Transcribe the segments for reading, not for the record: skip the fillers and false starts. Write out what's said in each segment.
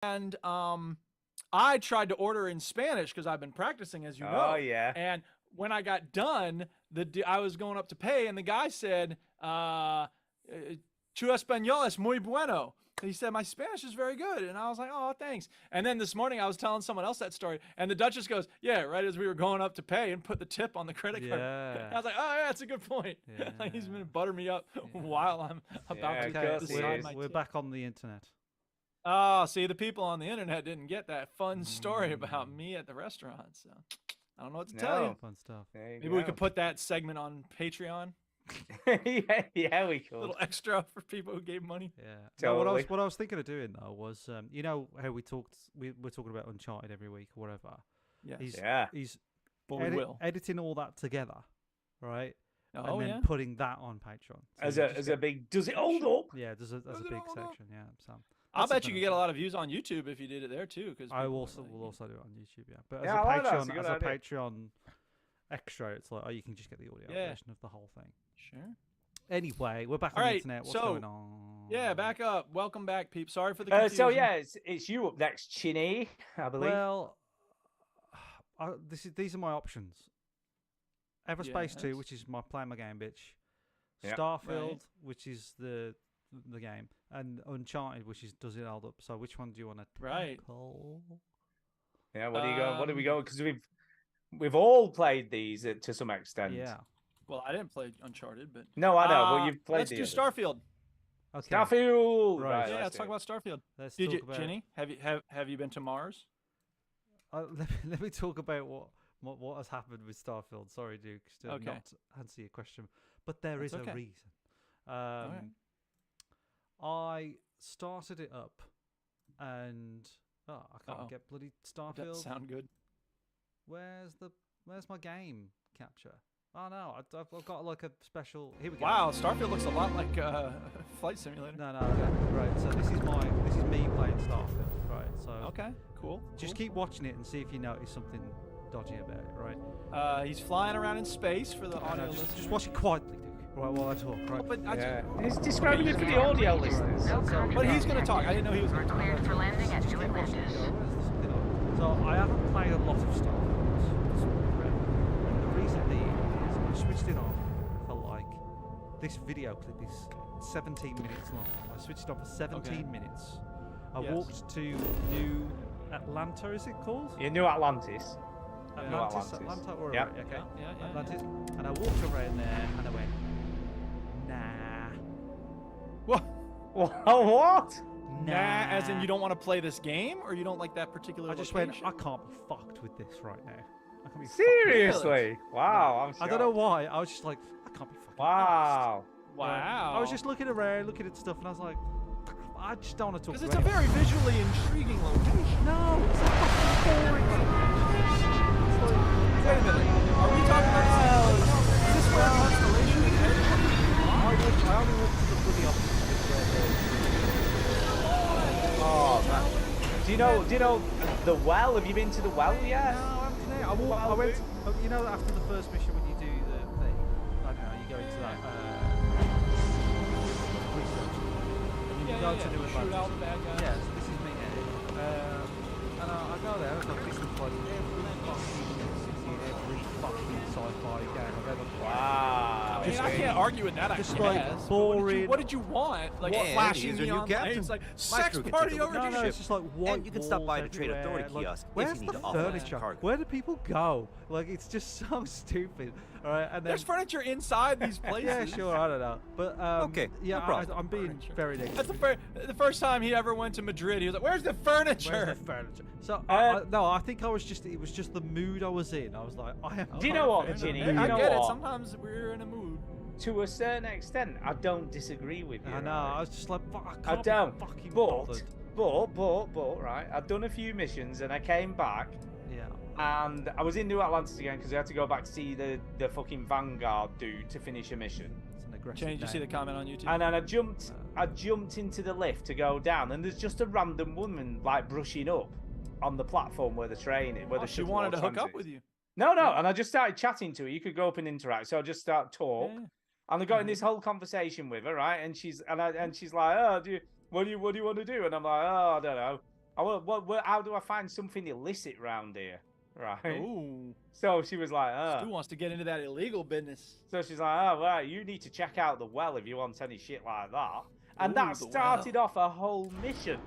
And I tried to order in Spanish because I've been practicing, as you know. Oh yeah. And when I got done, I was going up to pay, and the guy said, "Tu español es muy bueno." He said, "My Spanish is very good," and I was like, "Oh, thanks." And then this morning, I was telling someone else that story, and the Duchess goes, "Yeah," right as we were going up to pay and put the tip on the credit card. I was like, "Oh, yeah, that's a good point." Yeah. Like, he's gonna butter me up while I'm about to Okay, decide my we're tip. back on the internet. Oh, see, the people on the internet didn't get that fun story about me at the restaurant, so I don't know what to tell you. Fun stuff. Maybe we could put that segment on Patreon. yeah, we could. A little extra for people who gave money. Yeah. Totally. No, what I was thinking of doing though was, you know how we're talking about Uncharted every week or whatever. Yeah. He's will. editing all that together, right? Oh, and then yeah. putting that on Patreon. So As a big, does it hold up? Yeah, there's a big section. Yeah, so I'll bet you could get a lot of views on YouTube if you did it there too. Because I will also do it on YouTube. Yeah, but Yeah, I like that. It's as a good a idea. Patreon extra, it's like, oh, you can just get the audio version of the whole thing. Sure. Anyway, we're back All on the right, internet. What's so- going on? Yeah, back up. Welcome back, peeps. Sorry for the confusion. So yeah, it's you up next, Chinny, I believe. Well, these are my options. Everspace 2, Yes. which is playing my game, bitch. Yep. Starfield, Right. which is the game, and Uncharted, which is does it hold up? So which one do you want to Right. tackle? Yeah, what do you go? What do we go? Because we've all played these to some extent. Yeah. Well, I didn't play Uncharted, but No, I know. Well, you've played. let's do Starfield. Okay. Starfield. Right. Yeah, let's do talk it. about Starfield. Let's Did talk you, about. Ginny? Have you been to Mars? Let me talk about what has happened with Starfield. Sorry, Duke, to Okay. not answer your question, but there is That's okay. a reason. right. I started it up, and I can't Uh-oh. get bloody That Starfield. sound good. Where's my game capture? Oh no, I've got like a special. Here we go. Wow, Starfield looks a lot like Flight Simulator. No, okay, right. So this is me playing Starfield, right? So Okay, cool. just cool. keep watching it and see if you notice something dodgy about it, right? He's flying around in space for the audio No, just listeners. watch it quietly, Duke. Right, while I talk, right? Oh, but Yeah. He's describing it for the audio listeners. but he's gonna talk. I didn't know he was We're gonna talk. cleared for landing at Julie Where's Landis. something on? So I haven't played a lot of Starfield. And the reason being is I switched it on for like this video clip is 17 minutes long. I switched it on for 17 minutes. I Yes. walked to New Atlanta, is it called? You knew Atlantis. Atlantis, Atlantis. Atlanta, or Yep. right, okay. Yeah. Atlantis. And I walked around there and I went, nah. What? What? Nah, as in you don't want to play this game, or you don't like that particular. I just location? went, I can't be fucked with this right now. I can't be fucked with Seriously? Wow. I'm I don't know why. I was just like, I can't be fucking Wow. Wow. I was just looking around, looking at stuff, and I was like, I just don't want to talk because to it's a anyone. very visually intriguing location. No, it's a fucking boring. Wait a minute. Are we talking about this? Is this where Constellation is headed? I only went to the bloody office. Oh, man. Do you know the well? Have you been to the well yet? No, I'm today. I went. You know, after the first mission, when you do the thing, I don't know, you go into that research, and you go to New Shoot out Atlantis. the bad guys. Yeah, so this is me now. And I go there. I was like, this is like every fucking city, every fucking sci-fi game I've ever played. Wow. I mean, I can't argue with that. Just I like guess. boring. What did you want? Like And flashing here's your me new on captain. lights, like My sex crew can party take over. over No, your no, it's ship. just like white And you can stop by the walls Trade Authority everywhere, kiosk if where's you need the to authorize furniture? cargo. Where do people go? Like, it's just so stupid. All right, and then There's furniture inside these places. yeah, sure, I don't know, but Okay, yeah, no problem. I'm being Furniture. very That's negative. the first time he ever went to Madrid. He was like, "Where's the furniture?" Where's the furniture? So no, I think it was just the mood I was in. I was like, I am. Do you know what, Fair enough. Ginny? Yeah, You I know get it. what? Sometimes we're in a mood. To a certain extent, I don't disagree with you. I know. right? I was just like, fuck, I I can't don't. be fucking But, bothered. right. I've done a few missions and I came back Yeah. and I was in New Atlantis again because I had to go back to see the fucking Vanguard dude to finish a mission. It's an aggressive. Shane, did you see the name. comment on YouTube? And then I jumped into the lift to go down, and there's just a random woman like brushing up on the platform where the train is. Where Oh, the she shuttle wanted or to hook transit up is. with you. No, and I just started chatting to her. You could go up and interact, so I just start talk, Yeah. and I got in this whole conversation with her, right? And she's like, "Oh, what do you want to do?" And I'm like, "Oh, I don't know." How do I find something illicit round here? Right. Ooh. So she was like, Stu wants to get into that illegal business. So she's like, oh, well, you need to check out the well if you want any shit like that. And Ooh, that the started off a whole mission.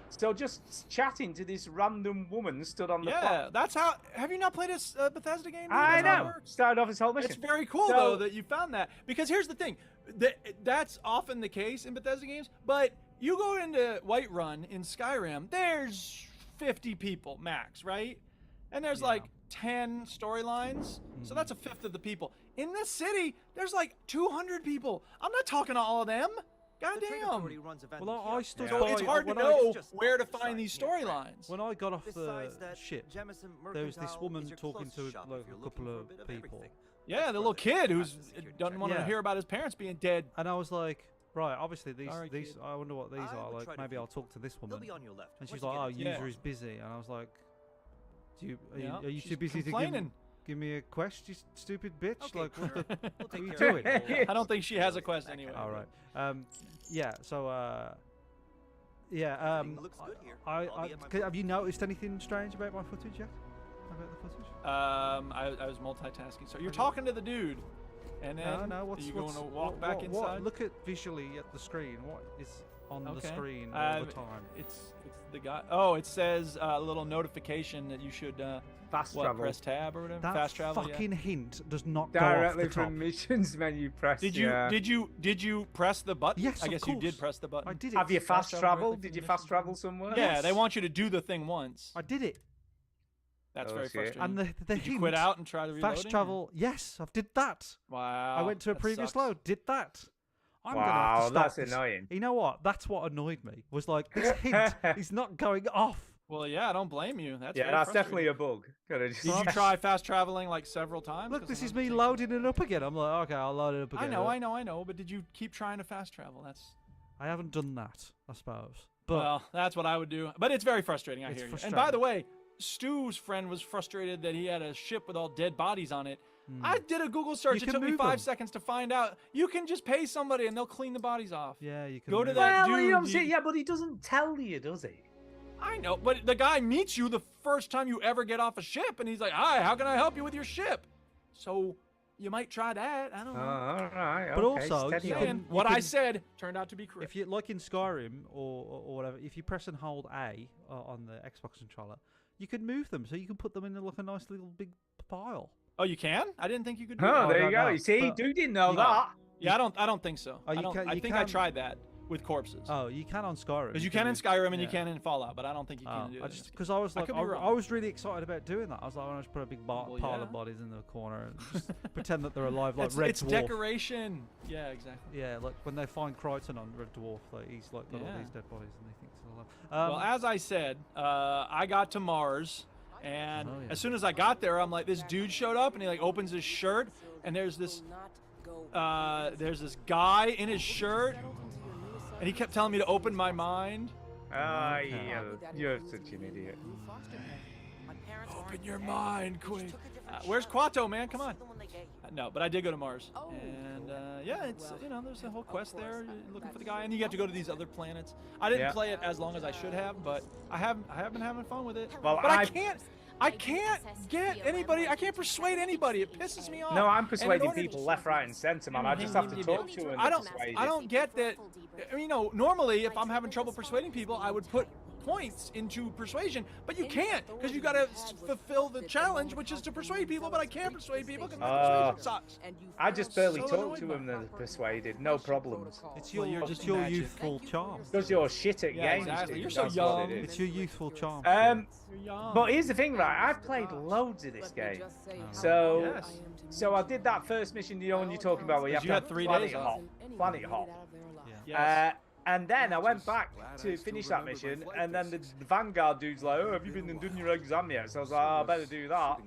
So just chatting to this random woman stood on the Yeah, that's how. Have you not played a Bethesda game? I That's how it know. works. Started off his whole mission. It's very cool So- though that you found that, because here's the thing, that's often the case in Bethesda games. But you go into Whiterun in Skyrim, there's 50 people max, right? And there's like 10 storylines, so that's a fifth of the people. In this city, there's like 200 people. I'm not talking to all of them. Goddamn. Well, I stood So by it's hard to when know where to find these storylines. When I got off the Besides that, ship, Jemison there was this Mercantile woman is your talking to closest shop like if you're a looking couple for a of bit of people. everything. Yeah, the little kid who's security doesn't check. want to Yeah. hear about his parents being dead. And I was like, right, obviously these, Sorry, these. kid. I wonder what these I are. would Like, try to maybe I'll think. talk to this They'll woman. be on your left. And Once she's you like, get oh, into Yeah. user is busy. And I was like, are Yeah, you she's too busy to complaining. give me a quest, you stupid bitch? Okay, Like, what the We'll what are take you care of doing? it. I don't think she has a quest anyway. All right. Yeah. So, yeah. Everything looks good here. I'll be at my Have you noticed anything strange about my footage yet? About the footage? I was multitasking. So you're talking to the dude, and then No. What's are you what's, going to walk what, back what, inside? Look at visually at the screen. What is on the Okay. screen all the time? It's the guy. Oh, it says a little notification that you should Fast what, travel. press tab or whatever. That Fast travel. fucking hint does not Directly go off the top. from missions menu press. Did you press the button? Yes, I of guess you did course. press the button. I did it. Have you fast travel traveled? directly Did from you the fast mission? travel somewhere? Yeah, Yes. they want you to do the thing once. I did it. That's Oh, very shit. frustrating. And the did hint, you quit out and try to reload? fast travel. Yes, I've did that. Wow. I went to a that previous sucks. load. Did that. I'm gonna have Wow, to stop that's this. annoying. You know what? That's what annoyed me. Was like this hint is not going off. Well, yeah, I don't blame you. That's Yeah, very that's definitely frustrating. a bug. Gotta just... Did you try fast traveling like several times? Look, 'Cause this is sometimes me it takes- loading it up again. I'm like, okay, I'll load it up I again. know. But did you keep trying to fast travel? That's I haven't done that, I suppose. But well, that's what I would do. But it's very frustrating. I It's hear you. And by the frustrating. way, Stu's friend was frustrated that he had a ship with all dead bodies on it. I did a Google search. It can took me move 5 them. seconds to find out. You can just pay somebody and they'll clean the bodies off. yeah, you can Go to move that it. Well, you dude, don't see, you- yeah, but he doesn't tell you, does he? I know, but the guy meets you the first time you ever get off a ship, and he's like, "Hi, how can I help you with your ship?" So you might try that. I don't know. all right. But okay, also, steady you on. can- And what I can- said turned out to be correct. If you like in Skyrim or whatever, if you press and hold A on the Xbox controller, you can move them, so you can put them in like a nice little big pile. Oh, you can? I didn't think you could do Oh, that. there no, you go. no, You see, but dude didn't know you- that. Yeah, I don't think so. Oh, you I don't. can- I you think I can- tried that with corpses. Oh, you can on Skyrim. Because you can in move- Skyrim and you yeah. can in Fallout, but I don't think you can do I that. just because I was I like, could be I wrong. was really excited about doing that. I was like, I just put a big Well, pile yeah. of bodies in the corner and just pretend that they're alive, like it's Red it's Dwarf. decoration. Yeah, exactly. Yeah, like when they find Crichton on Red Dwarf, like he's like got all Yeah. these dead bodies and they think it's alive. Well, as I said, I got to Mars, and Oh, yeah. as soon as I got there, I'm like, this dude showed up, and he like opens his shirt, and there's this guy in his shirt, and he kept telling me to open my mind. Ah, you're such an idiot. Open your mind, quick. Where's Quato, man? Come on. No, but I did go to Mars, and yeah, it's there's a whole quest there. You're looking for the guy, and you get to go to these other planets. I didn't Yeah. play it as long as I should have, but I have been having fun with it. Well, but I I've- can't get anybody. I can't persuade anybody. It pisses me off. No, I'm And in persuading order people to- left, right, and centre, man. I just have to talk to them. I don't get that. I mean, normally if I'm having trouble persuading people, I would put points into persuasion, but you can't because you got to fulfill the challenge, which is to persuade people. But I can't persuade people because my persuasion sucks. I just barely So talked annoyed to by them and persuaded. No problems. It's Well, your you're just your magic. youthful charm. Because you're shit at Yeah, games. exactly. dude. You're so That's what it young. is. It's your youthful charm. You're young. But here's the thing, right? I've played loads of this game. So, Yes. so I did that first mission, when you're talking about where you have You to had have 3 Planet days off. Hop. Planet Hop. Yes. And then I went back to finish that mission, and then the Vanguard dude's like, "Oh, have you been and done your exam yet?" So I was like, "Oh, I better do that."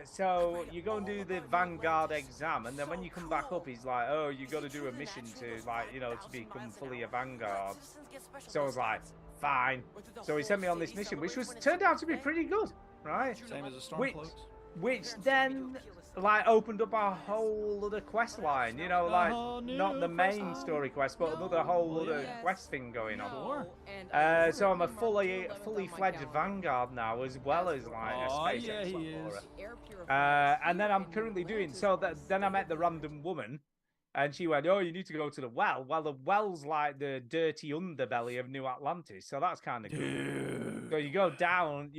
So you go and do the Vanguard exam, and then when you come back up, he's like, "Oh, you got to do a mission to to become fully a Vanguard." So I was like, "Fine." So he sent me on this mission, which turned out to be pretty good, right? Same as the Which- Stormcloaks. which then like opened up a whole other quest line, you know, like not the main story quest, but another whole other quest thing going on. So I'm a fully fledged Vanguard now, as well as like a space explorer. And then I'm currently doing so. Then I met the random woman, and she went, "Oh, you need to go to the well." Well, the well's like the dirty underbelly of New Atlantis, so that's kind of cool. So you go down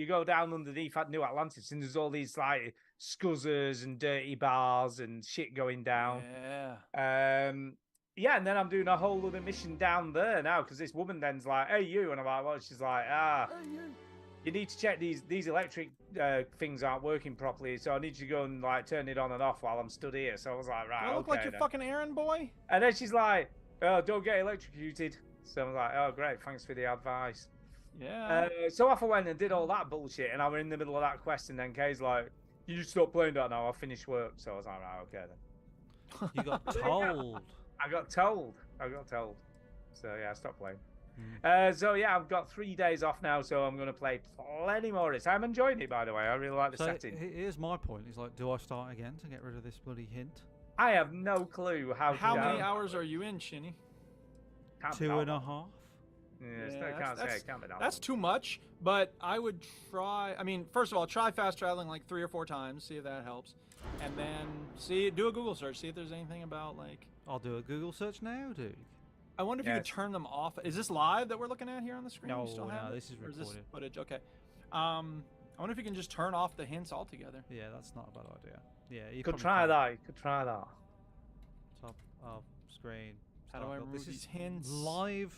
underneath at New Atlantis, and there's all these like scuzzers and dirty bars and shit going down. Yeah, and then I'm doing a whole other mission down there now because this woman then's like, "Hey, you," and I'm like, "Well," she's like, you need to check these electric things aren't working properly, so I need you to go and like turn it on and off while I'm stood here." So I was like, "Right, I look okay, like your fucking errand boy." And then she's like, "Oh, don't get electrocuted." So I was like, "Oh, great, thanks for the advice." Yeah. So off I went and did all that bullshit, and I was in the middle of that quest, and then Kay's like, "You just stop playing that now. I'll finish work." So I was like, "Right, okay then." You got told. I got told. So yeah, I stopped playing. So yeah, I've got 3 days off now, so I'm going to play plenty more of this. I'm enjoying it, by the way. I really like the setting. Here's my point. It's like, do I start again to get rid of this bloody hint? I have no clue how many hours are you in, Shinny? 2.5. That's too much, but I would try. I mean, first of all, try fast traveling like 3 or 4 times, see if that helps, and then do a Google search, see if there's anything about like. I'll do a Google search now, dude. I wonder if you could turn them off. Is this live that we're looking at here on the screen? No, this is recorded. Or is this footage? Okay. I wonder if you can just turn off the hints altogether. Yeah, that's not a bad idea. Yeah, you could try that. You could try that. Top of screen. How do I remove these hints? Live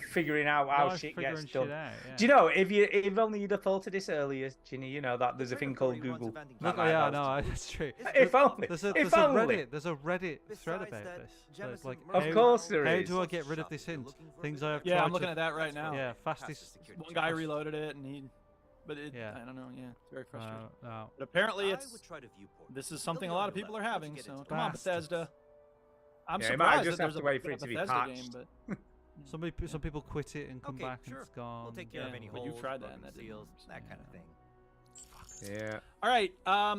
figuring out how shit gets done. Do you know, if only you'd have thought of this earlier, Ginny, you know that there's a thing called Google. Look, yeah, no, it's true. If only. There's a Reddit thread about this. So it's like, of course there is. How do I get rid of this hint? Things I have tried. Yeah, I'm looking at that right now. Yeah, fastest. One guy reloaded it and but I don't know. Yeah, it's very frustrating. No. But apparently this is something a lot of people are having. So come on, Bethesda. I'm surprised that there's a Bethesda game, but some people quit it and come back and it's gone. We'll take care of any holes, you tried that and that seals, that kind of thing. Yeah. All right.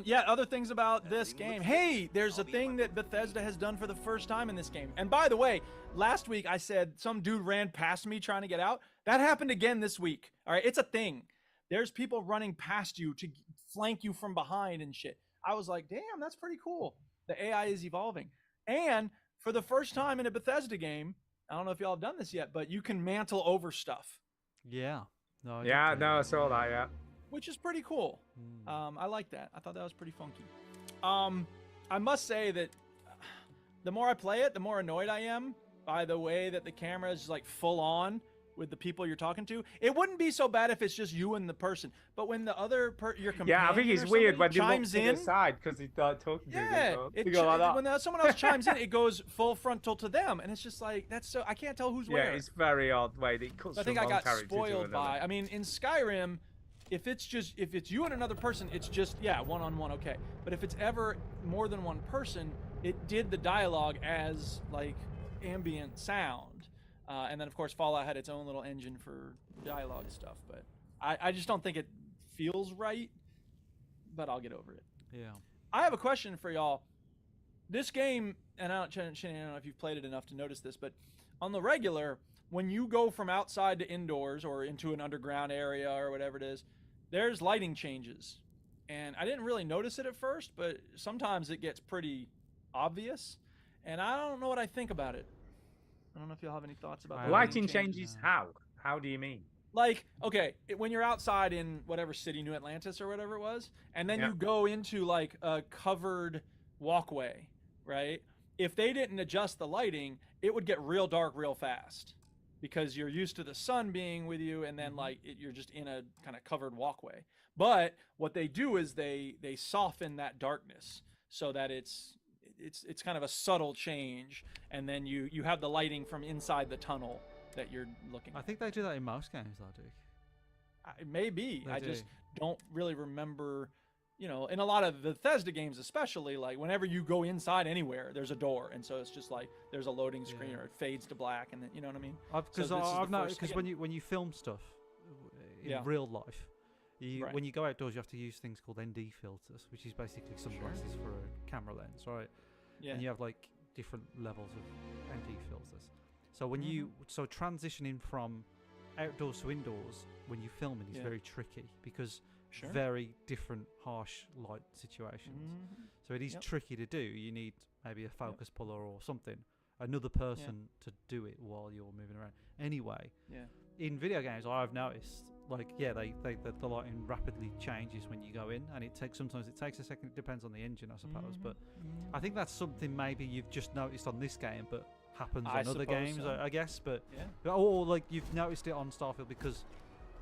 Yeah. Other things about this game. Hey, there's a thing that Bethesda has done for the first time in this game. And by the way, last week I said some dude ran past me trying to get out. That happened again this week. All right. It's a thing. There's people running past you to flank you from behind and shit. I was like, damn, that's pretty cool. The AI is evolving. And for the first time in a Bethesda game, I don't know if y'all have done this yet, but you can mantle over stuff. Yeah. No. I saw that. Yeah. Which is pretty cool. I like that. I thought that was pretty funky. I must say that the more I play it, the more annoyed I am by the way that the camera is like full on with the people you're talking to. It wouldn't be so bad if it's just you and the person, but when the other your companion, I think it's weird when chimes you look to the side because he's talking to you. Like that. When someone else chimes in, it goes full frontal to them, and it's just like that's so I can't tell who's where. Yeah, it's very odd way that it cuts. I think I got spoiled by. I mean, in Skyrim, if it's you and another person, it's just one-on-one, okay. But if it's ever more than one person, it did the dialogue as like ambient sound. And then, of course, Fallout had its own little engine for dialogue stuff. But I just don't think it feels right. But I'll get over it. Yeah. I have a question for y'all. This game, and I don't know if you've played it enough to notice this, but on the regular, when you go from outside to indoors or into an underground area or whatever it is, there's lighting changes. And I didn't really notice it at first, but sometimes it gets pretty obvious. And I don't know what I think about it. I don't know if y'all have any thoughts about that. Lighting changes how? How do you mean? Like, okay, when you're outside in whatever city, New Atlantis or whatever it was, and then you go into like a covered walkway, right? If they didn't adjust the lighting, it would get real dark real fast because you're used to the sun being with you, and then you're just in a kind of covered walkway. But what they do is they soften that darkness so that it's kind of a subtle change, and then you have the lighting from inside the tunnel that you're looking at. I think they do that in most games, though, Duke. It may be. I just don't really remember, in a lot of Bethesda games especially, like whenever you go inside anywhere, there's a door, and so it's just like there's a loading screen or it fades to black, and then you know what I mean? Because when you film stuff in real life, When you go outdoors, you have to use things called ND filters, which is basically sunglasses for a camera lens, right? Yeah. And you have like different levels of ND filters. So when you transitioning from outdoors to indoors when you're filming is very tricky because very different harsh light situations. So it is tricky to do. You need maybe a focus puller or something, another person to do it while you're moving around. Anyway, in video games, I've noticed like the lighting rapidly changes when you go in, and sometimes it takes a second. It depends on the engine, I suppose. But I think that's something maybe you've just noticed on this game, but happens on other games, I guess. But or like you've noticed it on Starfield because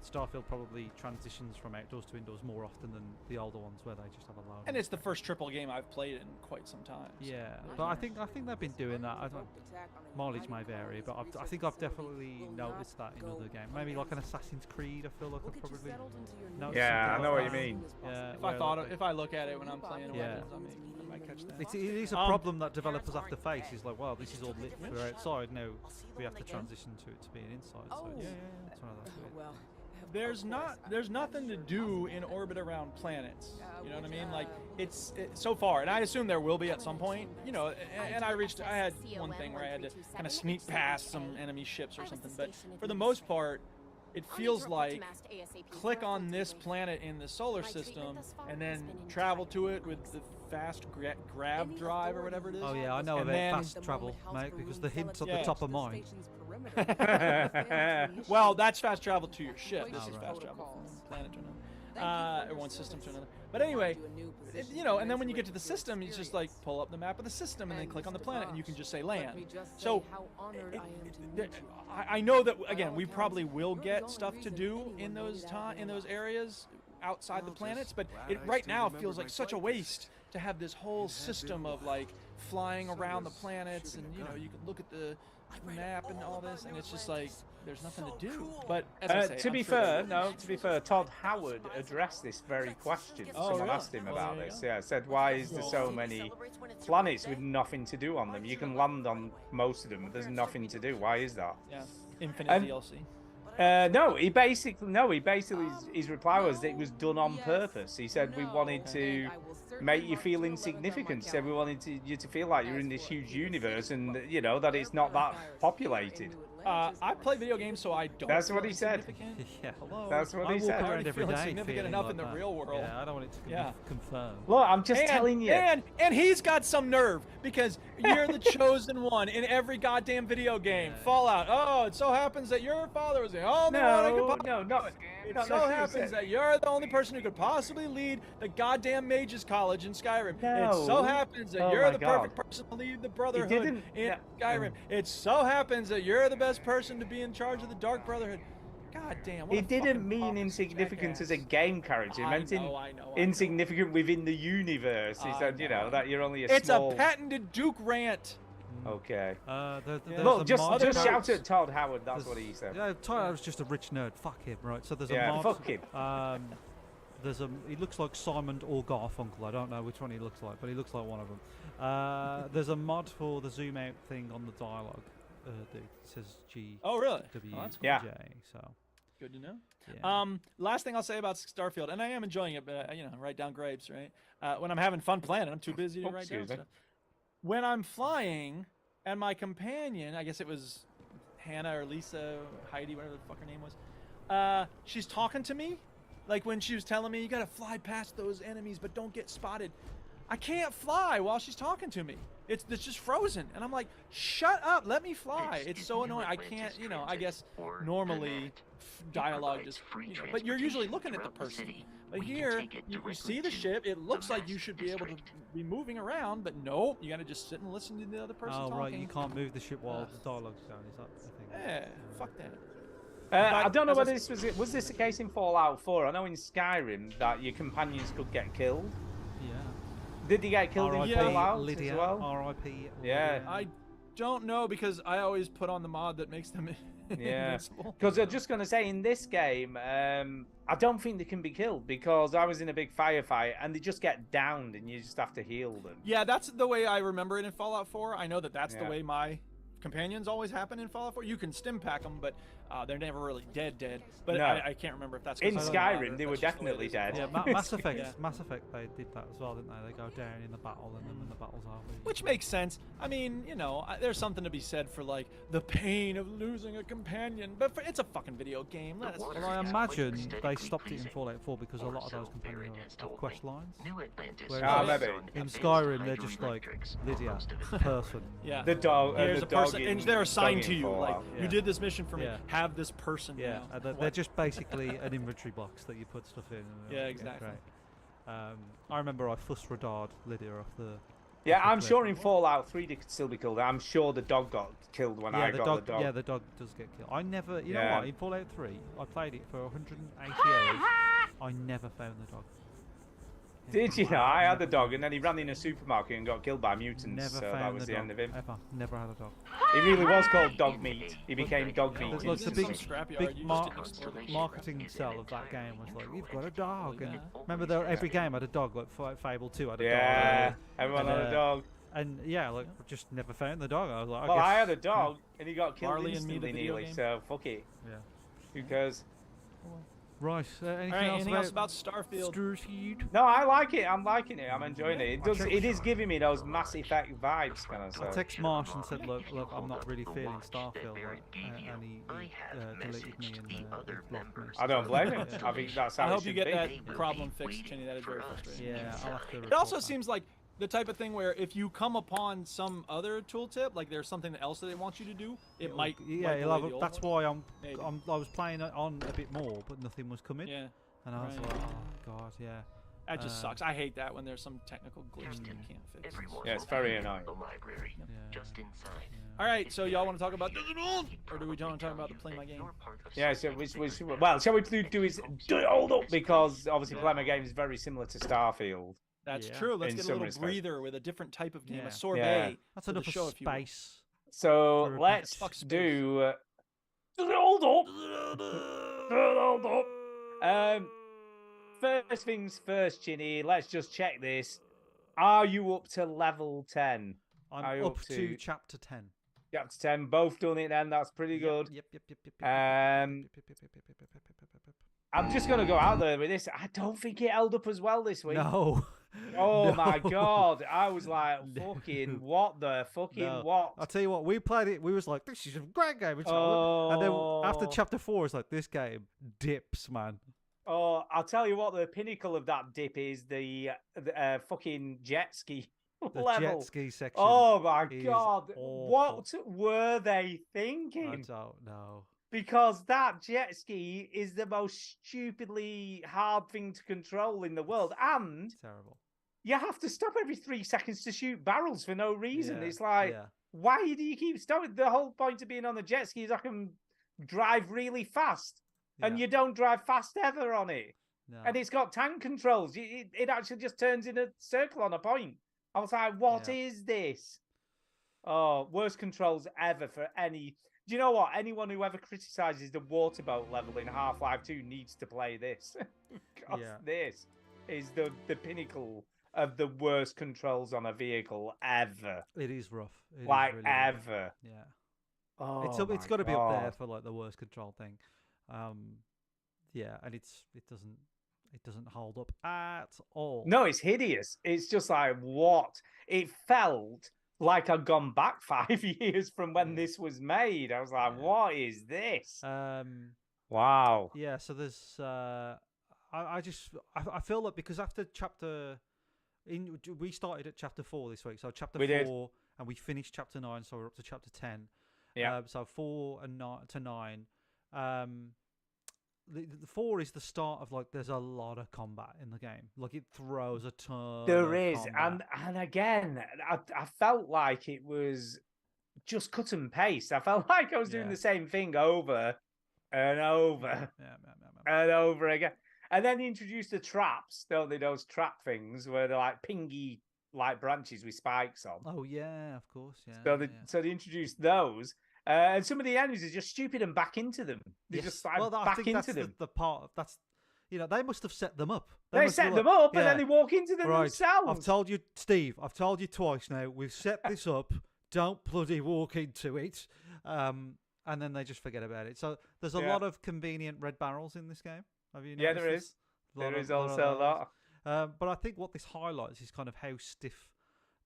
Starfield probably transitions from outdoors to indoors more often than the older ones where they just have a load. And it's the first triple game I've played in quite some time. Yeah, but I think they've been doing that. Mileage may vary, but I think I've definitely noticed that in other games. Maybe like an Assassin's Creed, I feel like I've probably noticed. Yeah, I know what you mean. Yeah, if I look at it when I'm playing Weapons, I might catch that. It is a problem that developers have to face. Is like, well, this is all lit for outside. Now we have to transition to it to being inside. So it's one of those weird. There's nothing to do in orbit around planets. You know what I mean? Like it's so far, and I assume there will be at some point. You know, and I had one thing where I had to kind of sneak past some enemy ships or something. But for the most part, it feels like click on this planet in the solar system and then travel to it with the fast grab drive or whatever it is. Oh yeah, I know about fast travel, mate, because the hint's at the top of mine. Well, that's fast travel to your ship. This is fast travel from one planet to another, or one system to another. But anyway, and then when you get to the system, you just like pull up the map of the system and then click on the planet, and you can just say land. So I know that again, we probably will get stuff to do in those areas outside the planets, but right now it feels like such a waste to have this whole system of like flying around the planets, and you can look at the map and all this, and it's just like there's nothing to do. But as I say, to be fair, Todd Howard addressed this very question. Someone asked him about this. Yeah, said, why is there so many planets with nothing to do on them? You can land on most of them, but there's nothing to do. Why is that? Yeah, infinite DLC. He basically his reply was that it was done on purpose. He said we wanted to make you feel insignificant. He said we wanted you to feel like you're in this huge universe and that it's not that populated. I play video games, so I don't. That's what he said. Yeah, hello. That's what he said. I already feel significant enough in the real world. Yeah, I don't want it to be confirmed. Look, I'm just telling you. And he's got some nerve because you're the chosen one in every goddamn video game. Fallout. Oh, it so happens that your father was the only one who could It so happens that you're the only person who could possibly lead the goddamn Mages College in Skyrim. No. It so happens that you're the perfect person to lead the Brotherhood in Skyrim. It so happens that you're the best person to be in charge of the Dark Brotherhood. God damn. It didn't mean insignificant as a game character. It meant insignificant within the universe. He said, that you're only a small... It's a patented Duke rant. Okay. Look, just shout at Todd Howard. That's what he said. Yeah, Todd Howard's just a rich nerd. Fuck him, right? So there's a mod. Fuck him. He looks like Simon or Garfunkel. I don't know which one he looks like, but he looks like one of them. There's a mod for the zoom out thing on the dialogue. That says G. Oh really? W. That's cool. J. So. Good to know. Yeah. Last thing I'll say about Starfield, and I am enjoying it, but write down grapes, right? When I'm having fun playing it, I'm too busy to write down stuff. When I'm flying, and my companion, I guess it was Hannah or Lisa, Heidi, whatever the fuck her name was, she's talking to me, like when she was telling me, you gotta fly past those enemies, but don't get spotted. I can't fly while she's talking to me. It's just frozen, and I'm like, shut up, let me fly. It's so annoying. I can't, I guess normally dialogue just, but you're usually looking at the person. But here, you see the ship. It looks like you should be able to be moving around, but nope. You gotta just sit and listen to the other person talking. Oh right, you can't move the ship while the dialogue's going. Is that the thing? Yeah, fuck that. I don't know whether this was this the case in Fallout 4. I know in Skyrim that your companions could get killed. Yeah. Did they get killed in Fallout Lydia, as well? R.I.P. Yeah. I don't know because I always put on the mod that makes them invincible. Because I'm just going to say in this game, I don't think they can be killed because I was in a big firefight and they just get downed and you just have to heal them. Yeah, that's the way I remember it in Fallout 4. I know that that's the way my companions always happen in Fallout 4. You can stim pack them, but They're never really dead, but No. I can't remember if that's 'cause In of the mod or Skyrim, if they that's were just the way it definitely is in dead. Yeah, Fallout. Mass Effect. Yeah. Mass Effect, they did that as well, didn't they? They go down in the battle, and then when the battle's over. Which makes sense. I mean, there's something to be said for like the pain of losing a companion, but it's a fucking video game. Let us. Well, I imagine they stopped it in Fallout 4 because a lot of those companions have quest lines. Whereas maybe. in Skyrim, they're just like Lydia, the person. Yeah. The dog. Here's the a person, dog and in- they're assigned dog to in you. Like Fallout. you Yeah. did this mission for me. Yeah. Have this person. Yeah, now. they're What? just basically an inventory box that you put stuff in. Yeah, it's exactly. great. I remember I fussed Radard Lydia off the. Yeah, off the I'm cliff. sure in Fallout 3 they could still be killed. I'm sure the dog got killed when I the got dog, the dog. Yeah, the dog does get killed. I never, you know Yeah. what? In Fallout 3, I played it for 180 hours. I never found the dog. Did you know? I had the dog, and then he ran in a supermarket and got killed by mutants. Never so found that was the dog, end of him. Ever. Never had a dog. He really was called Dog Meat. He became Dog Meat. There's Look, lots in of some big, scrapyard, big you just didn't explore the marketing cell of that game was like, you've got a dog. And Yeah. remember, every game had a dog. Like Fable 2 had a Yeah, dog. everyone And, had a dog. And yeah, like just never found the dog. I was like, Well, guess, I had a dog, and he got killed Marley and Me, the instantly video nearly. game. So fuck it. Yeah. Who cares? Right. Anything, All right. else, Anything else about Starfield? Starfield? No, I like it. I'm liking it. I'm enjoying it. I'll check- It is giving me those Mass Effect vibes, kind of I stuff. text Marsh and said, look, I'm not really feeling Starfield, and he deleted me and blocked me. I don't blame him. Yeah. I think that's how I it hope you should get be. that problem fixed, Chinny. That is very frustrating. Yeah, I'll have to. It also seems like the type of thing where if you come upon some other tooltip, like there's something else that they want you to do, it might. Yeah, wipe he'll away have the old that's one. why Maybe. I was playing it on a bit more, but nothing was coming. Yeah, And I was right. like, oh god, yeah. that just sucks. I hate that when there's some technical glitch that you can't fix. Yeah, it's very annoying. Yeah. All right, so y'all want to talk about digital, or do we want to talk about the play my game? Yeah, so well, shall we do is do it all up because obviously Play My Game is very similar to Starfield. That's Yeah. true. Let's In get a some little respects. breather with a different type of game, Yeah. a sorbet. Yeah. That's for the enough show, of if you will. space. So For a let's fuck space. do it all up. Do it all up. First things first, Chinny. Let's just check this. Are you up to level 10? Are I'm you up up to to- chapter 10. Chapter 10. Both done it then. That's pretty good. Yep. I'm just gonna go out there with this. I don't think it held up as well this week. No. Oh my No. god! I was like, No. fucking what the fucking No. what? I'll tell you what, we played it, we was like, this is a great game. It's and then after Oh. chapter 4, it's like, this game dips, man. Oh, I'll tell you what. The pinnacle of that dip is the fucking jet ski The level. jet ski section. Oh my is god! awful. What were they I thinking? don't know. Because that jet ski is the most stupidly hard thing to control in the world, and Terrible. you have to stop every 3 seconds to shoot barrels for no reason. Yeah, It's like, yeah. why do you keep stopping? The whole point of being on a jet ski is I can drive really fast, and Yeah. you don't drive fast ever on it. No. And it's got tank controls. It actually just turns in a circle on a point. I was like, what is this? Oh, worst controls ever for any. Do you know what? Anyone who ever criticizes the water boat level in Half-Life 2 needs to play this. Because Yeah. this is the pinnacle of the worst controls on a vehicle ever. It is rough. It is Like, really rough. ever. Yeah. Oh, It's my got to be up there God. for like the worst control thing. Yeah, and it doesn't hold up at all. No, it's hideous. It's just like, what? It felt like I'd gone back 5 years from when Yeah. this was made. I was like, Yeah. what is this? Wow. Yeah, so there's I feel like because after we started at chapter 4 this week, so chapter We 4 did. and we finished chapter 9, so we're up to chapter 10. Yeah. So 4 and to 9. The 4 is the start of like there's a lot of combat in the game. Like it throws a ton. There of is. combat. And again, I felt like it was just cut and paste. I felt like I was doing Yeah. the same thing over and over Yeah. and over again. And then they introduced the traps, don't they? Those trap things where they're like pingy like branches with spikes on. Oh yeah, of course. Yeah. So they introduced those. And some of the enemies are just stupid and back into them. They Yes. just like well, I back think into that's them. the part of that's they must have set them up. They must have set been them like, up and yeah, then they walk into them right. themselves. I've told you, Steve. I've told you twice now. We've set this up. Don't bloody walk into it. and then they just forget about it. So there's a Yeah. lot of convenient red barrels in this game. Have you noticed? Yeah, there this? is. A lot There of- is lot of also those. that. But I think what this highlights is kind of how stiff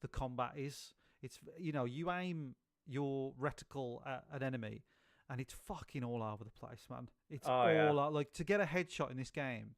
the combat is. It's you aim your reticle at an enemy, and it's fucking all over the place, man. It's like to get a headshot in this game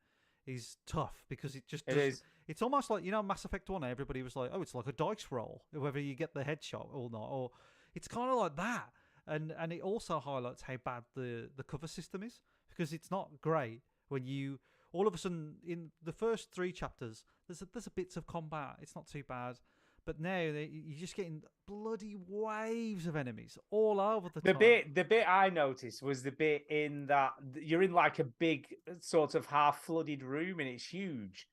is tough because it just It does, is. It's almost like Mass Effect 1. Everybody was like, oh, it's like a dice roll, whether you get the headshot or not, or it's kind of like that. And it also highlights how bad the cover system is because it's not great when you all of a sudden in the first 3 chapters there's a bits of combat. It's not too bad. But now you're just getting bloody waves of enemies all over the time. The bit I noticed was the bit in that you're in like a big sort of half flooded room and it's huge.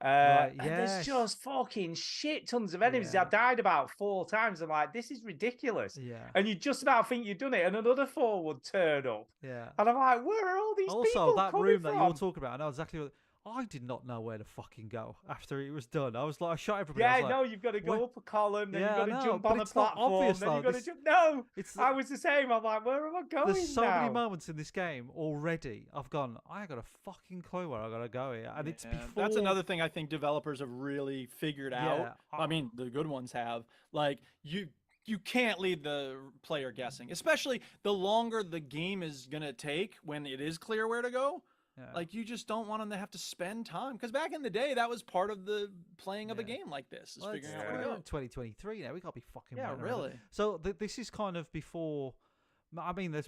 Right, And there's yes. just fucking shit tons of enemies. Yeah. I died about 4 times. I'm like, this is ridiculous. Yeah. And you just about think you've done it, and another 4 would turn up. Yeah. And I'm like, where are all these Also, people that coming room from? that you're talking about, I know exactly what. I did not know where to fucking go after it was done. I was like, I shot everybody. I Yeah, was like, no, you've got to go where- up a column, then Yeah, I you've got to know, jump but on a it's not platform, obvious, then though. you've got to This- jump. No, It's I was the same. I'm like, where am I going There's so now? many moments in this game already. I've gone. I ain't got a fucking clue where I gotta go here, and it's Yeah, before. That's another thing I think developers have really figured out. Yeah, I mean, the good ones have. Like you can't leave the player guessing, especially the longer the game is gonna take when it is clear where to go. Yeah. Like you just don't want them to have to spend time because back in the day that was part of the playing of a Yeah. game like this is Well, figuring out we're where to in go. 2023 now. We gotta be fucking. Yeah, running around. really. So this is kind of before. I mean,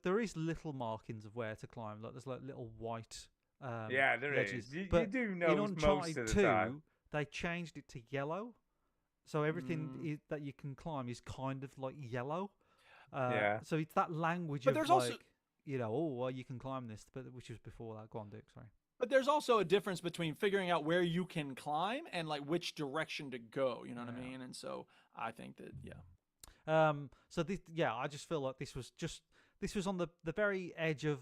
there is little markings of where to climb. Like there's like little white. Yeah, there ledges. is. You But do know in most Uncharted of the 2, time. they changed it to yellow, so everything that you can climb is kind of like yellow. Yeah. So it's that language But of there's like, also- oh, well, you can climb this, but which was before that. Go on, Duke. Sorry. But there's also a difference between figuring out where you can climb and like which direction to go. You know what I mean? And so I think that So this, I just feel like this was on the very edge of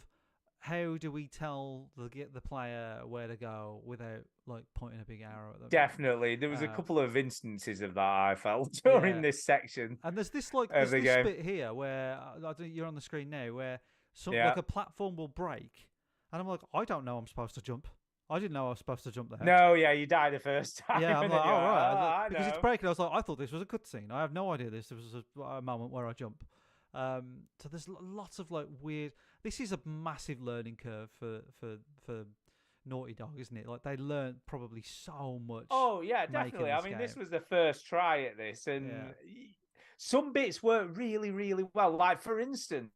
how do we tell the player where to go without like pointing a big arrow at them. Definitely. There was a couple of instances of that I felt during Yeah. this section. And there's this like Of there's the this game. bit here where you're on the screen now where Yeah. like a platform will break, and I'm like, I don't know I'm supposed to jump. I didn't know I was supposed to jump there. No, yeah, you died the first time. Yeah, I'm and like, then you're oh right, "Ah, I because it's know." breaking. I was like, I thought this was a cutscene. I have no idea this was a moment where I jump. So there's lots of like weird. This is a massive learning curve for Naughty Dog, isn't it? Like they learned probably so much. Oh yeah, making definitely. I this mean, this game. was the first try at this, and Yeah. some bits worked really, really well. Like for instance,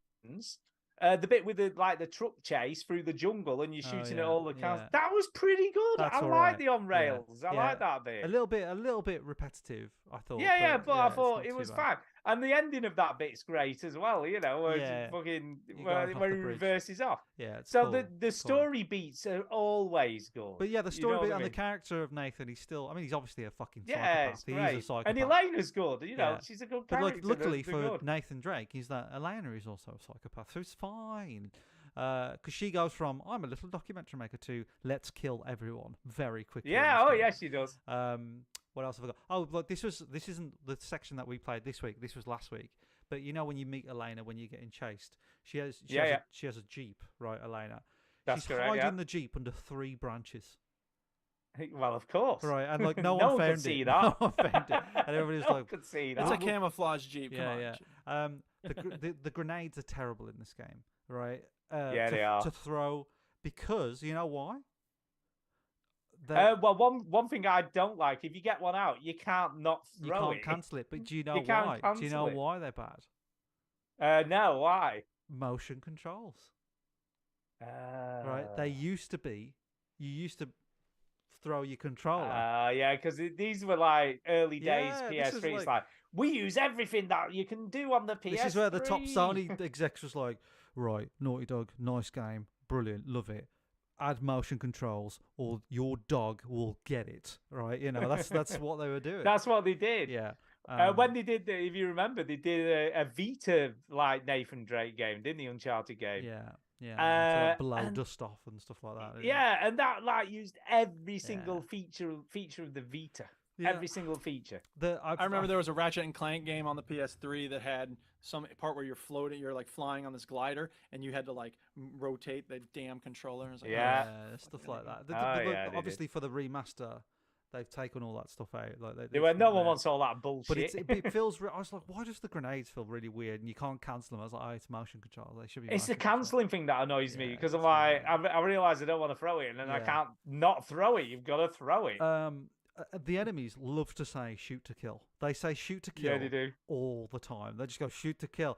the bit with the truck chase through the jungle and you're Oh, shooting yeah, at all the cars. yeah. That was pretty good. That's I all like right. the on Yeah, rails. I yeah. like that bit. a little bit repetitive. I thought. Yeah, but I it's thought not it too was bad. fine. And the ending of that bit's great as well, you know, where Yeah. it's fucking He where, goes off where the he bridge. reverses off. Yeah. It's So cool. the It's cool. story beats are always good. But yeah, the You story know bit what I and the mean? character of Nathan, he's still. I mean, he's obviously a fucking Yeah, psychopath. it's He great. is a psychopath. And Elena's good, you know, Yeah. she's a good But character. like, luckily they're for good. Nathan Drake, is that Elena is also a psychopath, so it's fine. Because she goes from I'm a little documentary maker to let's kill everyone very quickly. in Yeah, this oh game. yeah, she does. What else have I got? Oh, look, this isn't the section that we played this week. This was last week. But you know when you meet Elena when you're getting chased, she has a jeep, right, Elena? That's She's correct, hiding yeah. the jeep under 3 branches. Well, of course. Right, and like no No one one could found see it. that. No one found it. And everybody's No one like, could see it's that. a camouflage jeep. Come on. yeah. The grenades are terrible in this game, right? Yeah, to, they are. to throw because you know why? Well, one thing I don't like, if you get one out, you can't not You throw can't it. cancel it. But do you know You can't why? Do you know cancel it. why they're bad? No, why? Motion controls. Right? Uh, They used to be. You used to throw your controller. yeah, because these were like early days Yeah, this PS3. is It's like we use everything that you can do on the PS3. This is where the top Sony execs was like, right, Naughty Dog, nice game, brilliant, love it. Add motion controls, or your dog will get it. Right? You know, that's what they were doing. That's what they did. Yeah. When they did, if you remember, they did a Vita like Nathan Drake game, didn't the Uncharted game? Yeah. Yeah. To blow and- dust off and stuff like that. didn't it? Yeah, and that like used every single feature of the Vita. Yeah. Every single feature. I remember there was a Ratchet and Clank game on the PS3 that had some part where you're floating, you're like flying on this glider, and you had to like rotate the damn controller. And it's like, Yeah. stuff like that. Yeah, they Obviously, for the remaster, they've taken all that stuff out. Like They went, no one wants all that bullshit. But it feels. I was like, why does the grenades feel really weird? And you can't cancel them. I was like, oh, it's motion control. They should be. It's the motion control. cancelling thing that annoys me Yeah, because I'm it's like, annoying. I realise I don't want to throw it, and then I Yeah. can't not throw it. You've got to throw it. The enemies love to say shoot to kill. They say shoot to kill Yeah, they do. all the time. They just go shoot to kill.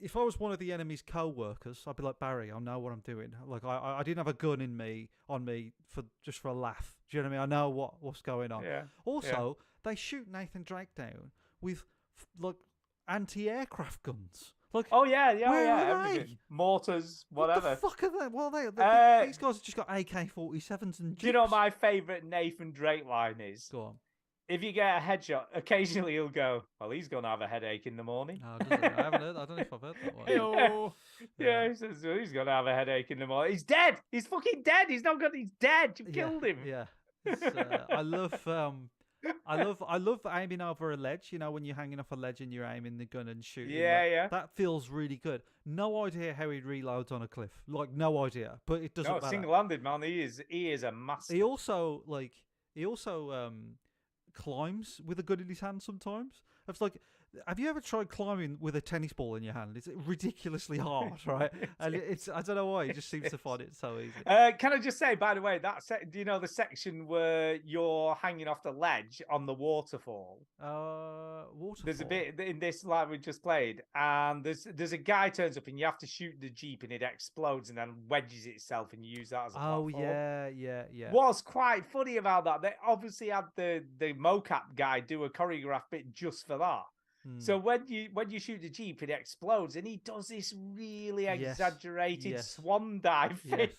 If I was one of the enemy's co-workers, I'd be like, Barry, I know what I'm doing. Like I didn't have a gun on me for a laugh. Do you know what I mean? I know what's going on. Yeah. Also, they shoot Nathan Drake down with like anti-aircraft guns. Like, Oh yeah, where are everything. they? Mortars, what whatever. the fuck are they? What are they? These guys have just got AK-47s and. Do you know what jeeps. my favourite Nathan Drake line is? Go on. If you get a headshot, occasionally he'll go, well, he's going to have a headache in the morning. No, does it? I haven't heard. I don't know if I've heard that one. Heyo. Yeah, he says well, he's going to have a headache in the morning. He's dead. He's fucking dead. He's not got. He's dead. You killed him. Yeah. It's, I love aiming over a ledge. You know, when you're hanging off a ledge and you're aiming the gun and shooting. Yeah, like, yeah. That feels really good. No idea how he reloads on a cliff. Like, no idea. But it doesn't No, matter. single-handed, man. He is a master. He also climbs with a gun in his hand sometimes. It's like, have you ever tried climbing with a tennis ball in your hand? It's ridiculously hard, right? And it's I don't know why, he just seems to find it so easy. Can I just say, by the way, do you know the section where you're hanging off the ledge on the waterfall? Waterfall. There's a bit in this like we just played, and there's a guy turns up and you have to shoot the Jeep and it explodes and then wedges itself and you use that as a platform. Yeah. What's quite funny about that, they obviously had the mocap guy do a choreographed bit just for that. So when you shoot the Jeep, it explodes, and he does this really exaggerated swan dive thing.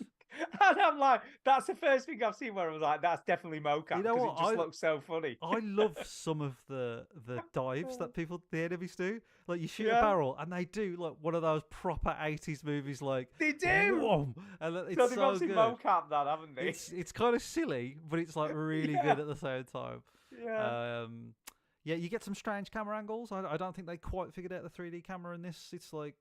And I'm like, that's the first thing I've seen where I was like, that's definitely mocap. You know because what? it just looks so funny. I love some of the dives that the enemies do. Like you shoot a Yeah. barrel and they do like one of those proper 80s movies like They do. whoom, and it's So they've so obviously good. mocap that, haven't they? It's kind of silly, but it's like really Yeah. good at the same time. Yeah. Yeah, you get some strange camera angles. I don't think they quite figured out the 3D camera in this. It's like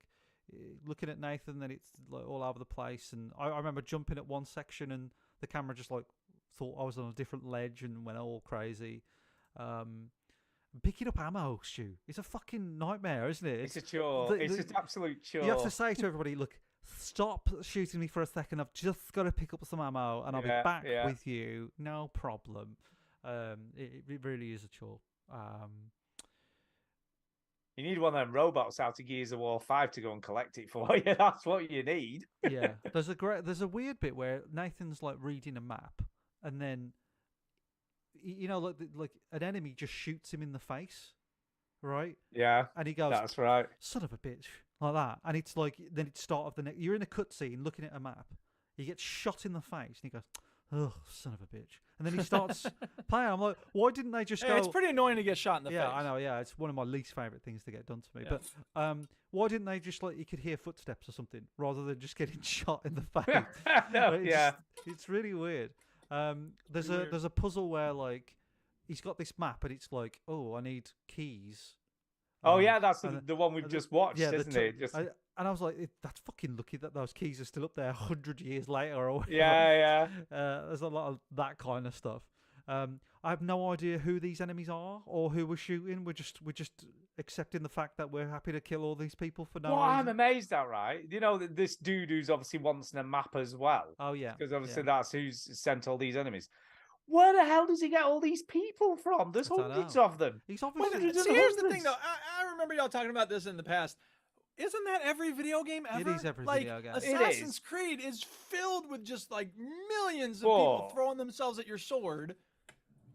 looking at Nathan, then it's like all over the place. And I remember jumping at one section, and the camera just like thought I was on a different ledge and went all crazy. Picking up ammo, Stu, it's a fucking nightmare, isn't it? It's a chore. It's an absolute chore. You have to say to everybody, look, stop shooting me for a second. I've just got to pick up some ammo, and I'll be back with you. No problem. It really is a chore. You need one of them robots out of Gears of War 5 to go and collect it for you. That's what you need. Yeah, there's a weird bit where Nathan's like reading a map, and then you know, like an enemy just shoots him in the face, right? Yeah, and he goes, "That's right, son of a bitch," like that, and it's like then it's start of the next. You're in a cutscene looking at a map. He gets shot in the face, and he goes, "Oh, son of a bitch!" And then he starts playing. I'm like, why didn't they just go? It's pretty annoying to get shot in the face. Yeah, I know. Yeah, it's one of my least favorite things to get done to me. Yeah. But why didn't they just like you could hear footsteps or something rather than just getting shot in the face? No, It's really weird. There's a puzzle where like he's got this map and it's like, oh, I need keys. Oh yeah, that's the one we've just watched, isn't it? And I was like, that's fucking lucky that those keys are still up there 100 years later. Or whatever. Yeah. There's a lot of that kind of stuff. I have no idea who these enemies are or who we're shooting. We're just accepting the fact that we're happy to kill all these people for no reason. I'm amazed at, right? You know, this dude who's obviously wants a map as well. Oh yeah, because obviously that's who's sent all these enemies. Where the hell does he get all these people from? There's hundreds of them. He's obviously. See, here's the thing, though. I remember y'all talking about this in the past. Isn't that every video game ever? It is every video game. Assassin's Creed is filled with just like millions of people throwing themselves at your sword.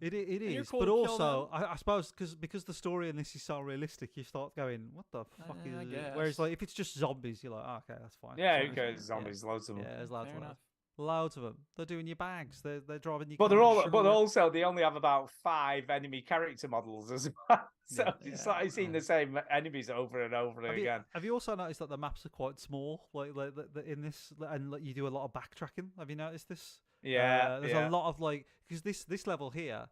It is, but also I suppose because the story in this is so realistic, you start going, "What the fuck is it?" Whereas like if it's just zombies, you're like, oh, "Okay, that's fine." Yeah, who cares? Zombies, loads of them. Yeah, there's loads of them. They're doing your bags. They're driving your. But they're all. But also, they only have about 5 enemy character models as well. So it's like seeing the same enemies over and over again. Have you also noticed that the maps are quite small? Like in this, and you do a lot of backtracking. Have you noticed this? Yeah, there's a lot of because this level here,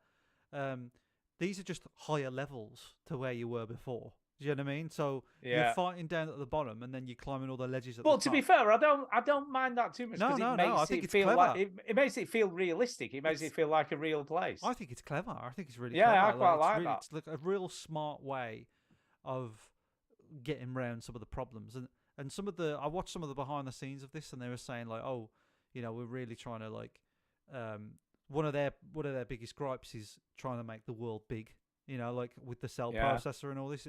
these are just higher levels to where you were before. Do you know what I mean? So you're Yeah. fighting down at the bottom, and then you're climbing all the ledges at But the to top. be fair, I don't mind that too much No, because no, it no, makes I think it it's feel clever. like it makes it feel realistic. It makes It's- it feel like a real place. I think it's clever. I think it's really Yeah, clever. I quite it's like really, that. It's like a real smart way of getting around some of the problems. And some of the I watched some of the behind the scenes of this, and they were saying like, oh, we're really trying to like, one of their biggest gripes is trying to make the world big. Like with the cell processor and all this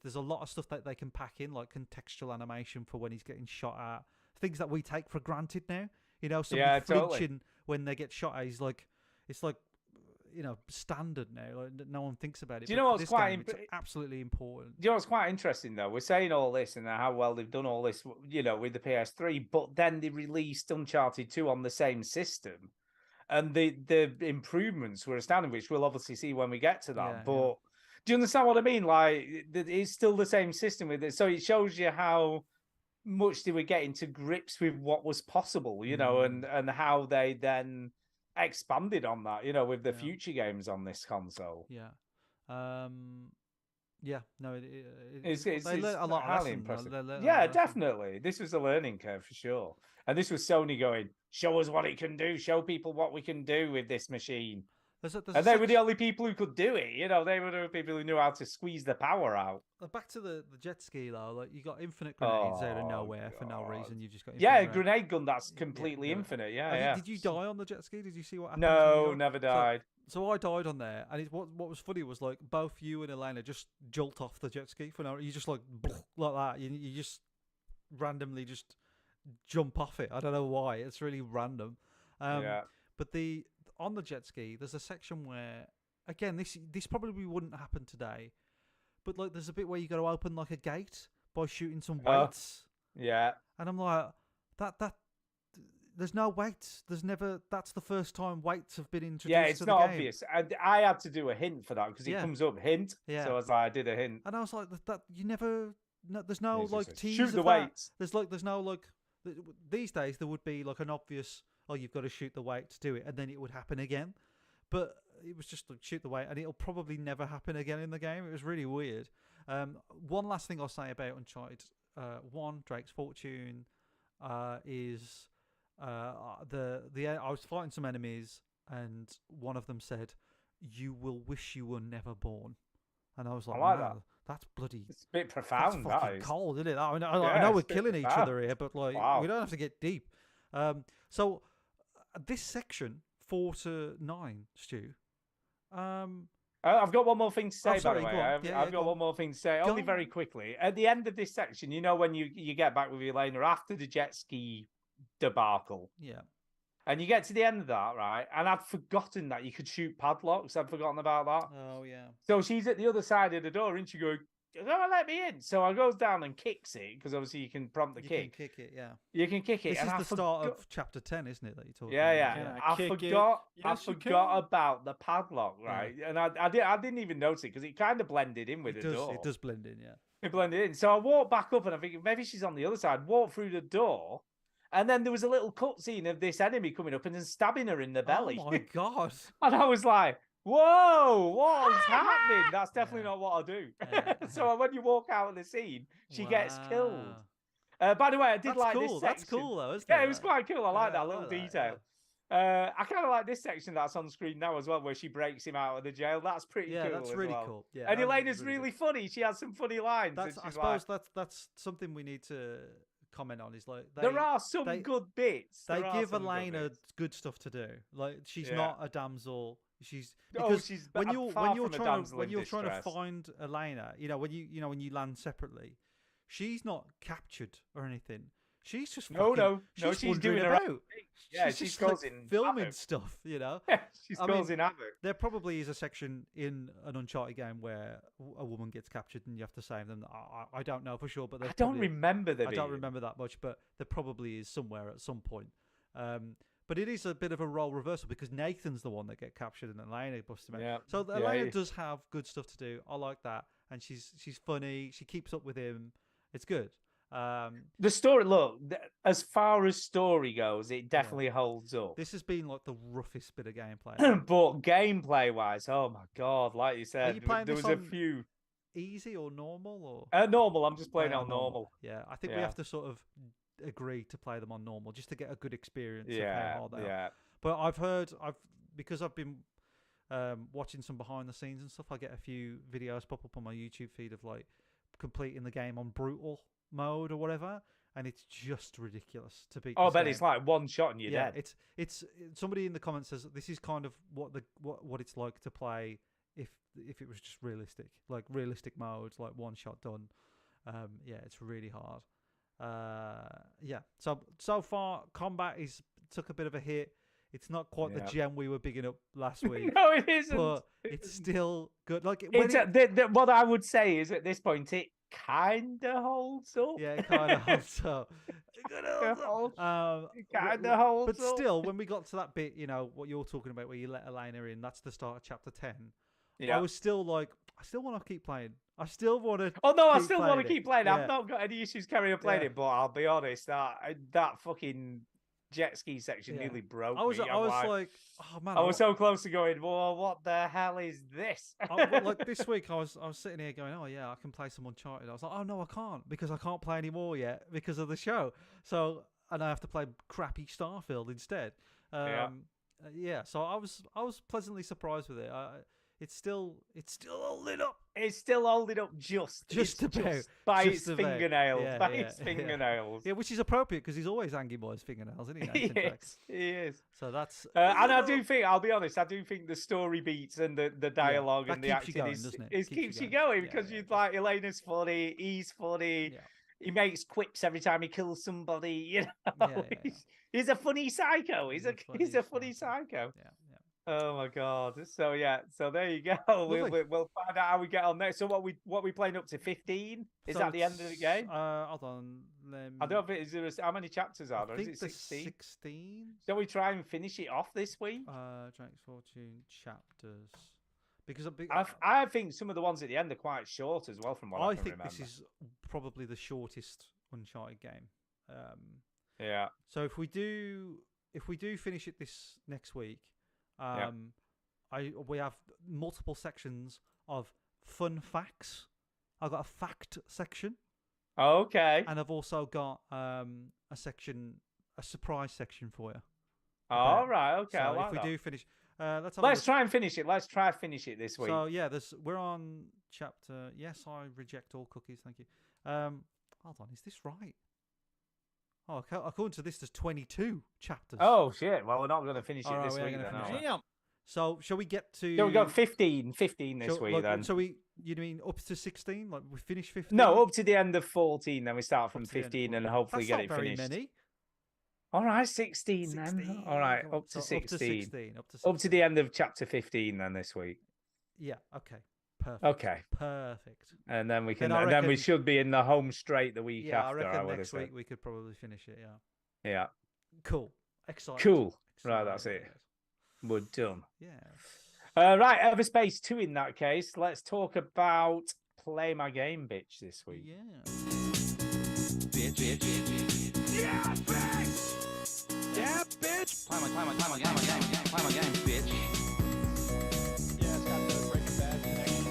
there's a lot of stuff that they can pack in, like contextual animation for when he's getting shot at, things that we take for granted now. Somebody flinching when they get shot at is like, it's like, standard now. Like, no one thinks about it. Do you know what's quite it's absolutely important. Do you know what's quite interesting though? We're saying all this and how well they've done all this, with the PS3, but then they released Uncharted 2 on the same system, and the improvements were astounding, which we'll obviously see when we get to that. Yeah, but do you understand what I mean? Like, it's still the same system with it, so it shows you how much they were getting to grips with what was possible, and how they then expanded on that, with the future games on this console. Yeah. Yeah, no, It's they learn a lot of highly lessons. impressive. Yeah, definitely. This was a learning curve for sure. And this was Sony going, show us what it can do, show people what we can do with this machine. And they were the only people who could do it. They were the people who knew how to squeeze the power out. Back to the jet ski though, like you got infinite grenades out of nowhere for no reason. You've just got grenade gun that's completely infinite. Yeah. Did you die on the jet ski? Did you see what happened? No, never died. So I died on there, and what was funny was like both you and Elena just jolt off the jet ski for no. You just like that. You just randomly just jump off it. I don't know why. It's really random. But on the jet ski, there's a section where, again, this probably wouldn't happen today, but like there's a bit where you got to open like a gate by shooting some weights. Yeah. And I'm like, that there's no weights. There's never. That's the first time weights have been introduced. Yeah, it's to the not game. obvious. I had to do a hint for that because it comes up hint. Yeah. So I was like, I did a hint. And I was like, that you never. No, there's no like tease shoot the of that. weights. There's no like. These days there would be like an obvious. Oh, you've got to shoot the weight to do it, and then it would happen again. But it was just like shoot the weight, and it'll probably never happen again in the game. It was really weird. One last thing I'll say about Uncharted 1, Drake's Fortune, is I was fighting some enemies, and one of them said, "You will wish you were never born," and I was like, I like that. That's bloody. It's a bit profound. That's fucking cold, isn't it? I know Yeah, we're it's a bit killing each profound. other here, but like Wow. we don't have to get deep. So this section 4 to 9, Stu. I've got one more thing to say, sorry, by the go way. on. I've got one more thing to say, only on. very quickly. At the end of this section, when you get back with Elena after the jet ski debacle, Yeah. and you get to the end of that, right? And I'd forgotten that you could shoot padlocks. I'd forgotten about that. Oh yeah. So she's at the other side of the door, and she goes, "Oh, let me in." So I goes down and kicks it because obviously you can prompt the You kick. can kick it, yeah. You can kick it. This and is I the start forgot- of chapter 10, isn't it? That you're talking Yeah, about? yeah. Yeah, I kick it. forgot. I Yes, you forgot can. about the padlock, right? And I didn't even notice it because it kind of blended in with It the does. door. It does blend in, yeah. It blended in. So I walked back up and I think maybe she's on the other side. Walked through the door, and then there was a little cutscene of this enemy coming up and then stabbing her in the belly. Oh my god. And I was like, "Whoa, what is happening? That's definitely not what I do." Yeah. So when you walk out of the scene, she gets killed. Wow. By the way, I did That's like cool. this section. That's cool though, isn't it? Yeah, it was quite cool. I like Yeah, that I little like that, detail. I kind of like this section that's on screen now as well, where she breaks him out of the jail. That's pretty Yeah, cool. that's as really well. cool. Yeah, And that was Elena's really funny. She has some funny lines. That's and I she's like- suppose that's something we need to comment on. Is like there are some they- good bits. they There are give some good Elena bits. good stuff to do. Like she's Yeah. not a damsel. She's Oh, because she's when far you're from a trying damsel when in you're trying to distress. find Elena, when you land separately, she's not captured or anything. She's just No, fucking, no, she's wandering doing her own about. Yeah, she's she's just, like, causing filming havoc. stuff. She's I mean, causing havoc. There probably is a section in an Uncharted game where a woman gets captured and you have to save them. I don't know for sure, but I there's don't probably- remember the. I don't remember that much, but there probably is somewhere at some point. But it is a bit of a role reversal because Nathan's the one that get captured and Elena busts him out. Yeah. So Yeah, Elena he- does have good stuff to do. I like that, and she's funny. She keeps up with him. It's good. The story, look, as far as story goes, it definitely holds up. This has been like the roughest bit of gameplay. But gameplay wise, oh my god, like you said, you playing there this was a on- few. easy or normal or? Normal. I'm just playing Playing on normal. Yeah, I think we Yeah. have to sort of agree to play them on normal just to get a good experience of how Yeah, hard they are. yeah. But because I've been watching some behind the scenes and stuff. I get a few videos pop up on my YouTube feed of like completing the game on brutal mode or whatever, and it's just ridiculous to beat. Oh, I this bet game. it's like one shot and you're Yeah, dead. it's somebody in the comments says this is kind of what it's like to play if it was just realistic, like realistic modes, like one shot done. Yeah, it's really hard. Yeah. So far, combat took a bit of a hit. It's not quite the gem we were bigging up last week. No, it isn't. But it's still good. Like what I would say is at this point it kind of holds up. yeah, it kind of holds up. It kind of holds up. Kind of holds But up. still, when we got to that bit, you know what you're talking about, where you let Elena in. That's the start of chapter 10. Yeah. I was still like, I still want to keep playing. I still want to. Oh no, I keep still want to playing it. keep playing. Yeah. I've not got any issues carrying on playing Yeah. it, but I'll be honest, that fucking jet ski section Yeah. nearly broke I was me. like, oh man, I was so close to going, well, what the hell is this? like this week, I was sitting here going, oh yeah, I can play some Uncharted. I was like, oh no, I can't because I can't play anymore yet because of the show. So and I have to play crappy Starfield instead. Yeah. So I was pleasantly surprised with it. It's still holding up. It's still holding up just about. by Just its about. fingernails. Yeah, by yeah, its yeah. fingernails. Yeah, which is appropriate because he's always angry by his fingernails, isn't he? He Nathan Drake? is. He is. So that's And I do think, I'll be honest, I do think the story beats and the dialogue that and the keeps you acting going, doesn't it? keeps you going Yeah, because yeah, you're like, Elena's funny, he's funny. Yeah. He makes quips every time he kills somebody. You know, Yeah. he's a funny psycho. He's a funny psycho. Yeah. Oh my god! So yeah, so there you go. We'll find out how we get on next. So what we playing up to 15? Is So that the end of the game? Hold on. I don't think how many chapters are there? I Is think it there's 16? 16. Shall we try and finish it off this week? Drake's Fortune chapters. Because I think some of the ones at the end are quite short as well, from what I can think remember. this is probably the shortest Uncharted game. Yeah. So if we do finish it this next week, we have multiple sections of fun facts. I've got a fact section. Okay. And I've also got a surprise section for you. All right. Okay. So I like if we that. do finish, let's try and finish it. Let's try and finish it this week. So yeah, we're on chapter. Yes, I reject all cookies. Thank you. Hold on, is this right? Oh, according to this, there's 22 chapters. Oh shit! Well, we're not going to finish it All right, this we are week gonna then. finish are we? Damn. So shall we get to? So we got 15 this week then. So you mean up to 16? Like we finish 15? No, up to the end of 14. Then we start from Up to the end of 15 and 14. hopefully That's get not it very finished. many. All right, 16 then. 16. All right, Come on. up to So 16. Up to 16. Up to 16. Up to the end of chapter 15 then this week. Yeah. Okay. Perfect. Okay. Perfect. And then we can. Then I And then we reckon- should be in the home straight the week Yeah, after. I reckon would have next said. week we could probably finish it. Yeah. Yeah. Cool. Exciting. Cool. Right, that's it. Excited. We're done. Yeah. Right, Everspace 2 in that case. Let's talk about Play My Game Bitch this week. Yeah. Bitch. Yeah, bitch. Yeah, bitch. Play my game, bitch. Yeah, it's got the Breaking Bad connection.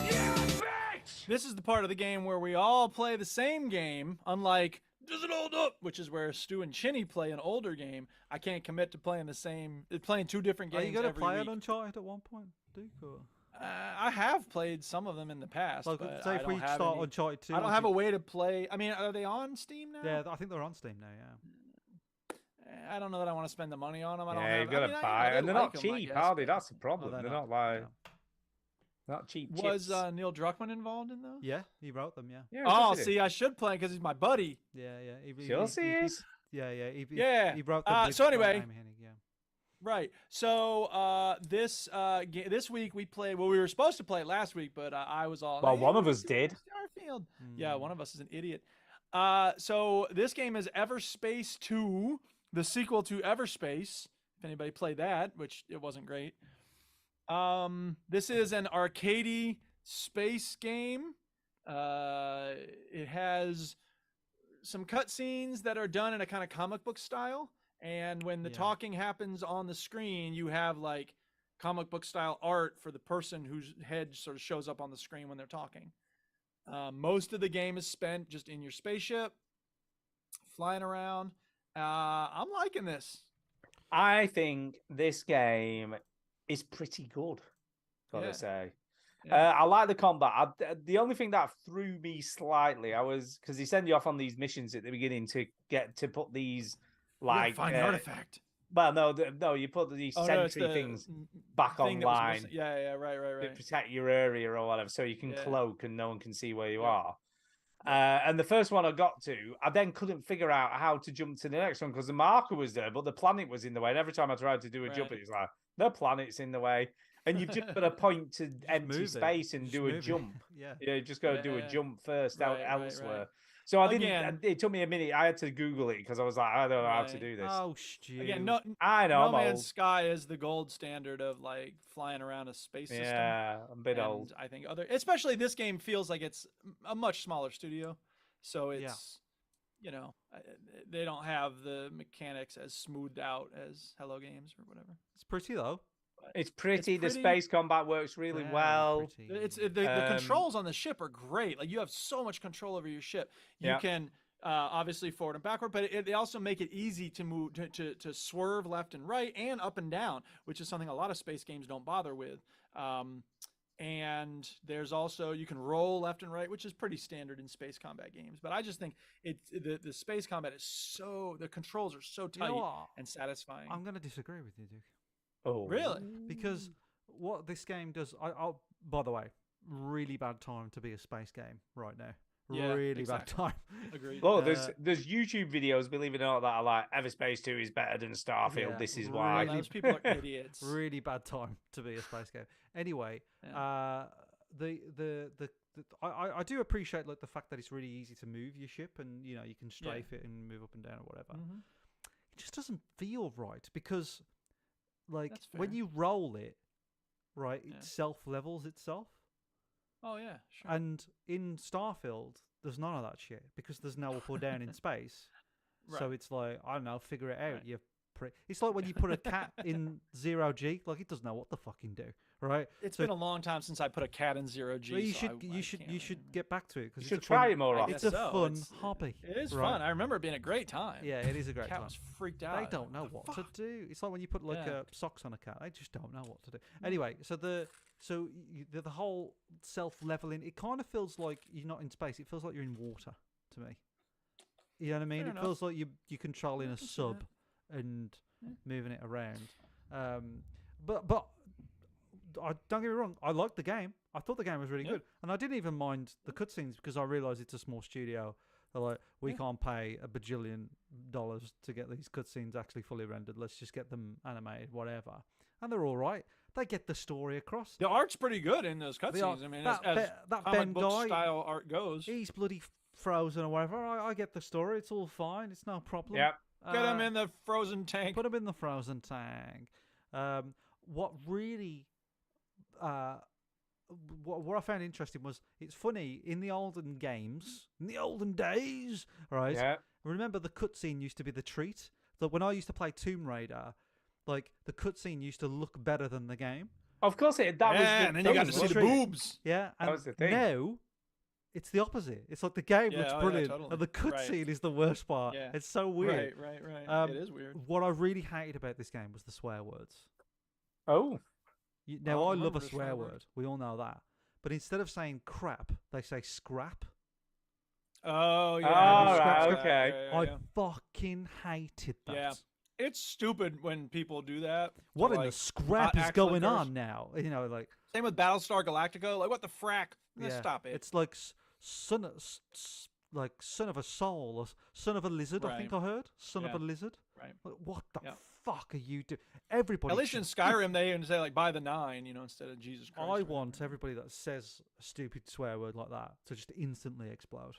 Yeah, bitch. This is the part of the game where we all play the same game, unlike Does It Hold Up, which is where Stu and Chinny play an older game. I can't commit to playing playing two different Are games you going to every play week. an Uncharted at one point, Duke? Or? I have played some of them in the past. Like, but say I if we don't have start any- Uncharted 2. I don't have a way to play. I mean, are they on Steam now? Yeah, I think they're on Steam now, yeah. I don't know that I want to spend the money on them. I don't Yeah, have, you've got to buy it. And they're not cheap, are they? That's the problem. they're They're not, not like. no. Not cheap Was chips. Neil Druckmann involved in those? Yeah, he wrote them, yeah. Yeah, of Oh, course it is. see, I should play because he's my buddy. Yeah. Chelsea is. Yeah. Yeah. He wrote them. with so anyway- Amy Hennig, yeah. Right. So this week we played. Well, we were supposed to play it last week, but I was all. Well, "Hey, one of let's us do did. Starfield. Yeah, one of us is an idiot. So this game is Everspace 2, the sequel to Everspace. If anybody played that, which it wasn't great. This is an arcadey space game. It has some cutscenes that are done in a kind of comic book style. And when the Yeah. talking happens on the screen, you have like comic book style art for the person whose head sort of shows up on the screen when they're talking. Most of the game is spent just in your spaceship, flying around. I'm liking this. I think this game is pretty good, gotta Yeah. say. Yeah. I like the combat. The only thing that threw me slightly, because they send you off on these missions at the beginning to put these You gotta like find an artifact. Well, no, you put these Oh, no, it's sentry the things back thing that was online missing. Yeah, right, to protect your area or whatever, so you can Yeah. cloak and no one can see where you Yeah. are. And the first one I got to, I then couldn't figure out how to jump to the next one because the marker was there, but the planet was in the way. And every time I tried to do a jump, Right. it's like, the planet's in the way. And you've just got to point to empty move it. space and Just do a move it. jump. Yeah. Yeah, you just got to do a Yeah. jump first out Right, right, elsewhere. right. So I didn't. Again- It took me a minute. I had to Google it because I was like, I don't know how to Right. do this. Oh, Stu. Again, no I know. I'm Man's old. Sky is the gold standard of like flying around a space system. Yeah, I'm a bit old. I think especially this game feels like it's a much smaller studio, so it's they don't have the mechanics as smoothed out as Hello Games or whatever. It's pretty though. It's pretty. The pretty- space combat works really Very well. pretty. The controls on the ship are great. Like you have so much control over your ship. You Yeah. can obviously forward and backward, but they also make it easy to move to swerve left and right and up and down, which is something a lot of space games don't bother with. And there's also you can roll left and right, which is pretty standard in space combat games. But I just think the space combat is the controls are so You tight know what? and satisfying. I'm going to disagree with you, Duke. Oh, Really? Because what this game does, I'll by the way, really bad time to be a space game right now. Yeah, really exactly. bad time. Agreed. Well, there's YouTube videos, believe it or not, that are like Everspace 2 is better than Starfield. Yeah, This is Well, why. those people are idiots. Really bad time to be a space game. Anyway, Yeah. I do appreciate like the fact that it's really easy to move your ship and you can strafe it and move up and down or whatever. Mhm. It just doesn't feel right because like That's when fair. you roll it, right, Yeah. it self levels itself. Oh yeah, sure. And in Starfield, there's none of that shit because there's no up or down in space. So Right. it's like, I don't know, figure it out. Right. You It's like when you put a cat in Zero G, like it doesn't know what to fucking do, right? It's So- been a long time since I put a cat in Zero G. But you so should, I you should, can't you really- should get back to it because You should try it more I often. It's guess a so. fun It's- hobby. It is right? fun. I remember it being a great time. Yeah, it is a great cat time. was freaked out. They don't know what to do. It's like when you put like Yeah. socks on a cat. They just don't know what to do. Anyway, so the whole self leveling, it kind of feels like you're not in space. It feels like you're in water to me. You know what I mean? Fair It enough. feels like you're controlling Yeah, I a can see sub that. and Yeah. moving it around. But don't get me wrong. I liked the game. I thought the game was really Yeah. good, and I didn't even mind the cutscenes because I realised it's a small studio. They're like, we Yeah. can't pay $1 bajillion to get these cutscenes actually fully rendered. Let's just get them animated, whatever. And they're all right. They get the story across. The art's pretty good in those The art- cutscenes. I mean, that as that comic Ben book guy, style art goes. he's bloody frozen or whatever. I get the story. It's all fine. It's no problem. Yep. Get him in the frozen tank. Put him in the frozen tank. What really, what I found interesting was it's funny in the olden games, in the olden days, right? Yeah. Remember the cutscene used to be the treat. That when I used to play Tomb Raider, like the cutscene used to look better than the game. Of course it. That was yeah, the and then you got to thing, see the wasn't it? boobs. Yeah, and was the thing. now it's the opposite. It's like the game Yeah, looks oh yeah, brilliant, totally. and the Right. cutscene is the worst part. Yeah. It's so weird. Right. It is weird. What I really hated about this game was the swear words. Oh. Now, Oh, I love remember a the swear swear word. word. We all know that. But instead of saying crap, they say scrap. Oh yeah. Oh, scrap, right, scrap. okay. Yeah, I yeah. fucking hated that. Yeah. It's stupid when people do that. to, What in the like, scrap not is actually going curse. on now? You know, like Same with Battlestar Galactica. Like, what the frack? Let's yeah, stop it. It's like son of a soul or son of a lizard. I think I heard son of Yeah. a lizard. Right. Like, what the Yeah. fuck are you doing? Everybody. At least in should- Skyrim, they even say like by the 9, instead of Jesus Christ. I right? want everybody that says a stupid swear word like that to just instantly explode.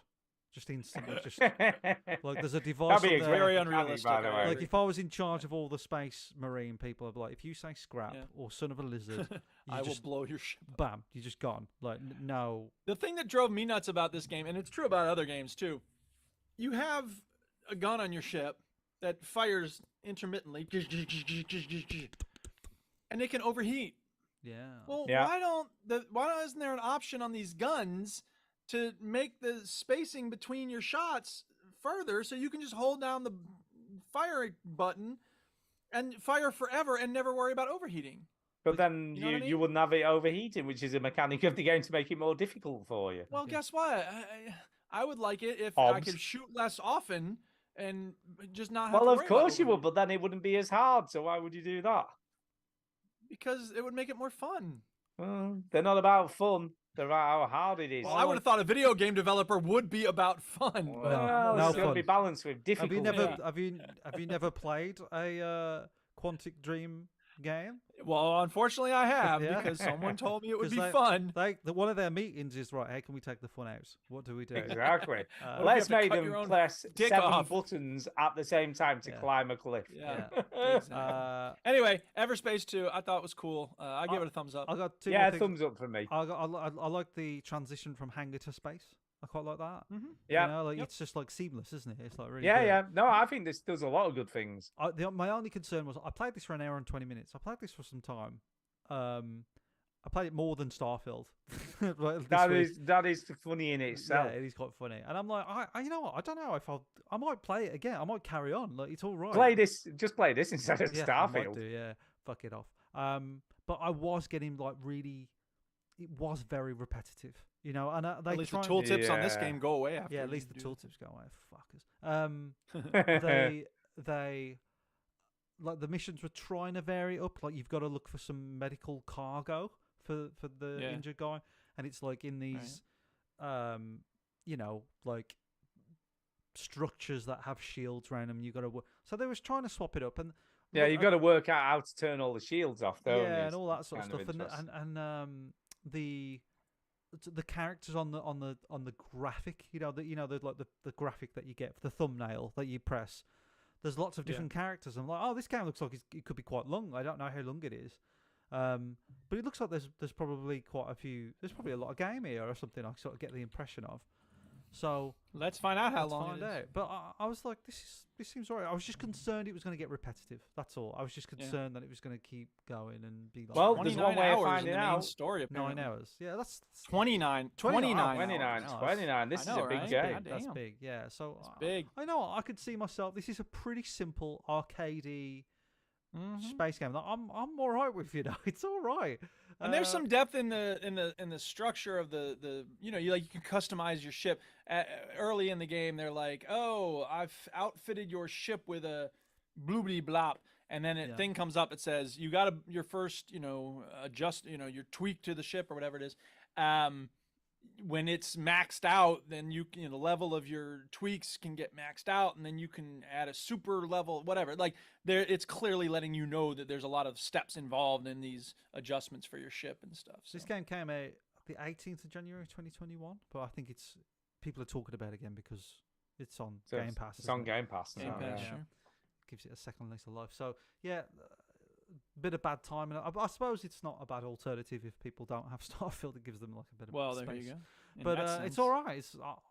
Just instantly, just like there's a device. That'd be on there- very extremely funny, unrealistic, by the I way. agree. Like if I was in charge of all the space marine people, I'd be like, if you say scrap Yeah. or son of a lizard, you I will just blow your ship. bam, you're just gone. Like no, The thing that drove me nuts about this game, and it's true about other games too, you have a gun on your ship that fires intermittently, and they can overheat. Yeah. Well, Yeah. why isn't there an option on these guns to make the spacing between your shots further so you can just hold down the fire button and fire forever and never worry about overheating? But then You know what I you mean? wouldn't have it overheating, which is a mechanic of the game to make it more difficult for you. Well, guess what? I would like it if I Obs. could shoot less often and just not have Well, to of worry course about you would, overheating, but then it wouldn't be as hard. So why would you do that? because it would make it more fun. Well, they're not about fun. They're about how hard it is. Well, I would have thought a video game developer would be about fun. but- Well, no it's got to be fun. balanced with Have difficulty. you never Yeah. have you never played a Quantic Dream game? Well, unfortunately, I have Yeah. because someone told me it would 'Cause be they- fun. One of their meetings is right. How can we take the fun out? What do we do? Exactly. Uh, you Let's have to make cut them your own press dick 7 off. buttons at the same time to Yeah. climb a cliff. Yeah. Yeah. Exactly. Anyway, Everspace 2, I thought was cool. I give it a thumbs up. I got two. Yeah, more things. thumbs up for me. I like the transition from hangar to space. I quite like that. Yeah. You know, like Yep. it's just like seamless, isn't it? It's like really. Yeah, good. yeah. No, I think this does a lot of good things. My only concern was I played this for an hour and 20 minutes. I played this for some time. I played it more than Starfield. Like, this week. That is funny in itself. Yeah, it is quite funny. And I'm like, you know what? I don't know if I might play it again. I might carry on. Like it's all right. Just play this instead of Yeah, I might Starfield. do, yeah, fuck it off. But I was getting like really. It was very repetitive, you know. And they At least the try- tooltips on this Yeah. game go away after. Yeah, at you least the do tooltips go away. Fuckers. They like the missions were trying to vary up. Like you've got to look for some medical cargo for the Yeah. injured guy, and it's like in these, you know, like structures that have shields around them. You got to so they was trying to swap it up, and Yeah, you've got to work out how to turn all the shields off, don't you? yeah, and all that sort of Kind of stuff, interesting. and the characters on the graphic, you know, the graphic that you get for the thumbnail that you press. There's lots of different characters. I'm like, oh, this game looks like it could be quite long. I don't know how long it is, but it looks like there's probably quite a few. There's probably a lot of game here or something. I sort of get the impression of. So Let's find out how let's long find it is. out. But I was like, this seems alright. I was just concerned it was going to get repetitive. That's all. I was just concerned that it was going to keep going and be like Well, there's 29 one way of hours finding in the main out. story, 9 apparently. hours. Yeah, that's 29. 29 29. hours. 29. This I is know, a big right? game. God That's damn. big, yeah. So big. I know I could see myself. This is a pretty simple arcadey Mhm. space game. That I'm all right with. You know, it's all right. And there's some depth in the structure of the you know, you can customize your ship. Early in the game, they're like, oh, I've outfitted your ship with a bloobly blop, and then a thing comes up. It says you got your first, adjust, your tweak to the ship or whatever it is. When it's maxed out, then the level of your tweaks can get maxed out, and then you can add a super level, whatever. Like it's clearly letting you know that there's a lot of steps involved in these adjustments for your ship and stuff. So. This game came out the 18th of January 2021, but I think people are talking about it again because it's on Game Pass. It's on isn't it? Game Pass. Game now, Pass, yeah. sure. Gives it a second lease of life. So yeah, bit of bad time, and I suppose it's not a bad alternative if people don't have Starfield. It gives them like a bit of Well, space. there you go. In But that it's sense. all right.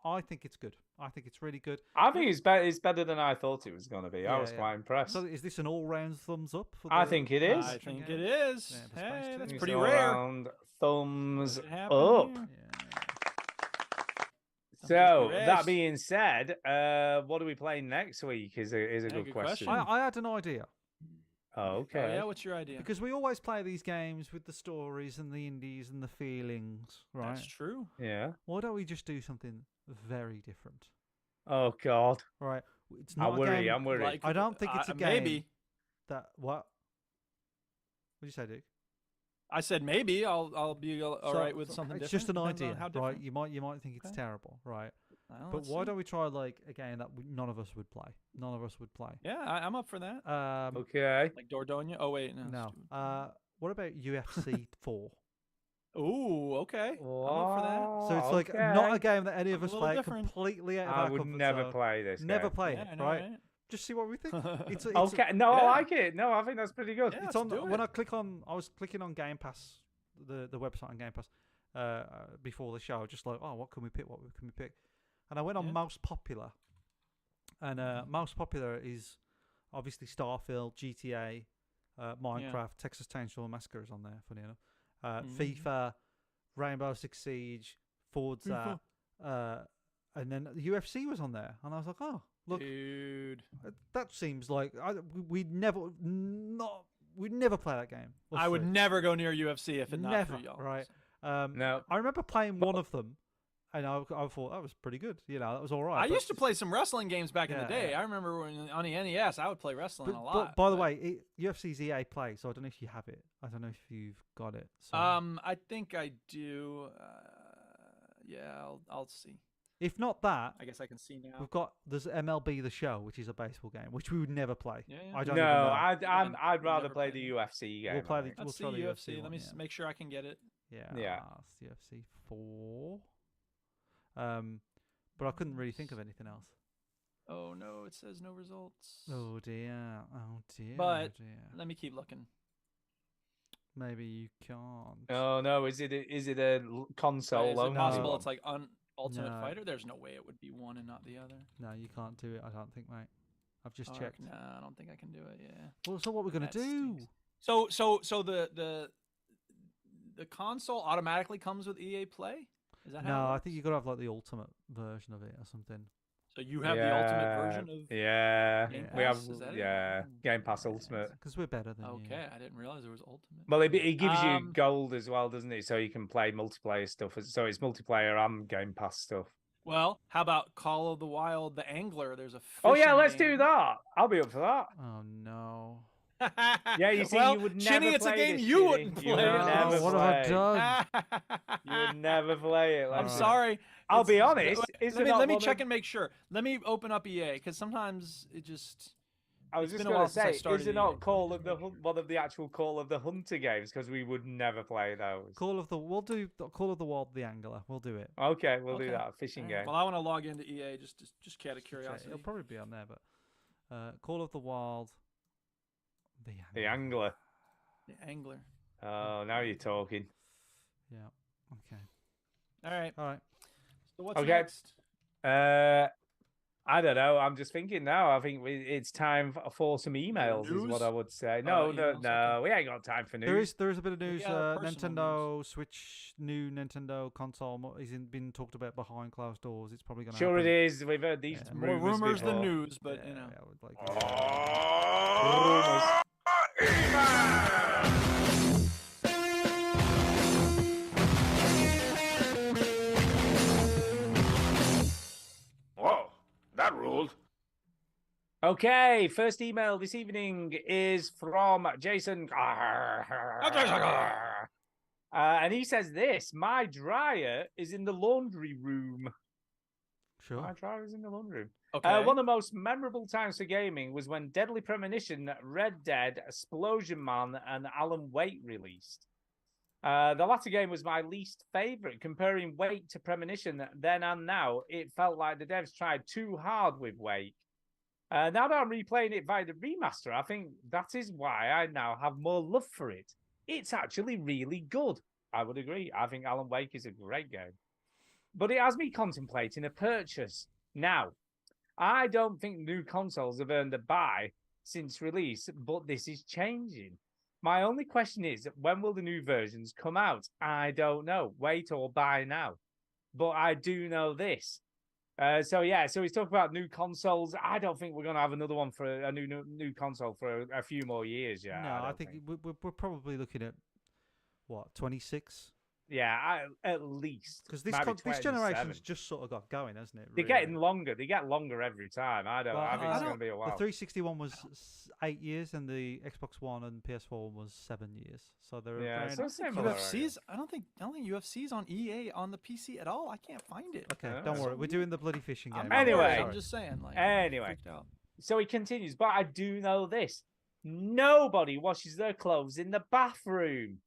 I think it's good. I think it's really good. I think it's better than I thought it was going to be. I Yeah, was yeah. quite impressed. So is this an all-round thumbs up? For I the think it is. I action think game? it is. Yeah, the Hey, space that's too. pretty It's all rare. round thumbs It happened up. here. So Yes. that being said, what are we playing next week? Is a Yeah, good good question. question. I had an idea Oh, Oh, okay. yeah, what's your idea? because we always play these games with the stories and the indies and the feelings, right? That's true. Yeah. Why don't we just do something very different? Oh God. Right? It's I not a worry. game I'm worried. Like, I don't think it's a game. Maybe. that what? What did you say, Duke? I said maybe I'll be all So, right with something It's different. just an Depends on idea, how right? different. You might think it's Okay. terrible, right? Well, But let's why see. don't we try like a game that none of us would play? None of us would play. Yeah, I'm up for that. Okay. Like Dordogne. Oh wait, no. No. stupid. What about UFC 4? Ooh, okay. I'm up for that. So it's like not a game that any of I'm a us little play. different. Completely out of I our would comfort never zone. play this. Never game. play Yeah, it, I know, right? right? Just see what we think. It's Okay. No, Yeah. I like it. No, I think that's pretty good. Yeah, It's let's on do when it. I was clicking on Game Pass, the website on Game Pass, before the show, just like, oh, what can we pick? What can we pick? And I went on Yeah. Most Popular, and Most Popular is obviously Starfield, GTA, Minecraft, Texas Chainsaw Massacre is on there. Funny enough, Mm-hmm. FIFA, Rainbow Six Siege, Forza, and then the UFC was on there, and I was like, oh, look, Dude, that seems like we'd never play that game. Us I would three. never go near UFC if it not Never, for y'all. right? No. I remember playing one of them, and I thought that was pretty good. You know, that was all right. I but- used to play some wrestling games back in the Yeah, day. yeah. I remember when on the NES, I would play wrestling a But lot. by the way, UFC's EA Play, so I don't know if you have it. I don't know if you've got it. So. I think I do. Yeah, I'll see. If not that, I guess I can see now. there's MLB The Show, which is a baseball game, which we would never play. Yeah, I yeah. don't No, even know. I'd rather never play played the it. UFC game. We'll play I the- think. Let's see try the UFC. one, Let me yeah. make sure I can get it. Yeah. It's UFC 4. But I couldn't really think of anything else. Oh no, it says no results. Oh dear. Oh dear. But- oh dear. Let me keep looking. Maybe you can't. Oh no, is it a console Is it only? possible one? it's like Ultimate No. Fighter? There's no way it would be one and not the other. No, you can't do it. I don't think, mate. I've just Fuck, checked. Nah, I don't think I can do it. Yeah. Well, so what we're gonna That do? stinks. So the console automatically comes with EA Play? Is that how? No, it I works? think you got to have like the ultimate version of it or something. So you have the ultimate version of. Yeah, Game we have. Pass? Is that it? Yeah, Game Pass Ultimate. Because we're better than you. Okay, I didn't realize there was ultimate. Well, it gives you Um, gold as well, doesn't it? So you can play multiplayer stuff. So it's multiplayer and Game Pass stuff. Well, how about Call of the Wild, the Angler? There's a. Oh yeah, fishing let's do game. that. I'll be up for that. Oh no. Yeah, you see, well, you would never Chinny, it's a play game this, you Chinny. wouldn't You would play. never what have I play. done? You would never play it. I'm Like sorry. I'll It's- be honest. Let me check and make sure. Let me open up EA because sometimes it just. I was it's just been a going while to since I say, started is it EA, not Call of the one of the actual Call of the Hunter games? Because we would never play those. We'll do Call of the Wild, the Angler. We'll do it. Okay, we'll do Okay. that. Fishing Alright, game. Well, I want to log into EA just out of Okay, curiosity. it'll probably be on there, but Call of the Wild, the Angler. The Angler. The Angler. Oh, now you're talking. Yeah. Okay. All right. All right. So what's Okay. next? I don't know. I'm just thinking now. I think it's time for some emails. Is News? what I would say. Oh, No, emails, no. We ain't got time for news. There is a bit of news. got personal Nintendo Switch, new Nintendo console is been talked about behind closed doors. It's probably going to Sure, happen. it is. We've heard these Yeah. More rumors rumors than before. news, but you know. Yeah, I would like. Rumors. Whoa, that ruled. Okay, first email this evening is from Jason. And he says this: my dryer is in the laundry room. Sure. My dryer is in the laundry room. Okay. One of the most memorable times for gaming was when Deadly Premonition, Red Dead, Explosion Man, and Alan Wake released. The latter game was my least favorite. Comparing Wake to Premonition then and now, it felt like the devs tried too hard with Wake. Now that I'm replaying it via the remaster, I think that is why I now have more love for it. It's actually really good. I would agree. I think Alan Wake is a great game. But it has me contemplating a purchase. Now, I don't think new consoles have earned a buy since release, but this is changing. My only question is, when will the new versions come out? I don't know. Wait or buy now. But I do know this. So he's talking about new consoles. I don't think we're going to have another one for a new console for a few more years. Yeah, No, I don't think we're probably looking at what 26. Yeah, at least Because Might be this 27. generation's just sort of got going, hasn't it? They're really? getting longer. They get longer every time. I think it's going to be a The while. 361 was 8 years, and the Xbox One and PS4 was 7 years. So they're Yeah, around- so similar. UFC's. I don't think UFC's on EA on the PC at all. I can't find it. Okay, Oh. don't worry. We're doing the bloody fishing game. I'm Anyway. worried, I'm just saying. Like, I'm Anyway. freaked out. So he continues, but I do know this. Nobody washes their clothes in the bathroom.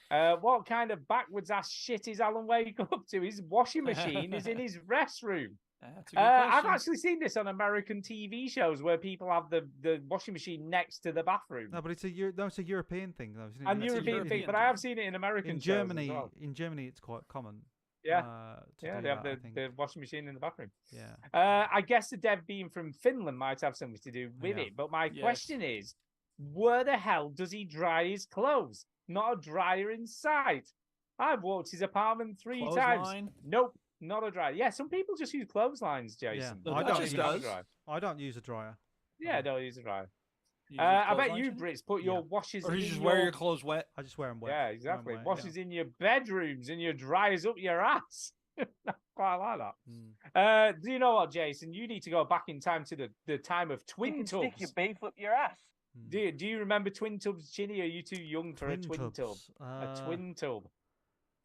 What kind of backwards ass shit is Alan Wake up to? His washing machine is in his restroom. That's a good I've question. actually seen this on American TV shows where people have the washing machine next to the bathroom. No, but it's a European thing, though. Isn't it? And That's a European thing, European but I thing. have seen it in American in shows as Germany, well. it's quite common. Yeah, to yeah, do they have that, I think. the washing machine in the bathroom. Yeah. I guess the dev being from Finland might have something to do with Yeah. it. But my Yes. question is, Where the hell does he dry his clothes? Not a dryer in sight. I've walked his apartment 3 times. Clothesline? Nope, not a dryer. Yeah, some people just use clotheslines, Jason. The I don't Duchess even have a does. I don't use a dryer. Yeah, don't use a dryer. You use I bet clothesline, you, Shane? Brits, put your washers Or in you just your... wear your clothes wet. I just wear them wet. Yeah, Wear 'em exactly. wet, Washes in your bedrooms and your dryers up your ass. Quite like that. Mm. Do you know what, Jason? You need to go back in time to the time of You twin can tubs. stick your beef up your ass. Do you remember twin tubs, Chinny? Are you too young for a twin tub? tubs. A twin tub.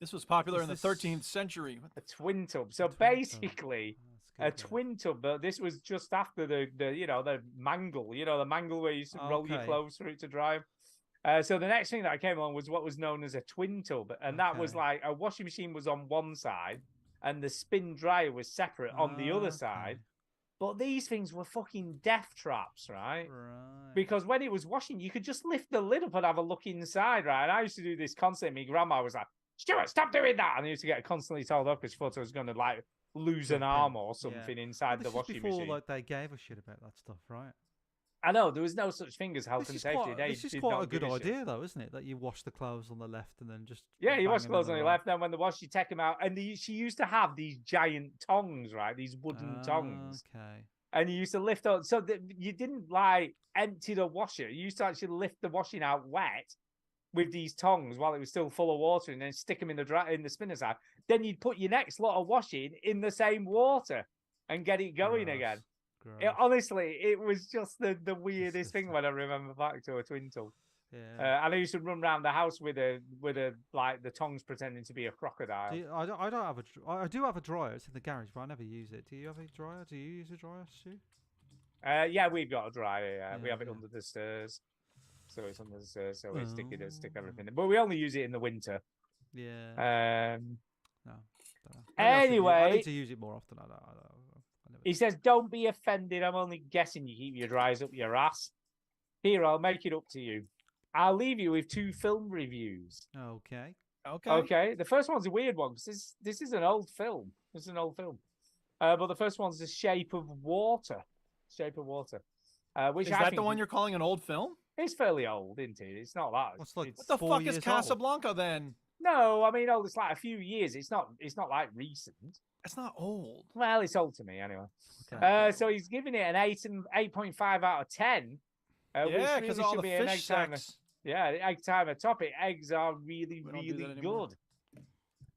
This was popular Is in the this- 13th century. A twin tub. So twin tub. basically, Let's a Google it. twin tub. But this was just after the the mangle. The mangle where you used to roll your Okay. clothes through it to dry 'em. So the next thing that came along was what was known as a twin tub, and that was Okay. like a washing machine was on one side, and the spin dryer was separate on the other Okay. side. But these things were fucking death traps, right? Right. Because when it was washing, you could just lift the lid up and have a look inside, right? And I used to do this constantly. My grandma was like, "Stuart, stop doing that!" And I used to get constantly told off because she thought I was going to like lose an Something, arm or yeah. something Well, inside this the is washing before, machine. like, they gave a shit about that stuff, right? I know there was no such thing as health This and is safety. quite, They this is did quite not a good give shit. idea, though, isn't it? That you wash the clothes on the left and then just Yeah, you bang wash them clothes in on the your right. left, then when the wash, you take them out. And she used to have these giant tongs, right? These wooden tongs. Okay. And you used to lift up, so that you didn't like empty the washer. You used to actually lift the washing out wet with these tongs while it was still full of water, and then stick them in the spinner side. Then you'd put your next lot of washing in the same water and get it going Gross. again. Gross. Honestly, it was just the weirdest thing Disgusting. when I remember back to a twin tub. Yeah. And I used to run around the house with a like the tongs pretending to be a crocodile. I don't have I do have a dryer. It's in the garage, but I never use it. Do you have a dryer? Do you use a dryer, Stu? Yeah, we've got a dryer. Yeah. We Yeah, have it yeah. under the stairs, so it's under the stairs, so we stick Oh. everything. in. But we only use it in the winter. Yeah. No. Don't know. Maybe I Anyway- need to use it more often. I never He says, "Don't be offended. I'm only guessing you keep your dryers up your ass." Here, I'll make it up to you. I'll leave you with 2 film reviews. Okay. Okay. Okay, the first one's a weird one because this is an old film. This is an old film, but the first one's The Shape of Water. Shape of Water, which Is I that think the one you're calling an old film? It's fairly old, isn't it? It's not that. What's like it's- What the 4 fuck is years old. Casablanca then? No, I mean, it's like a few years. It's not like recent. That's not old. Well, it's old to me anyway. Okay. So he's giving it an 8.5 out of 10. Yeah, which because really all should the be an fish egg timer. sex. Yeah, the egg timer topic. Eggs are really, We don't do really that anymore. good.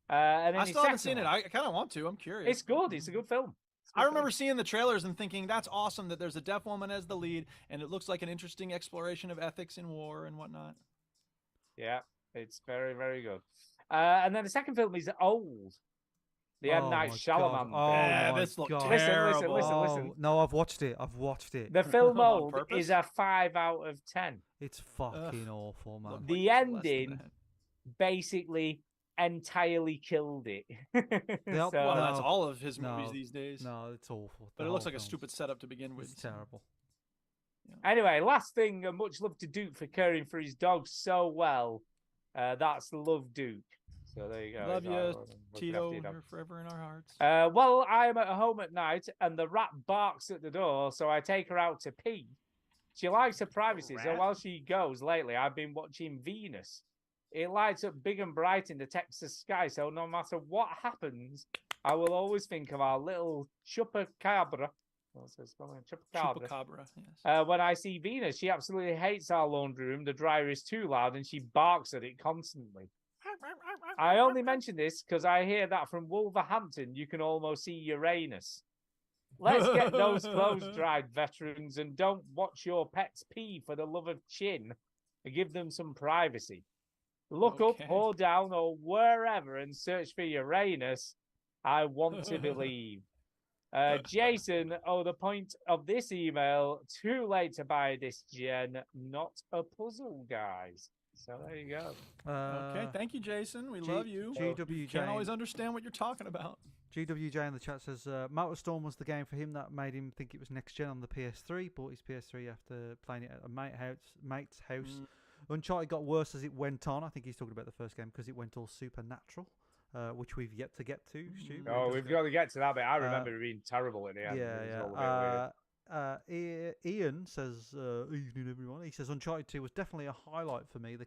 And then I his still haven't second seen it. one- I kind of want to. I'm curious. It's good. It's a good film. It's a I good remember film. seeing the trailers and thinking that's awesome that there's a deaf woman as the lead, and it looks like an interesting exploration of ethics in war and whatnot. Yeah, it's very, very good. And then the second film is Old. The M. Oh Night my Shyamalan. God. Oh Yeah, my this looked God. Listen, terrible. listen. No, I've watched it. I've watched it. The film On Old purpose? is a 5 out of 10. It's fucking awful, man. Looked The like it's less than ending that. basically entirely killed it. Well, So- Well, that's No, all of his movies no, these days. No, it's awful. But The it looks whole like a film's- stupid setup to begin with. It's terrible. Anyway, last thing, much love to Duke for caring for his dog so well. That's Love Duke. So there you go. Love He's you, like, looking Tito. after your dog. You're forever in our hearts. Well, I'm at home at night and the rat barks at the door, so I take her out to pee. She likes her privacy, so rat? while she goes lately, I've been watching Venus. It lights up big and bright in the Texas sky, so no matter what happens, I will always think of our little chupacabra. What's this called? Chupacabra. Chupacabra. Yes. When I see Venus, she absolutely hates our laundry room. The dryer is too loud and she barks at it constantly. I only mention this because I hear that from Wolverhampton you can almost see Uranus. Let's get those clothes dried, veterans, and don't watch your pets pee for the love of chin. Give them some privacy. Look Okay. up or down or wherever and search for Uranus. I want to believe. Jason, the point of this email, too late to buy this gen, not a puzzle, guys. So there you go. Okay, thank you, Jason. We love you. GWJ. Can't always understand what you're talking about. GWJ in the chat says Motorstorm was the game for him that made him think it was next gen on the PS3. Bought his PS3 after playing it at a mate's house. Uncharted got worse as it went on. I think he's talking about the first game because it went all supernatural, which we've yet to get to. Stu. Oh, we've got to get to that bit. I remember it being terrible at the end. Yeah, It was yeah. all a bit weird. Ian says, "Evening, everyone." He says, "Uncharted 2 was definitely a highlight for me.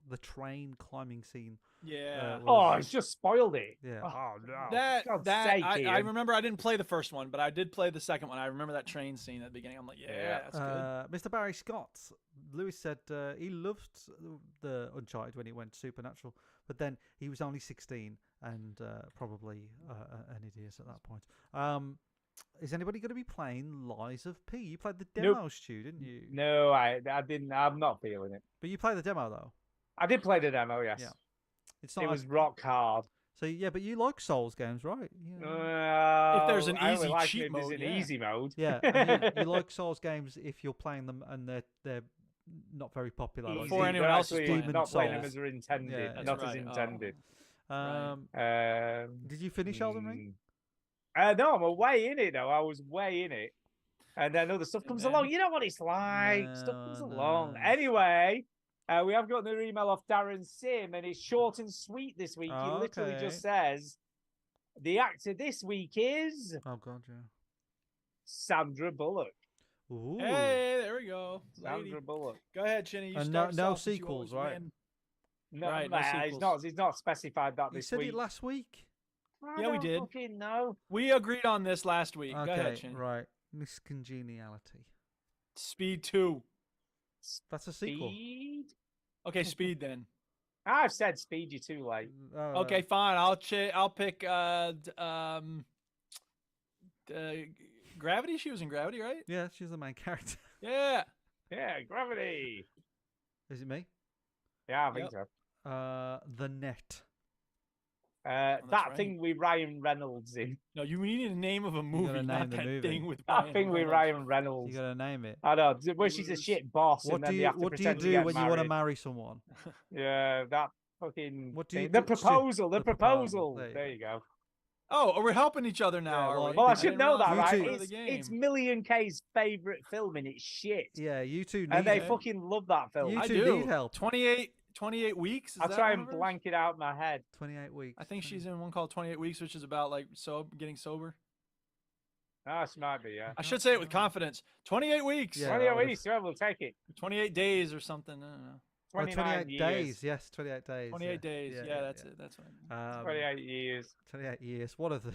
The train climbing scene. Yeah. Oh, it's just spoiled it. Yeah. Oh no. That God's that sake, I Ian. remember I didn't play the first one, but I did play the second one. I remember that train scene at the beginning. I'm like, yeah, that's good. Mr. Barry Scott, Lewis said he loved the Uncharted when it went supernatural, but then he was only 16 and probably an idiot at that point. Is anybody going to be playing Lies of P? You played the demo, Nope. Stu, didn't you? No, I didn't. I'm not feeling it. But you played the demo though. I did play the demo, yes. Yeah. It's It not. was rock hard. So yeah, but you like Souls games, right? If there's an I only easy like cheat it if there's mode, an yeah. easy mode. Yeah, and you like Souls games if you're playing them and they're not very popular. like Before Easy, anyone they're else is actually playing. not playing them Souls. as they're intended, Yeah, that's not as right. intended. Did you finish Elden Ring? No, I'm way in it though. I was way in it, and then other stuff comes man. along. You know what it's like. Stuff comes No, along. no. Anyway, we have got another email off Darren Sim, and it's short and sweet this week. He literally Okay. just says, "The actor this week is Oh god, yeah. Sandra Bullock." Ooh. Hey, there we go. Lady. Sandra Bullock. Go ahead, Chinny. You And start us no off since you sequels, always right? win. No, Right, no nah, sequels. he's not specified that You this said week. it last week. I Yeah, we don't did. fucking know. We agreed on this last week. Go ahead, Okay, Chinny. right. Miss Congeniality. Speed 2. That's a sequel. Speed. Okay, Speed then. I've said speed. You're too late. Oh, Okay, fine. I'll pick Gravity. She was in Gravity, right? Yeah, she's the main character. Yeah. Yeah, Gravity. Is it me? Yeah, I think Yep. so. The Net. That right. thing with Ryan Reynolds in. No, you need a name of a movie, name not the that movie. thing with That Ryan thing with Reynolds. Ryan You Reynolds. gotta name it. I know, where she's a shit boss, What and then do they you have to What do you pretend to do get when you want to married. marry someone? Yeah, that fucking. What do you thing. The do- Stu? proposal. The The proposal. proposal. There you There you go. Oh, we're helping each other now, Yeah, are well, we? Well, I I should didn't know that, realize right? that was YouTube. part of the It's game. Million K's favorite film, and it's shit. Yeah, you two need And they Okay. fucking love that film. You I two do. need help. 28 weeks. Is I'll that try one and of hers? blank it out in my head. 28 weeks. I think she's in one called 28 Weeks, which is about like getting sober. Ah, she might be, yeah. I should say it with confidence. 28 weeks. Yeah. 28 I would've- weeks, yeah, we'll take it. 28 days or something. I don't know. 29 years. days. Yes, 28 days. 28 days. Yeah, that's it. That's what I mean. 28 years. 28 years. What are the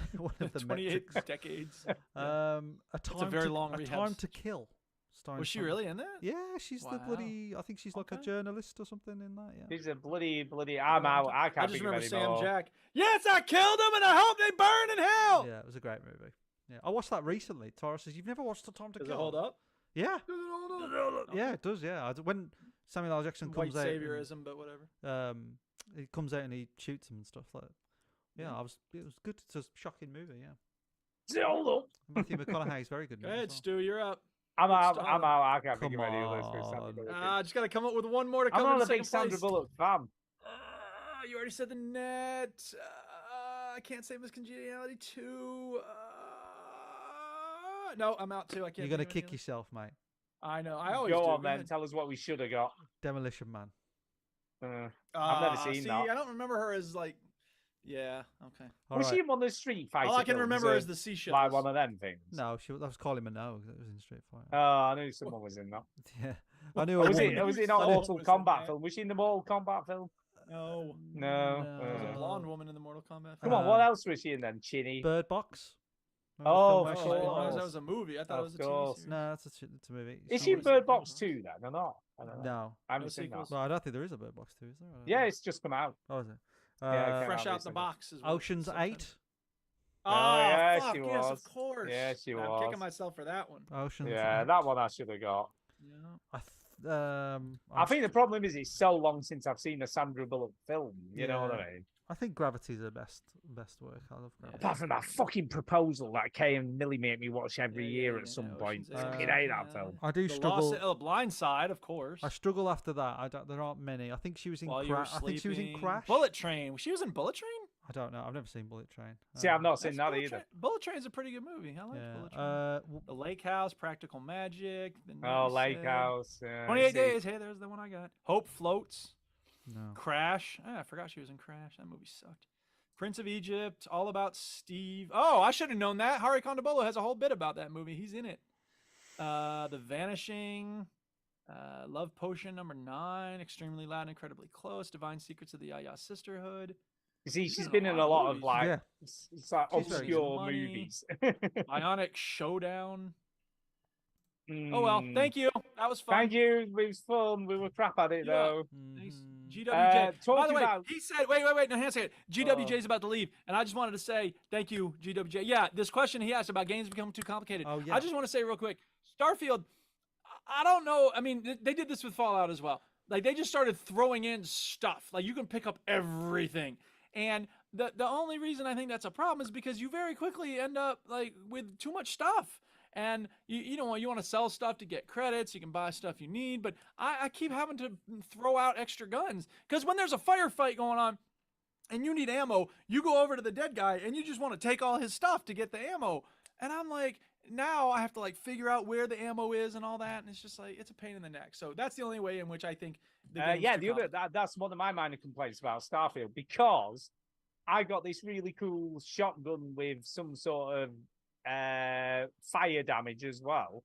the 28 metrics? decades. A time very to, long a rehab time to session. kill. starring Was she Sandra- really in that? Yeah, she's the Wow. bloody. I think she's like a Okay. journalist or something in that. Yeah. He's a bloody. I'm out. I can't I just think remember of Sam anymore. Jack. Yes, I killed him, and I hope they burn in hell. Yeah, it was a great movie. Yeah, I watched that recently. Tara says you've never watched A Time to Does Kill. it hold up? Yeah, Does it hold up? yeah, it does. Yeah, when Samuel L. Jackson White comes out, and, saviorism, but whatever. he comes out and he shoots him and stuff like that. Yeah, Yeah. It was good. It's a shocking movie. Yeah, Does it hold up? Matthew McConaughey's very good. Go in it as ahead, well. Stu. You're up. I'm out. Stop. I'm out. I can't think Come of any others. for on. Sandra Bullock. I just got to come up with one more to I'm come not in a big second Sandra place. Bullock fan. You already said the net. I can't say Miss Congeniality 2. No, I'm out too. I can't. You're gonna think of any kick others. yourself, mate. I know. I always Go do. on, Go then. ahead. Tell us what we should have got. Demolition Man. I've never seen see, that. I don't remember her as like. Yeah. Okay. All Was right. she in one of the Street Fighter All I can films, remember is the seashells. like one of them things? No, that was Kylie Minogue. That was in Street Fighter. Oh, I knew someone was in that. Yeah, I knew. Or a was woman. it? Was it Someone not Mortal was in Kombat that. film? Was she in the Mortal Kombat film? No. No. No. There was a Uh, blonde woman in the Mortal Kombat. Come film. on, what else was she in then? Chinny. Bird Box. Oh, Remember the of film where I she- didn't realize course. that was a movie. I thought it Of was a TV course. series. No, it's a movie. Is So she in it's- Bird Box 2 then, or not? I don't know. No. I haven't No seen that. sequels. Well, I don't think there is a Bird Box 2, is there? Yeah, it's just come out. Oh, is it? Yeah, it came Fresh out out the recently. box. Is what Ocean's it's subtitled. 8. Oh, yeah, fuck, she yes, was. of course. Yeah, she I'm was. kicking myself for that one. Ocean's Yeah, 8. that one I should have got. Yeah. I think the problem is it's so long since I've seen a Sandra Bullock film. You know what Yeah. I mean? I think Gravity's the best work. I love Gravity. Apart from that fucking proposal that Kay and Millie make me watch every Yeah, year yeah, at some yeah, point. Ocean's Fucking Eight. hate that Yeah. film. I do The struggle. Lost, Blind Side, of course. I struggle after that. There aren't many. I think she was in While you were Crash. I think she was in sleeping. Crash. Bullet Train. She was in Bullet Train. I don't know. I've never seen Bullet Train. See, I've not That's seen that Bullet either. Train. Bullet Train's a pretty good movie. I like Yeah. Bullet Train. The Lake House, Practical Magic. The Oh, Nutty Lake Said. House. Yeah, 28 see. Days. Hey, there's the one I got. Hope Floats. No. Crash. I forgot she was in Crash. That movie sucked. Prince of Egypt. All About Steve. Oh, I should have known that. Hari Kondabolu has a whole bit about that movie. He's in it. The Vanishing, Love Potion #9, Extremely Loud, Incredibly Close, Divine Secrets of the Yaya Sisterhood. You see, She's she's been been in in a a lot lot of of movies. like, Yeah. it's like She's very good. obscure Money. movies. Bionic Showdown. Oh well, thank you. That was fun. Thank you. It was fun. We were crap at it Yeah. though. Thanks. Mhm. GWJ. By talking the way, about- he said, wait, no, hang on a second. GWJ's about to leave, and I just wanted to say thank you, GWJ. Yeah, this question he asked about games becoming too complicated. Oh, yeah. I just want to say real quick, Starfield, I don't know. I mean, they did this with Fallout as well. Like, they just started throwing in stuff. Like, you can pick up everything. And the only reason I think that's a problem is because you very quickly end up, like, with too much stuff. And you know, you want to sell stuff to get credits. You can buy stuff you need, but I keep having to throw out extra guns because when there's a firefight going on and you need ammo, you go over to the dead guy and you just want to take all his stuff to get the ammo. And I'm like, now I have to like figure out where the ammo is and all that, and it's just like it's a pain in the neck. So that's the only way in which I think the game's yeah, too the other complicated. that's one of my minor complaints about Starfield because I got this really cool shotgun with some sort of fire damage as well.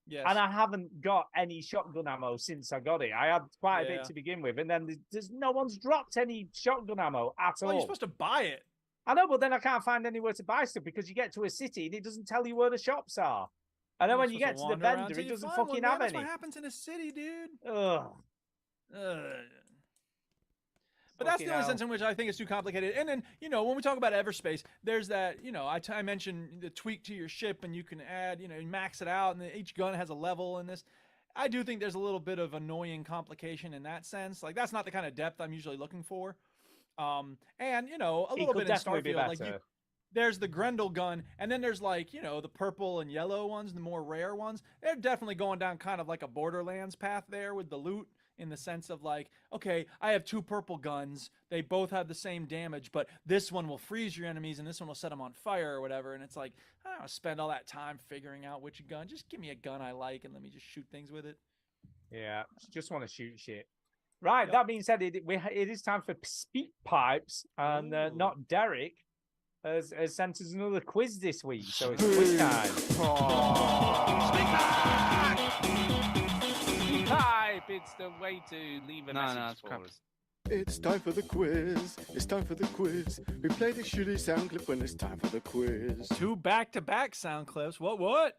Yes. And I haven't got any shotgun ammo since I got it. I had quite a Yeah. bit to begin with, and then there's no one's dropped any shotgun ammo at well, all. you're supposed to buy it. I know, but then I can't find anywhere to buy stuff because you get to a city and it doesn't tell you where the shops are. And then You're when you supposed get to the wander around vendor, till it you doesn't find one, fucking man. have That's any. what happens in a city, dude. Ugh. But that's the Fucking only hell. sense in which I think it's too complicated. And then, you know, when we talk about Everspace, there's that, you know, I mentioned the tweak to your ship and you can add, you know, max it out and each gun has a level in this. I do think there's a little bit of annoying complication in that sense. Like, that's not the kind of depth I'm usually looking for. And, you know, a It little could bit in definitely be Starfield, like better. there's the Grendel gun, and then there's like, you know, the purple and yellow ones, the more rare ones. They're definitely going down kind of like a Borderlands path there with the loot, in the sense of like, okay, I have two purple guns. They both have the same damage, but this one will freeze your enemies and this one will set them on fire or whatever. And it's like, I don't want to spend all that time figuring out which gun. Just give me a gun I like and let me just shoot things with it. Yeah, just want to shoot shit. Right, Yep. that being said, it is time for Speak Pipes, and not Derek has sent us another quiz this week, so it's quiz time. Speak Pipe! It's the way to leave a message for us. It's time for the quiz. It's time for the quiz. We play the shitty sound clip when it's time for the quiz. 2 back-to-back sound clips. What?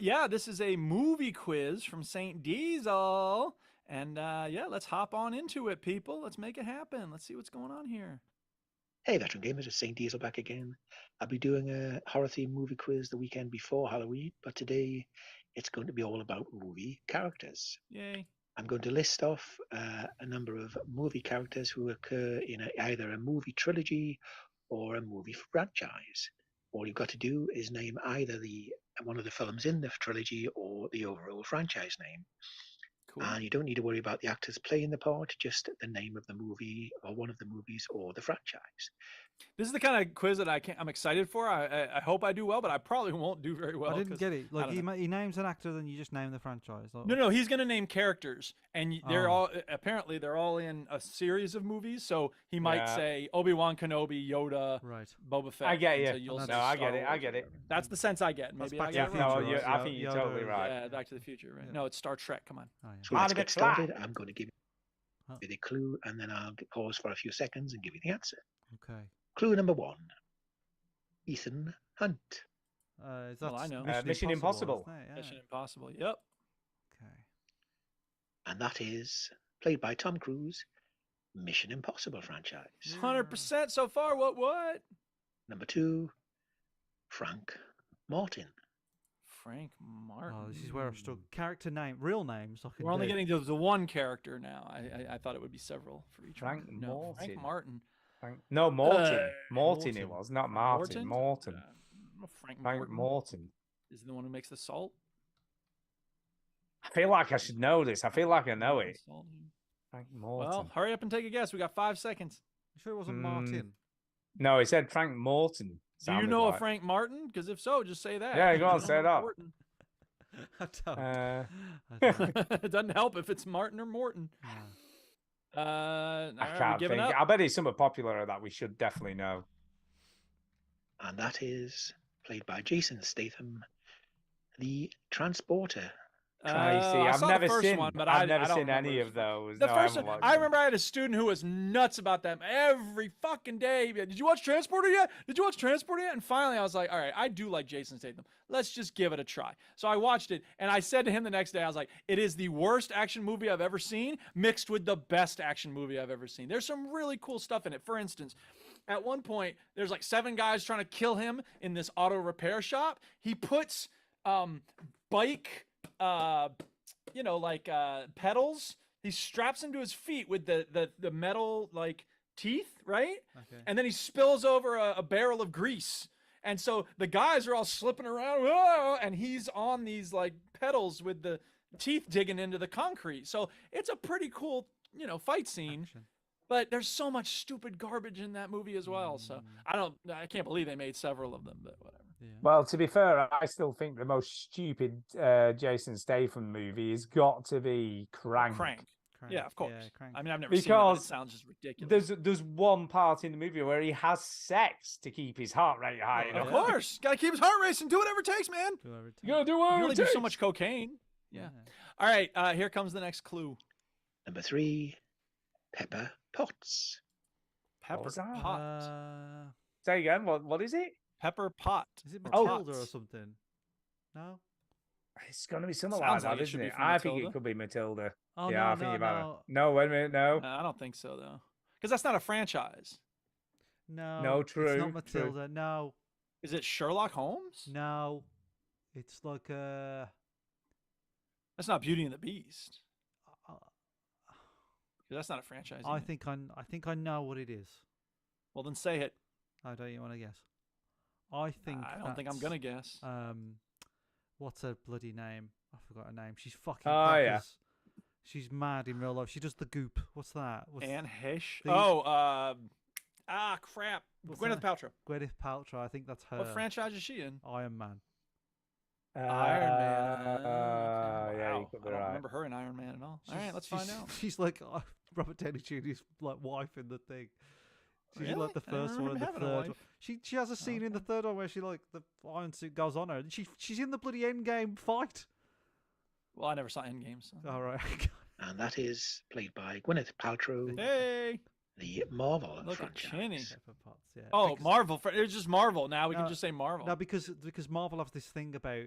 Yeah, this is a movie quiz from St. Diesel. And yeah, let's hop on into it, people. Let's make it happen. Let's see what's going on here. Hey, Veteran Gamers, it's St. Diesel back again. I'll be doing a horror-themed movie quiz the weekend before Halloween, but today it's going to be all about movie characters. Yay. I'm going to list off a number of movie characters who occur in either a movie trilogy or a movie franchise. All you've got to do is name either one of the films in the trilogy or the overall franchise name. Cool. And you don't need to worry about the actors playing the part, just the name of the movie or one of the movies or the franchise. This is the kind of quiz that I'm excited for. I hope I do well, but I probably won't do very well. I didn't 'cause get it. Like don't know. he names an actor, then you just name the franchise. Like, No, he's going to name characters, and they're Oh. they're all in a series of movies. So he might Yeah. say Obi-Wan Kenobi, Yoda, Right. Boba Fett. I get and you. so you'll No, say I Star get it. I Wars get or it. whatever. That's the sense I get. That's Maybe Back I to Yeah, get the it wrong. no, Future, right? I think you're Yoda totally and- right. Yeah, Back to the Future. Right? No, it's Star Trek. Come on. Oh, yeah. So let's Marty get McFly. started. I'm going to give Huh. you the clue, and then I'll pause for a few seconds and give you the answer. Okay. Clue number 1. Ethan Hunt. Is Well, that I know. Mission Impossible. isn't it? Yeah. Mission Impossible. Yep. Okay. And that is played by Tom Cruise, Mission Impossible franchise. 100% so far. What? Number 2, Frank Martin. Frank Martin. Oh, this is where I've struggled. Character name, real names. I can We're only do. getting to the one character now. I thought it would be several for each Frank one. No, Frank Martin. Martin. No, Morton. Morton Morton. it was, not Martin. Morton. Frank Frank Morton Morton. is the one who makes the salt. I feel like I should know this. I feel like I know it. Salt. Frank Morton. Well, hurry up and take a guess. We got 5 seconds. You sure it wasn't Mm, Martin? No, he said Frank Morton. Do you sounded know like. a Frank Martin? Because if so, just say that. Yeah, go on, Frank say that. Morton. I don't. Uh, I don't. It doesn't help if it's Martin or Morton. No. All I right, we can't giving think. up? I bet it's something popular that we should definitely know. And that is played by Jason Statham, The Transporter. I see. I I've saw the never first seen. one, but I've I never don't seen any remember of those. The No, first I haven't one, watched I them. remember I had a student who was nuts about them every fucking day. Did you watch Transporter yet? Did you watch Transporter yet? And finally, I was like, all right, I do like Jason Statham. Let's just give it a try. So I watched it, and I said to him the next day, I was like, it is the worst action movie I've ever seen, mixed with the best action movie I've ever seen. There's some really cool stuff in it. For instance, at one point, there's like 7 guys trying to kill him in this auto repair shop. He puts bike pedals. He straps them to his feet with the metal like teeth, right? Okay. And then he spills over a barrel of grease. And so the guys are all slipping around, "Whoa," and he's on these like pedals with the teeth digging into the concrete. So it's a pretty cool, fight scene. Action. But there's so much stupid garbage in that movie as well. So I can't believe they made several of them, but whatever. Yeah. Well, to be fair, I still think the most stupid Jason Statham movie has got to be Crank. Crank. Yeah, of course. Yeah, Crank. I mean, I've never seen it, but it Because sounds just ridiculous. There's one part in the movie where he has sex to keep his heart rate high. Of Yeah. course. Got to keep his heart racing. Do whatever it takes, man. Whoever You gotta do You whatever only it do so takes. much cocaine. Yeah. All right. Here comes the next clue. Number 3, Pepper Potts. Pepper was that? Pot. Say again. What is it? Pepper Pot. Is it Oh. Matilda or something? No. It's gonna be something Sounds like like that, it should isn't be it? from I think Matilda. it could be Matilda. Oh yeah, no, I think no, about no. it. No, wait a minute. No. I don't think so, though. Because that's not a franchise. No. No, It's true, not Matilda. No. Is it Sherlock Holmes? No. It's like That's not Beauty and the Beast. uh, 'Cause that's not a franchise. I either. think I know what it is. Well, then say it. I don't you want to guess? I think I don't think I'm that's, going to guess. what's her bloody name? I forgot her name. She's fucking Oh, yeah. crackers. She's mad in real life. She does the goop. What's that? What's Anne Heche. the- Crap. What's Gwyneth that? Paltrow. Gwyneth Paltrow. I think that's her. What franchise is she in? Iron Man. Iron Man. Okay, Yeah, wow. you could be I don't right. remember her in Iron Man at all. All right, let's find out. She's like Robert Downey Jr.'s like wife in the thing. She's in, like the Really? I don't first one and the remember having a third one. wife. She has a scene in the third one where she like the iron suit goes on her. And she's in the bloody Endgame fight. Well, I never saw Endgame. So. All right. And that is played by Gwyneth Paltrow, Hey, the Marvel look at franchise. Chinny. Pepper Potts, yeah. Oh, Because- Marvel. It's just Marvel now. We can No, just say Marvel. No, because Marvel have this thing about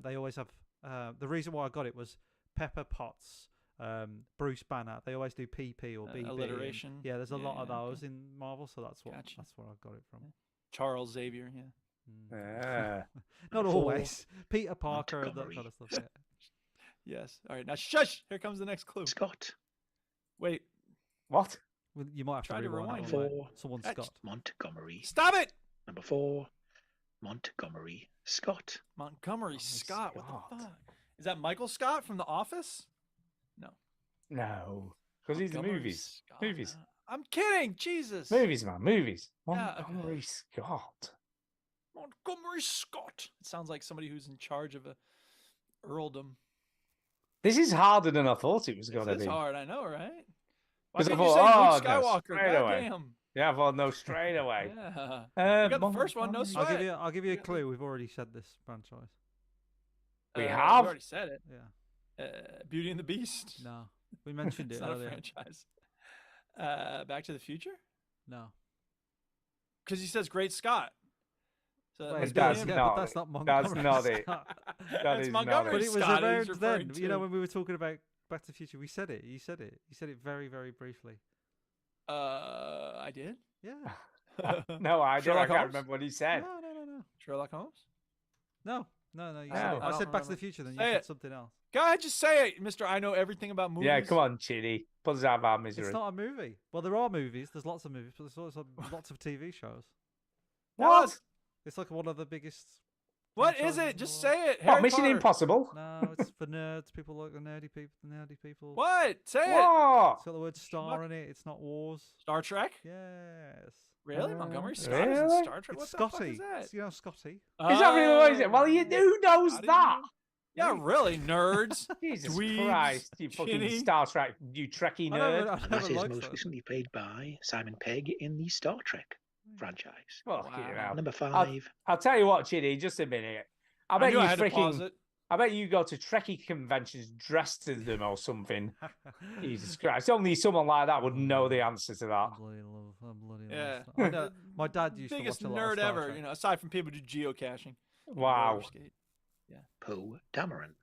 they always have the reason why I got it was Pepper Potts, Bruce Banner. They always do PP or BB. and- alliteration. Yeah, there's a lot of Yeah, okay. those in Marvel, so that's Gotcha. that's where I got it from. Charles Xavier. Yeah. Yeah. Not Before always. Peter Parker and that Montgomery. kind of stuff. Yeah. Yes. All right. Now, shush. Here comes the next clue. Scott. Wait. What? Well, you might have Try to to rewind. rewind that it. one. Someone That's- Scott. Montgomery. Stop it. Number 4, Montgomery Scott. Montgomery Scott. What Scott. the fuck? Is that Michael Scott from The Office? No. Because he's the Montgomery movies. Scott. Movies. I'm kidding. Jesus. Movies, man. Movies. Yeah. Montgomery Scott. Montgomery Scott. It sounds like somebody who's in charge of a earldom. This is harder than I thought it was going to This be. is hard. I know, right? Why 'Cause I didn't you say thought, Luke oh, no, Skywalker? straight away. Goddamn. Yeah, I thought no straight away. Yeah. You got the first one, no Montgomery- sweat. I'll give you a clue. We've already said this franchise. We We have? already said it. Yeah. Beauty and the Beast. No. We mentioned It's it not earlier. a franchise. Back to the Future? No. Because he says Great Scott. So Well, that it's must be that's him. yeah, not but that's it. not That's Montgomery not it. Scott. That That's is not Montgomery But it. it was Scott he's around referring then. You know, to. when we were talking about Back to the Future, we said it. You said it. You said it very, very briefly. I did? Yeah. No, I don't. I Sherlock can't Holmes? remember what he said. No. Sherlock Holmes? No. You No. said it. I I don't said Back to the remember. Future, then you Say said it. something else. Go ahead, just say it, Mr. I know everything about movies. Yeah, come on, Chitty. Put us out of our misery. It's not a movie. Well, there are movies. There's lots of movies, but there's also lots of TV shows. What? It's like one of the biggest. What is franchises in it? the Just world. say it. What, Harry Mission Potter. Impossible? No, it's for nerds. People like the nerdy people. What? Say it. What? It's got the word star in it. It's not Wars. Star Trek? Yes. Really? Montgomery Scott is really? in Star Trek? It's What the fuck Scotty. is that? It's, you know Scotty. Is that really what is it? Well, who knows How do you that? know? Yeah, really, nerds. Jesus Dweebs, Christ, you fucking Chinny. Star Trek, you Trekkie I nerd. never And that is liked most that. recently played by Simon Pegg in the Star Trek franchise. Well, Wow. you know. Number 5, I'll tell you what, Chitty, just a minute. I bet knew you I had to pause freaking. it. I bet you go to Trekkie conventions dressed as them or something. Jesus Christ! Only someone like that would know the answer to that. I bloody love. I bloody Yeah. love. I know, my dad used to Biggest watch a lot of nerd Star ever, Trek. you know, aside from people who do geocaching. and Wow. roller skate. Poe Dameron.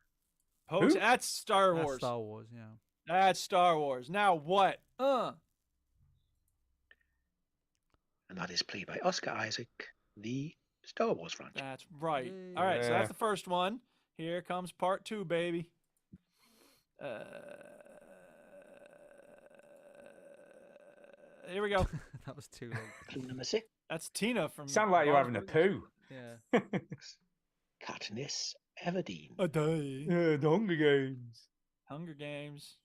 Post, Who? that's Star That's Wars. Star Wars, yeah. That's Star Wars. Now what? And that is played by Oscar Isaac, the Star Wars franchise. That's right. All right, so Yeah. that's the first one. Here comes part 2, baby. Here we go. That was too long. Clue number 6, That's Tina from. Sound like you're Mars having a Volta. poo. Yeah. Katniss Everdeen. A day. The Hunger Games. Hunger Games.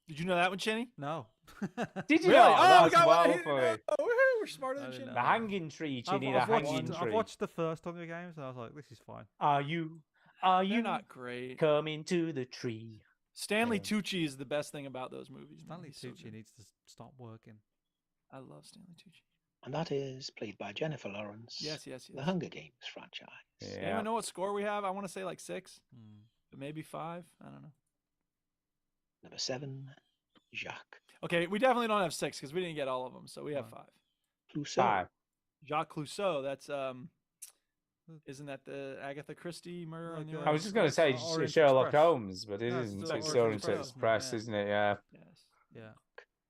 Did you know that one, Chinny? No. Did you Really? know? Oh, That's we got one well here. funny. Oh, we're smarter I than didn't Chinny. The hanging tree, I've, Chinny. The I've hanging watched, tree. I've watched the first Hunger Games and I was like, this is fine. Are you They're you not great. coming to the tree? Stanley Yeah. Tucci is the best thing about those movies. man. Stanley He's so Tucci good. needs to stop working. I love Stanley Tucci. And that is played by Jennifer Lawrence. Yes. The Hunger Games franchise. Yeah. Anyone know what score we have? I want to say like 6, Hmm. but maybe 5. I don't know. Number 7, Jacques Okay, we definitely don't have 6 because we didn't get all of them, so we have Right. 5. Clouseau. Five. Jacques Clouseau. That's isn't that the Agatha Christie murder? on the Like, I was just going to say Orange Sherlock Express. Holmes, but it No, isn't. it's It's Orange Orange Express, Express, isn't it? isn't it? Yeah. Yes. Yeah.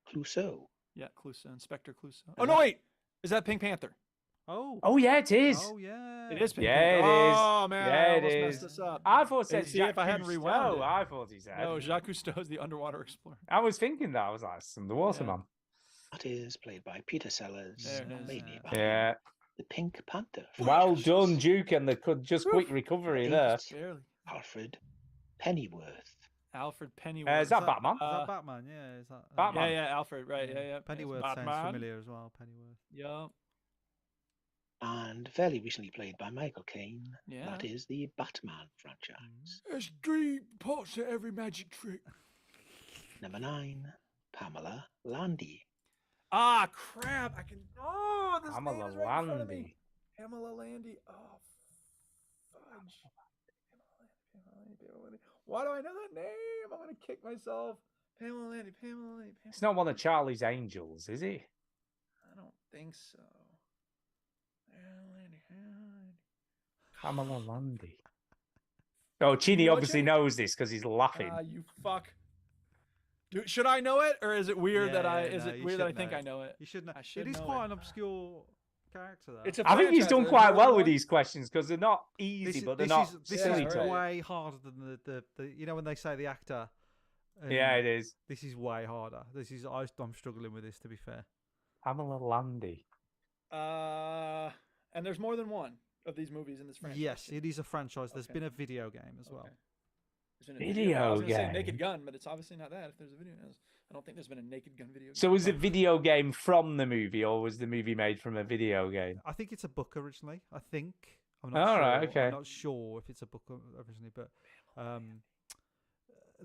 Clouseau. Yeah, Clouseau, Inspector Clouseau. Oh no, wait, is that Pink Panther? Oh. Oh yeah, it is. Oh, yeah. It is Pink Yeah, Panther. it is. Oh man, Yeah, I it almost is. messed this up. I thought it said See, if I hadn't Jacques rewound Cousteau. it. I thought he said. No, Jacques Cousteau is the underwater explorer. I was thinking that. I was like, some the Waterman. That is played by Peter Sellers. There it is. Mainly Yeah. by Yeah. the Pink Panther. Well franchise. done, Duke, and the just quick recovery there. Eight, Barely. Alfred Pennyworth. Alfred Pennyworth. Is that Batman? Is that Uh, Batman? Yeah. Is that Batman? Yeah, yeah, Alfred. Right. Yeah, yeah. Pennyworth Yes, sounds Batman. familiar as well. Pennyworth. Yeah. And fairly recently played by Michael Caine. Yeah. That is the Batman franchise. There's 3 parts to every magic trick. Number 9, Pamela Landy. Ah, crap! I can. Oh, this name Pamela is right in front of me. Landy. Pamela Landy. Oh, fudge. Pamela Landy. Why do I know that name? I'm gonna kick myself. Pamela Landy. Pamela Landy. It's not one of Charlie's Angels, is it? I don't think so. Pamela Landy. Pamela Landy. Oh, Chini know, obviously Chini? knows this because he's laughing. Ah, you fuck. Dude, should I know it, or is it weird that Yeah, I? yeah, Is no, it you weird that I should think know I know it? You should know. I should It is know quite it. an obscure character, though. It's a I think he's franchise, done there's quite more well than with one. these questions because they're not easy, but they're not this silly. Yeah, is right. way harder than the you know when they say the actor. Yeah, it is. This is way harder. I'm struggling with this, to be fair. Pamela Landy. And there's more than one of these movies in this franchise. Yes, it is a franchise. There's Okay. been a video game as well. Okay. There's been a Video I was gonna say game? Naked Gun, but it's obviously not that. If there's a video, I don't think there's been a Naked Gun video. So game. was it video game from the movie, or was the movie made from a video game? I think it's a book originally. I think. I'm not All sure. right, okay. I'm not sure if it's a book originally, but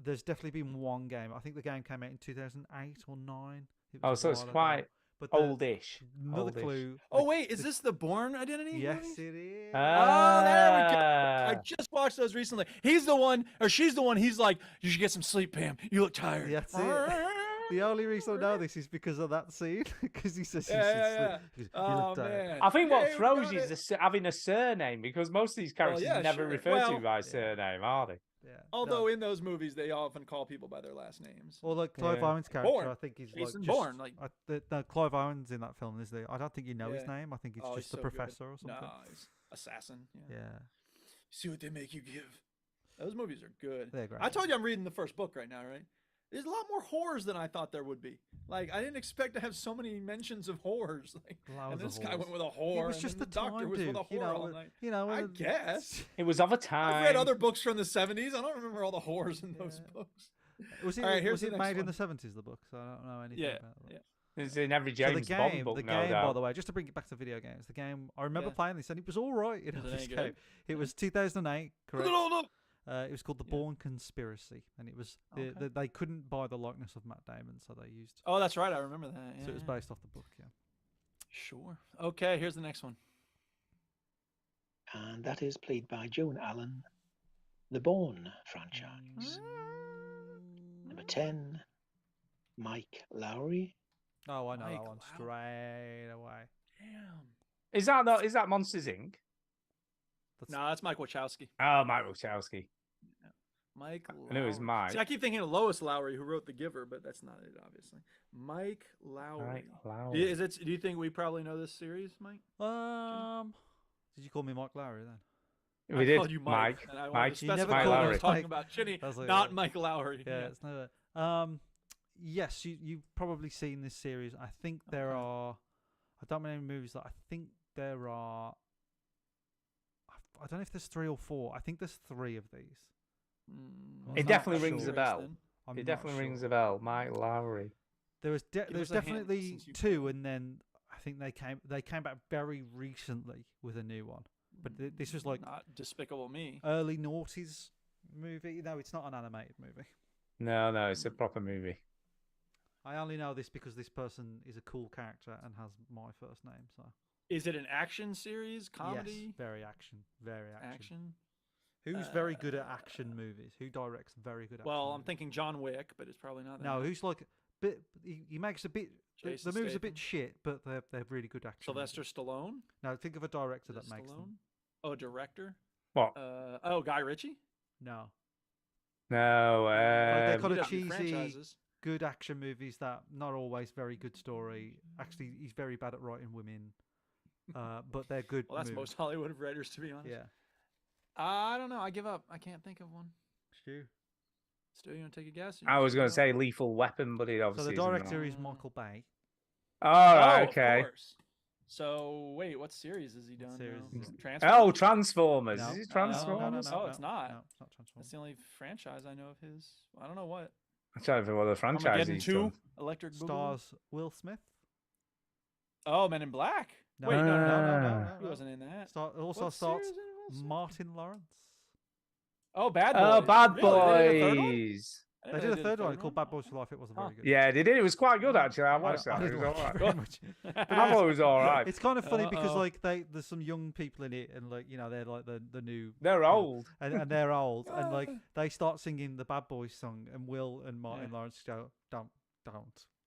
there's definitely been one game. I think the game came out in 2008 or 9. It Oh, was a so it's while ago. quite But oldish. Another Oldish. clue. Oh wait, is this the Bourne Identity? Yes, movies? it is. Oh, there we go. I Ah. just watched those recently. He's the one, or she's the one. He's like, you should get some sleep, Pam. You look tired. That's it. The only reason I know this is because of that scene. Because he says, Yeah, yeah, he goes, "You Oh look tired." man. I think what Hey, we throws got you it. is having a surname because most of these characters yeah, never sure. refer Well- to by surname, are they? Yeah. Although in those movies they often call people by their last names. Or like Clive Yeah. Owen's character, Bourne. I think he's Jason like just, Bourne, like- no, Clive Owen's in that film. Is I don't think you know his Yeah. name. I think it's Oh, just he's the so good. professor or something. No, he's assassin. Yeah. Yeah, See what they make you give. Those movies are good. they're great. I told you I'm reading the first book right now, right? There's a lot more horrors than I thought there would be. Like I didn't expect to have so many mentions of horrors. Like, Loads and of this guy horrors. went with a It whore. was and just then the the doctor time, was dude. with a You horror all know, night. you know. I when- guess. It was of a time. I've read other books from the 70s. I don't remember all the horrors in those Yeah. books. Was it, All right, here's was the it next made in one. the 70s? The book, so I don't know anything Yeah, about it. yeah. It's in every So James the Bond game, book, the no game, doubt. by the way, just to bring it back to video games, the game I remember Yeah. playing this and it was all right. You know, Was it this any game. good? It was 2008, correct? No. It was called The Yeah. Bourne Conspiracy, and it was Okay. they couldn't buy the likeness of Matt Damon, so they used. Oh, that's right. I remember that. So it was yeah. based off the book. Yeah. Sure. Okay, here's the next one. and that is played by Joan Allen, the Bourne franchise. Number 10, Mike Lowry. Oh, I know Mike that one straight away. Damn. Is that Monsters Inc? No, that's Mike Wachowski. Oh, Mike Wachowski. Mike. I knew it was Lowry. Mike. See, I keep thinking of Lois Lowry, who wrote The Giver, but that's not it, obviously. Mike Lowry. Mike Do Lowry. you, do you think we probably know this series, Mike? Did you call me Mike Lowry then? We I did. called you Mike. And I wanted to You never specify called what I me was talking Mike. about Chinny, I was like, not Mike Lowry. Yeah, it's never. Yes, you've probably seen this series. I think there are. I don't know how many movies that. I think there are. I don't know if there's 3 or 4. I think there's 3 of these. Mm, It not definitely sure. rings a bell. Then. I'm It not definitely rings sure. a bell. Mike Lowry. There was Give there's us a hint definitely since you 2, and then I think they came back very recently with a new one. But this was like Not Despicable Me. early noughties movie. No, it's not an animated movie. No, it's a proper movie. I only know this because this person is a cool character and has my first name. So Is it an action series, comedy, yes, very action. action? Who's very good at action movies? Who directs very good action? Well, I'm movies? thinking John Wick, but it's probably not. That No, much. who's like bit? He makes a bit. Jason The movie's a Statham. bit shit, but they're really good action. Sylvester movies. Stallone. No, think of a director Is that it makes them. Stallone? Oh, director. What? Guy Ritchie. No, No. like they're kind He of does do cheesy, franchises. good action movies that not always very good story. Actually, he's very bad at writing women, but they're good. Well, that's movies. most Hollywood writers, to be honest. Yeah. I don't know. I give up. I can't think of one. Stu. Stu, you want to take a guess? I was going to say Lethal Weapon, but it So obviously the isn't director that. is Michael Bay. Oh, right, Of okay. course. So wait, what series has he done? series now? is it? Transformers? Oh, Transformers. No. Is it No, Transformers? no, it's not. No, it's not Transformers. That's the only franchise I know of his. I don't know what. I'm trying to think what the franchise Armageddon he's 2, done. Electric Boogaloo. Stars Will Smith. Oh, Men in Black. No, Wait, no. He wasn't in that. Also What starts series did Will Smith? Martin Lawrence. Oh, Bad Boys. Oh, Bad Really? They did a third one? Boys. I They didn't did know a third one called Bad Boys for Life. It wasn't very good. Yeah, they did. It was quite good actually. I watched that. It didn't was like it alright. very much. I thought it was alright. It's kind of funny because Uh-oh. like there's some young people in it, and like they're like the new. They're old. And they're old, and like they start singing the Bad Boys song, and Will and Martin Lawrence go, don't.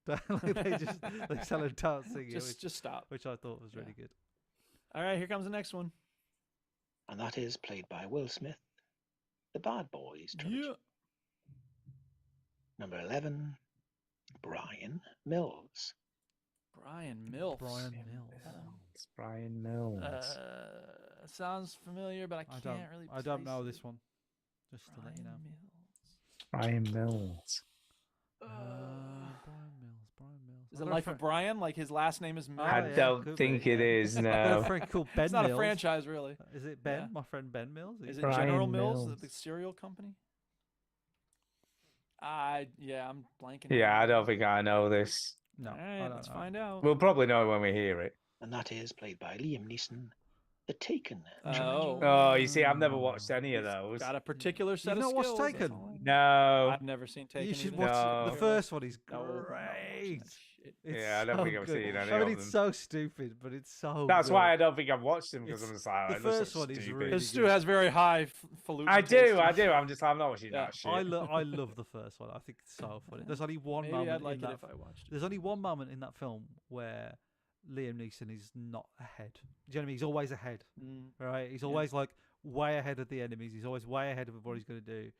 Like, they tell him don't sing it, just stop. which I thought was really good. All right, here comes the next one. And that is played by Will Smith, the Bad Boys trilogy. Yeah. Number 11, Brian Mills. Brian Mills. Brian Mills. It's Brian Mills. Sounds familiar, but I can't really. I don't know place this one. Just to let you know. Brian Mills. Brian Mills. Is it Life of Brian? Like his last name is Mills? I yeah, don't could think be, it yeah. is. I've got a No. friend called Ben It's not Mills. a franchise, really. Is it Ben? Yeah. My friend Ben Mills. Is it Brian General Mills, Mills. the cereal company? Yeah, I'm blanking. Yeah, I don't think I know this. No. All I right, don't let's know. find out. We'll probably know when we hear it. And that is played by Liam Neeson, the Taken Oh. trilogy. Oh, you see, I've never watched any of He's those. Got a particular set You've of not watched skills. that's Taken? all I know. No. I've never seen Taken. You should either. watch No. the first one. Is No, I'm not watching great. that shit. It's Yeah, I don't so think I've good. seen any I mean, of it's them. so stupid, but it's so. That's good. why I don't think I've watched them because It's- I'm just like, the it looks first so one is stupid. really Because Stu good. has very high falutin I taste. do. I'm not watching Yeah, that shit. I love the first one. I think it's so funny. There's only one Maybe moment I'd like in it that. if I watched it. There's only one moment in that film where Liam Neeson is not ahead. Do you know what I mean? He's always ahead, right? He's always like way ahead of the enemies. He's always way ahead of what he's going to do.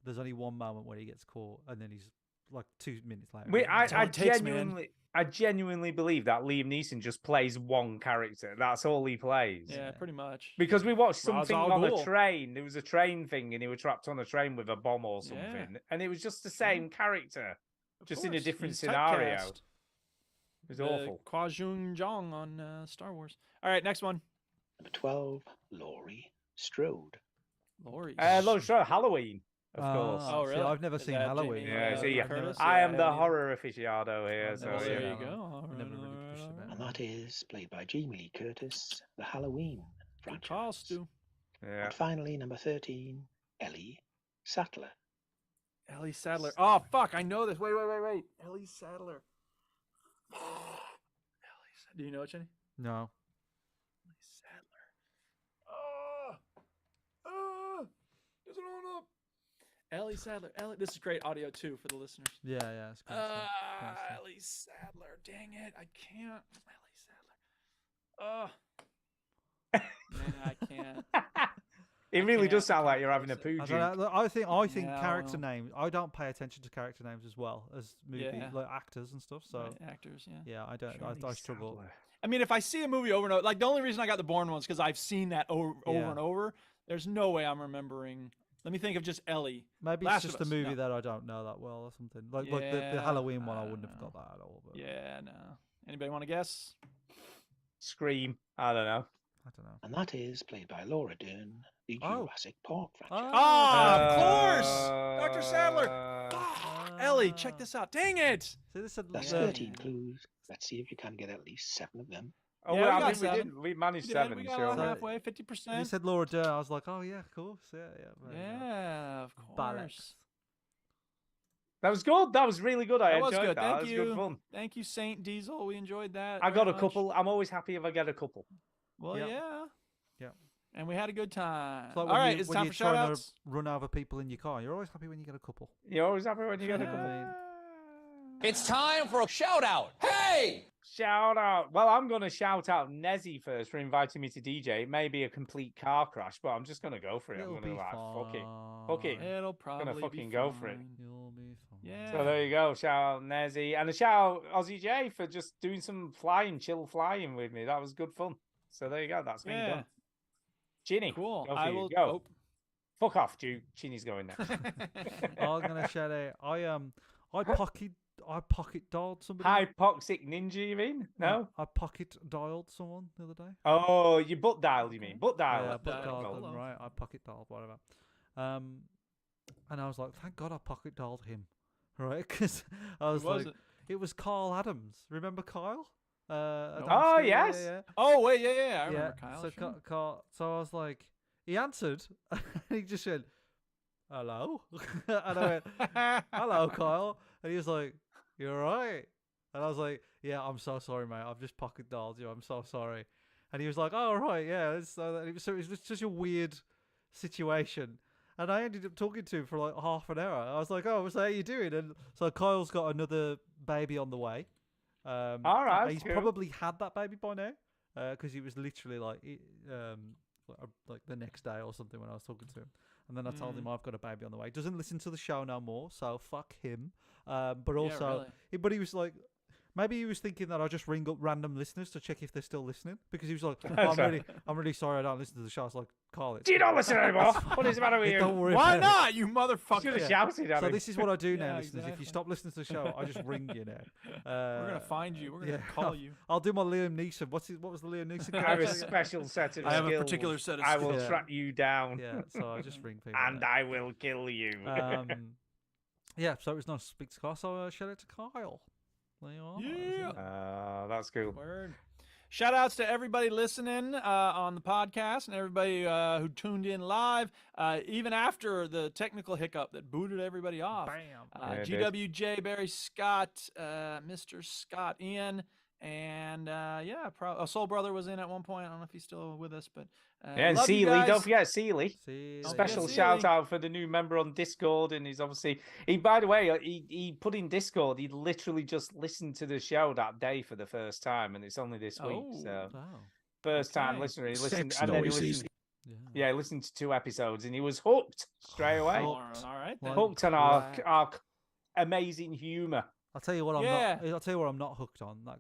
There's only one moment where he gets caught, and then he's like 2 minutes later. That's all I it takes, man. genuinely believe that Liam Neeson just plays one character. That's all he plays. Yeah, pretty much. Because we watched Ra's something al on Ghul. a train. There was a train thing, and he was trapped on a train with a bomb or something, and it was just the same character, Of just in a course, different he's scenario. typecast. It was The awful. Kwajung Jong on Star Wars. All right, next one. Number 12, Laurie Strode. Laurie. Look, sure, Halloween, of course. Oh, See, really? I've never Is seen that Halloween. Jamie, Yeah, see, Curtis? I am Yeah, the haven't horror aficionado here, I've so never Well, seen there yeah. you that. go. All Never right, really all pushed right, it, all man. And that is played by Jamie Lee Curtis, the Halloween Good call, franchise. Stu. Yeah. And finally, number 13, Ellie Sattler. Ellie Sadler. Oh, fuck. I know this. Wait. Ellie Sadler. Do you know it, Jenny? No. Ellie Sadler. Does it hold up? Ellie Sadler. This is great audio too for the listeners. Yeah, it's great stuff. Great stuff. Ellie Sadler. Dang it, I can't. Ellie Sadler. Man, I can't. It really can't- does I sound like can't you're having a pronounce poo it. I don't juke. know, look, I think Yeah, I character don't know. names. I don't pay attention to character names as well as movie Yeah. like actors and stuff. So Right, actors, yeah. yeah, I don't. I Ellie struggle. Sadler. I mean, if I see a movie over and over, like the only reason I got the Bourne ones because I've seen that over Yeah. and over. There's no way I'm remembering. Let me think of just Ellie. Maybe Last it's of just a Us, movie no. that I don't know that well or something. Like the Yeah, Halloween one, I I wouldn't don't have know. got that at all. But Yeah, no. Anybody want to guess? Scream. I don't know. I don't know. And that is played by Laura Dern, the Oh. Jurassic Park franchise. Ah, of course, Dr. Sadler. Uh, Ah, Ellie, check this out. Dang it! See, this had That's the- 13 clues. Let's see if you can get at least 7 of them. Oh, Yeah, well, we I got mean, we 7. did. We managed We 7. did. We got sure. on So- halfway, You 50%. said Laura Dern. I was like, oh yeah, of course. Yeah. There you go. Yeah, of course. Bollocks. That was good. That was really good. I That was enjoyed good. that. Thank that was you. good fun. Thank you, Saint Diesel. We enjoyed that. I got very a much. couple. I'm always happy if I get a couple. Well, Yeah. yeah. Yeah. And we had a good time. It's like All when right, you- it's when time you're for trying shout outs. to run over people in your car. You're always happy when you get a couple. You're always happy when you get a Yeah. couple. It's time for a shout out. Hey! Shout out. Well, I'm going to shout out Nezzy first for inviting me to DJ. It may be a complete car crash, but I'm just going to go for it. It'll I'm be going to like, fuck it. fine. Fuck it. It'll probably fucking be go for it. fine. You'll be fine. Yeah. So there you go. Shout out Nezzy. And a shout out Aussie J for just doing some chill flying with me. That was good fun. So there you go. That's me Yeah. done. Ginny. Cool. Go for I you. will. Go. Fuck off, Duke. Ginny's going next. I'm gonna shout out. I pocket dialed somebody. Hypoxic Ninja, you mean? No? I pocket dialed someone the other day. Oh, you butt dialed, you mean? Butt dial. Yeah, it. butt dialed Hello. them, right? I pocket dialed, whatever. And I was like, thank God I pocket dialed him, right? Because I was was like, it? it was Carl Adams. Remember Kyle? Adams Oh, School? yes. Yeah. Oh wait, yeah. I Yeah. remember Kyle. So sure. Carl. So I was like, he answered. And he just said, "Hello," and I went, "Hello, Kyle," and he was like, "You're right," and I was like, "Yeah, I'm so sorry, mate. I've just pocket dialed you. I'm so sorry." And he was like, "Oh, right, yeah." So it was just such a weird situation. And I ended up talking to him for like half an hour. I was like, "Oh, so how you doing?" And so Kyle's got another baby on the way. All right, He's cool. probably had that baby by now, because he was literally like the next day or something when I was talking to him. And then I told him I've got a baby on the way. Doesn't listen to the show no more, so fuck him. But also, but he was like, maybe he was thinking that I just ring up random listeners to check if they're still listening, because he was like, oh, I'm really sorry I don't listen to the show. I was like, Carl, it's Do you not listen anymore? What is the matter with you? Don't worry Why about it. not, you Should motherfucker? have shouted at So him. this is what I do now, Yeah, listeners. If you exactly. stop listening to the show, I just ring you now. We're gonna find you. We're gonna yeah. call you. I'll do my Liam Neeson. What was the Liam Neeson? I have a character? special set of I have a skills. particular set of I will skills. track you down. Yeah, so I just ring people. And I will kill you. Yeah, so it was nice to speak to Kyle. So shout out to Kyle. There you are. Yeah. That's cool. Word. Shout outs to everybody listening on the podcast and everybody who tuned in live, even after the technical hiccup that booted everybody off. Bam. Yeah, it did. GWJ, Barry Scott, Mr. Scott Ian, and Soul Brother was in at one point. I don't know if he's still with us, but Yeah, and love you Seeley. guys. Don't forget Seeley. See, Special Seeley. shout out for the new member on Discord, and he's obviously by the way, he put in Discord. He literally just listened to the show that day for the first time, and it's only this week. Oh. So Oh, first time Okay. listener, he listened, Sex and then he noises. listened. yeah. Yeah, he listened to 2 episodes, and he was hooked straight away. All right. Then. Well, Hooked on our amazing humor. I'll tell you what I'm Yeah. not. I'll tell you what I'm not hooked on. Like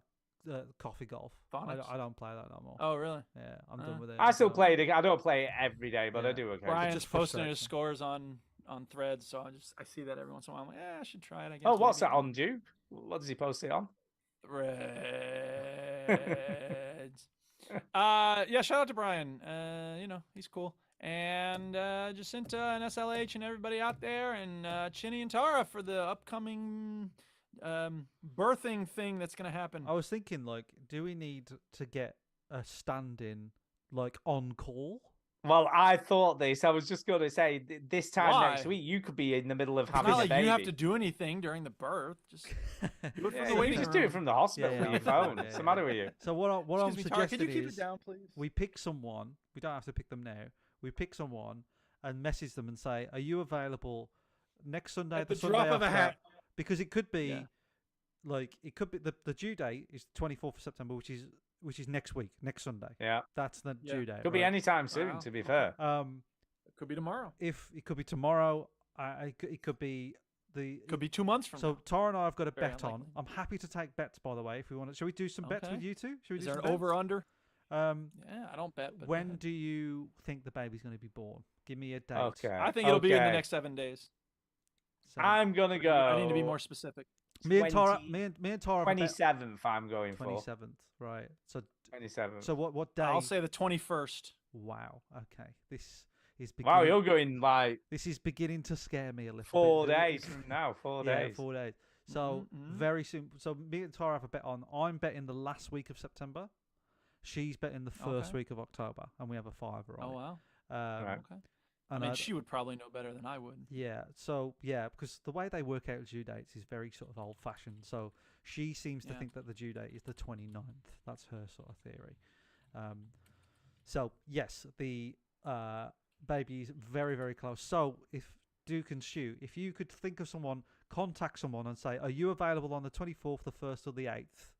coffee golf. Phonics? I don't play that no more. Oh, really? Yeah, I'm done with it. I still So- play it. I don't play it every day, but I Yeah. do okay. Brian's just posting his frustrates me. scores on Threads, so I see that every once in a while. I'm like, I should try it. I guess. Oh, what's maybe. that on, Duke? What does he post it on? Threads. Yeah, shout out to Brian. He's cool. And Jacinta and SLH and everybody out there, and Chinny and Tara for the upcoming birthing thing that's gonna happen. I was thinking, like, do we need to get a stand-in, like, on call? Well, I thought this. I was just going to say this time next Why? week, you could be in the middle of It's having not a like baby. you have to do anything during the birth. Just do it Yeah, from the you waiting can just room. do it from the hospital Yeah, with yeah, your phone. yeah, What's the yeah. matter with you? So what I'm Excuse me, Tara, suggesting can you keep is it down, please? we pick someone. We don't have to pick them now. We pick someone, and message them and say, "Are you available next Sunday?" At the Sunday drop of a after?" hat. Because it could be, Yeah. like, it could be the due date is 24th of September, which is next week, next Sunday. Yeah. That's the Yeah. due date. Could be right? any time soon, Wow. to be Okay. fair. It could be tomorrow. If it could be tomorrow, it could be the. Could be 2 months from So now. Tara and I have got a Very bet on. unlikely. I'm happy to take bets, by the way. If we want to, shall we do some bets Okay. with you two? Shall we Is do there some an over bets? under? Um, Yeah, I don't bet. But go when ahead. do you think the baby's going to be born? Give me a date. Okay. I think it'll be in the Okay. next 7 days. So, I'm going to go. I need to be more specific. me and Tara. 20 Me and Tara. have a bet- 27th, I'm going for. 27th. Right. So 27th. so what day? I'll say the 21st. Wow. Okay. This is Wow, beginning. you're going like This is beginning to scare me a little 4 bit. days from now. 4 Yeah, days. 4 days. So Mhm. very soon. So me and Tara have a bet on. I'm betting the last week of September. She's betting the first Okay. week of October, and we have a fiver on Oh it. wow. Right. Okay. And I mean, I- she would probably know better than I would. Yeah, so yeah, because the way they work out due dates is very sort of old-fashioned. So she seems to Yeah. think that the due date is the 29th. That's her sort of theory. So yes, the baby is very, very close. So if Duke and Stu, if you could think of someone, contact someone and say, "Are you available on the 24th, the 1st, or the 8th?"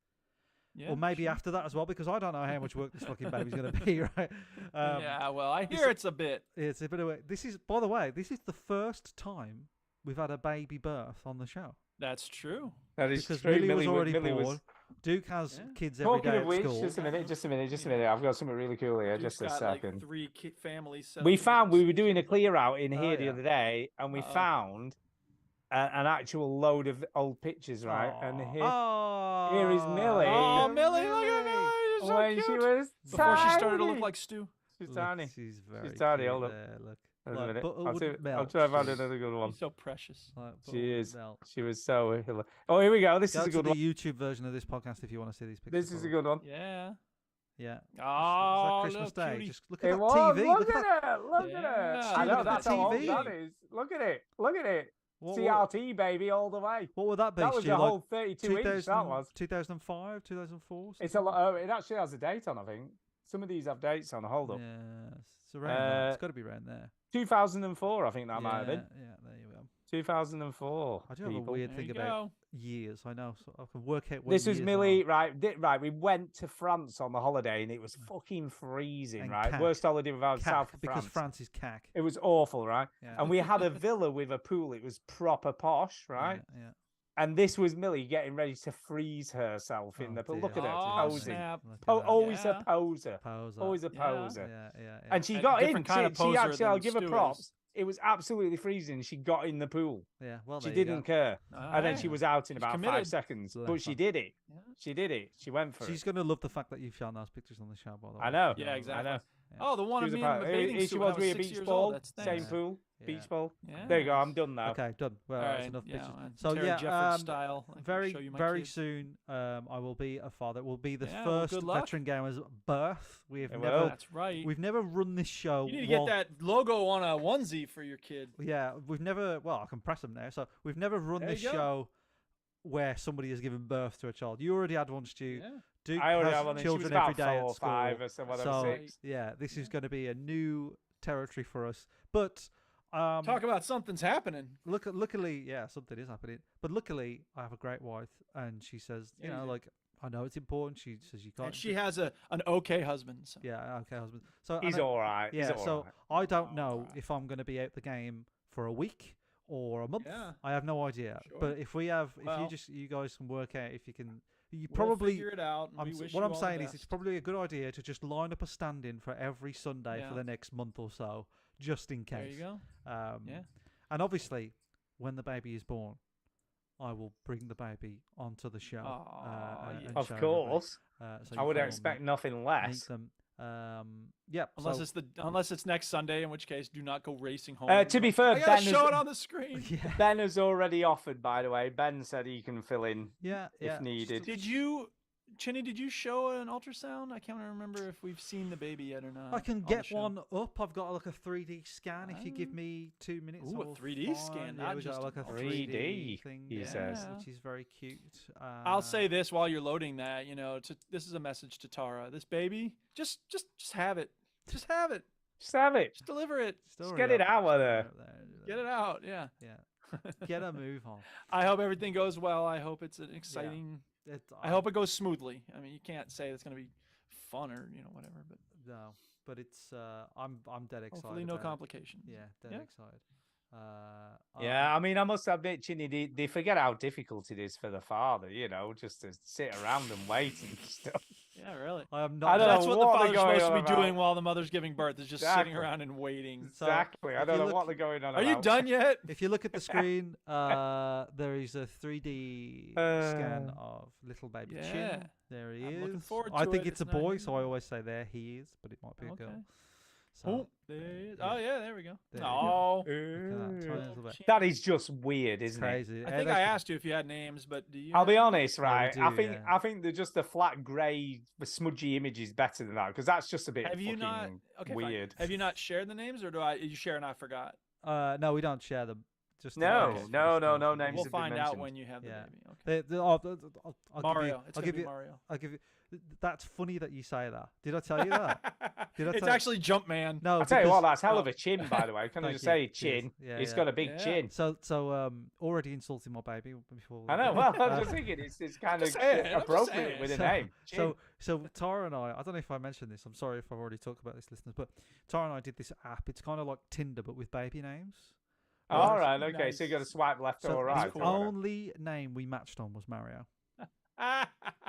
Yeah, Or maybe sure. after that as well, because I don't know how much work this fucking baby's going to be, right? Yeah, well, I this- hear it's a bit. It's a bit of a. This is, by the way, this is the first time we've had a baby birth on the show. That's true. That is Because true. Millie was already Millie born. was- Duke has Yeah. kids every Talking day of at which, school. just a minute. I've got something really cool here. Duke's Just a got, second. Like 3 families. set We up in found we different were doing a stations. clear out in Oh, here the yeah. other day, and we Uh-oh. found an actual load of old pictures, right? And here is Millie. Oh, Millie, look at Millie. She's so when cute. she was Before she started to look tiny. like Stu. She's Look, tiny. She's very tiny, cute hold up. there, look. Wait a Like minute. butter I'll wouldn't melt. try to find She's- another good one. He's so precious. like butter She wouldn't is. melt. She was so. Oh, here we go. This Go is a to good the one. YouTube version of this podcast if you want to see these pictures. This is a Paul. good one. Yeah. Yeah. Oh, Is that Christmas little Day? cutie. Just look at It that was. TV. Look that. at it. Look at Yeah. it. Stu, I look know at that's that how old TV. that is. Look at it. Look at it. What, CRT baby all the way. what would that be? That was Stu? a Like whole 32 inch. That was. 2005, 2004. It's a lot. It actually has a date on. I think some of these have dates on. Hold up. Yeah, it's around there. It's got to be around there. 2004. I think that might have been. Yeah, there you go. 2004. I do have a people. weird There thing you about go. years. I know, so I can work out. What This was years Millie, are. right? Right. We went to France on the holiday, and it was fucking freezing. And right, cack. worst holiday we've had Cack, south of because France. France is cack. It was awful, right? Yeah. And we had a villa with a pool. It was proper posh, right? Yeah. yeah. And this was Millie getting ready to freeze herself in Oh, the pool. dear. Look at her, Oh, posing. snap. Look at Oh, that. always Yeah. a poser. Poser. Always a Yeah. poser. Yeah. And she And got in. different kind of She poser actually, I'll than give her Stu is. props. It was absolutely freezing. She got in the pool. Yeah. Well, She there you go. didn't care. And then she Alright. was out in She's about committed. 5 seconds. Bless But she her. did it. Yeah. She did it. She went for She's it. gonna love the fact that you've shown those pictures on the show. By the way. I know. Yeah, I exactly. know. Oh, the one She of was me about, in the bathing here suit she when I was with a 6 beach years ball. old. That's Same thanks. pool. Yeah. Beach ball. Yeah. There you go. I'm done now. Okay, done. Well, that's Alright, enough yeah, pictures. and So Terry yeah, Jeffords style. I can very, show you my very kids. soon, I will be a father. It will be the Yeah, well, first good luck. Veteran Gamers birth. It will. That's right. We've never run this show. You need to get while- that logo on a onesie for your kid. Yeah, we've never. Well, I can press them now. So we've never run There this you go. show where somebody has given birth to a child. You already had one, Stu. Yeah. Duke I already has have one. and She was children about every day 4 or at school. 5 or so, whatever, So 6. yeah, this is going to be a new territory for us. But Talk about something's happening. luckily, yeah, something is happening. But luckily, I have a great wife, and she says, you Yeah, know, you do. like I know it's important. She says you can't. And she has an okay husband. So. Yeah, okay, husband. So He's and I- all right. Yeah, He's so all right. I don't know if I'm going to be out the game for a week or a month. Yeah. I have no idea. Sure. But if we have, if Well, you guys can work out if you can, you We'll probably. figure it out. And we wish What you I'm all the saying is, it's best. probably a good idea to just line up a stand-in for every Sunday for Yeah. the next month or so, just in There case. you go. Yeah. And obviously, when the baby is born, I will bring the baby onto the show. Aw, and yeah. Of show everybody. course. So I you would can all expect meet- nothing meet less. them. Yeah. Unless so, it's next Sunday, in which case do not go racing home. To be fair, I gotta Ben show has- it on the screen. yeah. Ben has already offered, by the way. Ben said he can fill in. Yeah, if yeah. needed. Did you, Chinny? Did you show an ultrasound? I can't remember if we've seen the baby yet or not. I can on the get show. one up. I've got like a 3D scan. If you give me 2 minutes, Ooh, I a will 3D scan, find- not Yeah, we just got like a an 3D, thing. he yeah, says. which is very cute. I'll say this while you're loading that. This is a message to Tara. This baby, just have it. Just have it. Just have it. Just deliver it. Just get it out of there. Get it out. Yeah. Yeah. Get a move on. I hope everything goes well. I hope it's an exciting. I hope it goes smoothly. I mean, you can't say it's going to be fun or whatever, but no. But it's I'm dead excited. hopefully no about it. complications. Yeah, dead excited. Yeah, I mean, I must admit, Chinny, they forget how difficult it is for the father, just to sit around and wait and stuff. Yeah, really. I am I not. don't That's know what the what father's they're going supposed to on be about. doing while the mother's giving birth is just sitting Exactly. around and waiting. Exactly. I if don't you know look- what they're going on Are about. you done yet? If you look at the screen, there is a 3D scan of little baby Yeah. Chin. There he I'm is. looking forward I to think it. it's a It's not boy, here so I always say there he is, but it might be a girl. Okay. So, Oh, there he is. Oh, yeah, there we go. There you Oh, look at that tiny little bit. That is just weird, isn't it? Crazy. I think I asked you if you had names, but do you? I'll be have- honest, right? do, I think yeah. I think just the flat grey, smudgy image is better than that because that's just a bit Have you fucking not? Okay, fine. weird. Have you not shared the names, or do you share and I forgot? No, we don't share them. Just No, just no, no, just no them. names We'll have been find out mentioned. when you have the Yeah. baby. Okay. I'll Mario. I'll It's gonna give be you. Mario. I'll give you. That's funny that you say that. Did I tell you that? Did I It's tell- actually Jumpman. No, I tell you what, because- that's hell of a chin, by the way. Can I Thank just you. say Cheers. chin? Yeah, He's yeah. got a big Yeah. chin. So already insulting my baby before. I know. Well, I'm just thinking it's kind of just saying, I'm just appropriate saying. with a So- name. Chin. So Tara and I don't know if I mentioned this. I'm sorry if I've already talked about this, listeners. But Tara and I did this app. It's kind of like Tinder, but with baby names. All Nice. right, okay. So you got to swipe left So or right. the or whatever. only name we matched on was Mario.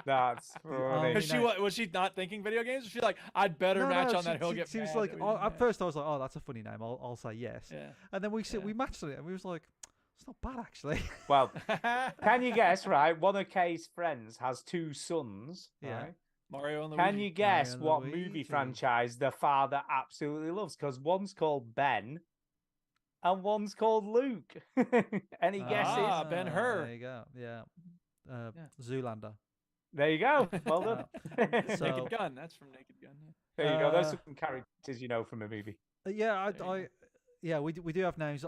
That's only funny. name- Was she not thinking video games? Was she like, I'd better match on that. He'll get. She was mad like, that we oh, didn't at match." first I was like, oh, that's a funny name. I'll say yes. Yeah. And then we Yeah. matched on it, and we was like, it's not bad actually. Well, can you guess? Right, one of Kay's friends has two sons. Yeah. Right? Mario and Can Luigi. you guess and what movie Luigi. franchise the father absolutely loves? Because one's called Ben, and one's called Luke. Any guesses? Ah, Ben-Hur. There you go. Yeah. Yeah. Zoolander. There you go. Well done. So- Naked Gun. That's from Naked Gun. Yeah. There you go. Those Uh, are some characters you know from a movie. Yeah, There you we do have names.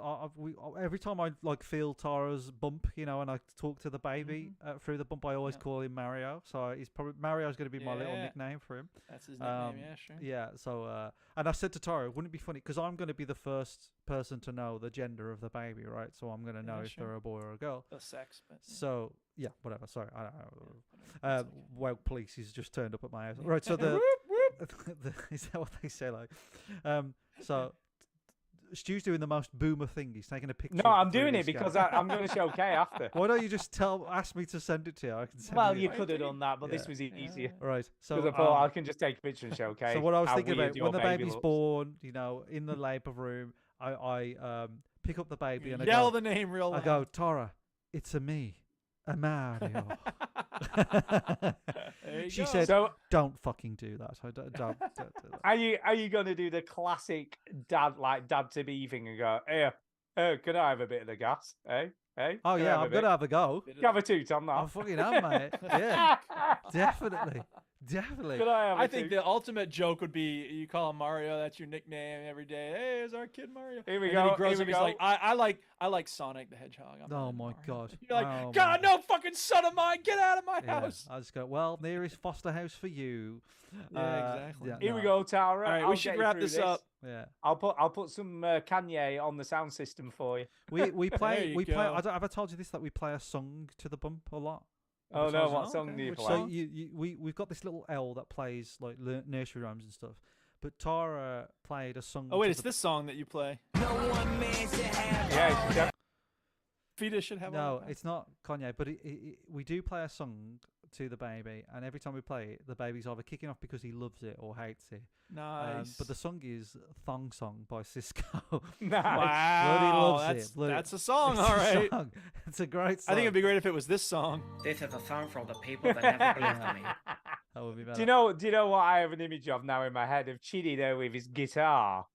Every time I like feel Tara's bump, and I talk to the baby through the bump, I always Yeah. call him Mario. So he's probably Mario's going to be my little Yeah. nickname for him. That's his nickname. Um, Yeah, sure. Yeah. So and I said to Tara, wouldn't it be funny because I'm going to be the first person to know the gender of the baby, right? So I'm going to know Yeah, if sure. they're a boy or a girl. The sex, but yeah. So yeah, whatever. Sorry, I don't know. Whatever. Woke police has just turned up at my house. Right, so is that what they say? Like, so Stu's doing the most boomer thing. He's taking a picture. No, of I'm the doing 3D it because scan. I'm going to show Kay after. Why don't you just ask me to send it to you? I can send Well, it. you could have done that, but this Yeah. was easier. Right. So Because I thought I um, can just take a picture and show Kay. so what I was how thinking weird about your when the baby baby's looks. born, in the labour room, I pick up the baby and I Yell go, the name real I loud. go, Tara, it's a me, a Mario. There you She go. said, So, don't fucking do that. I don't do that. are you going to do the classic dad to be thing and go, hey, can I have a bit of the gas? Hey, Oh can I yeah, have a I'm bit? gonna have a go. Bit of- Have a toot on I that. fucking am, mate. Yeah, definitely. Can I have a I think toot? the ultimate joke would be you call him Mario. That's your nickname every day. Hey, here's our kid Mario. Here we And then go, he grows here up. we He's like, go. I like Sonic the Hedgehog. I'm Oh not my Mario." God. You're like, Oh my God, no fucking son of mine, get out of my Yeah, house. I just go, well, nearest foster house for you. Yeah, exactly. Here we no, go, Tara. All right, I'll we should get you wrap through this up. Yeah, I'll put some Kanye on the sound system for you. we play you we play. go. Have I told you this that we play a song to the bump a lot? Oh Which no, song? what Oh, song okay. do you Which play? So we've got this little L that plays like nursery rhymes and stuff. But Tara played a song. Oh wait, to it's the- this song that you play. Yeah, it's Fetus should have. No, one. it's not Kanye, but we do play a song to the baby, and every time we play it, the baby's either kicking off because he loves it or hates it. Nice. But the song is "Thong Song" by Cisco. nice. Wow, loves it, bloody- that's a song. It's All a right. song. It's a great I song. think it'd be great if it was this song. This is a song for the people that never believed in me. That would be better. Do you know what I have an image of now in my head of Chidi there with his guitar,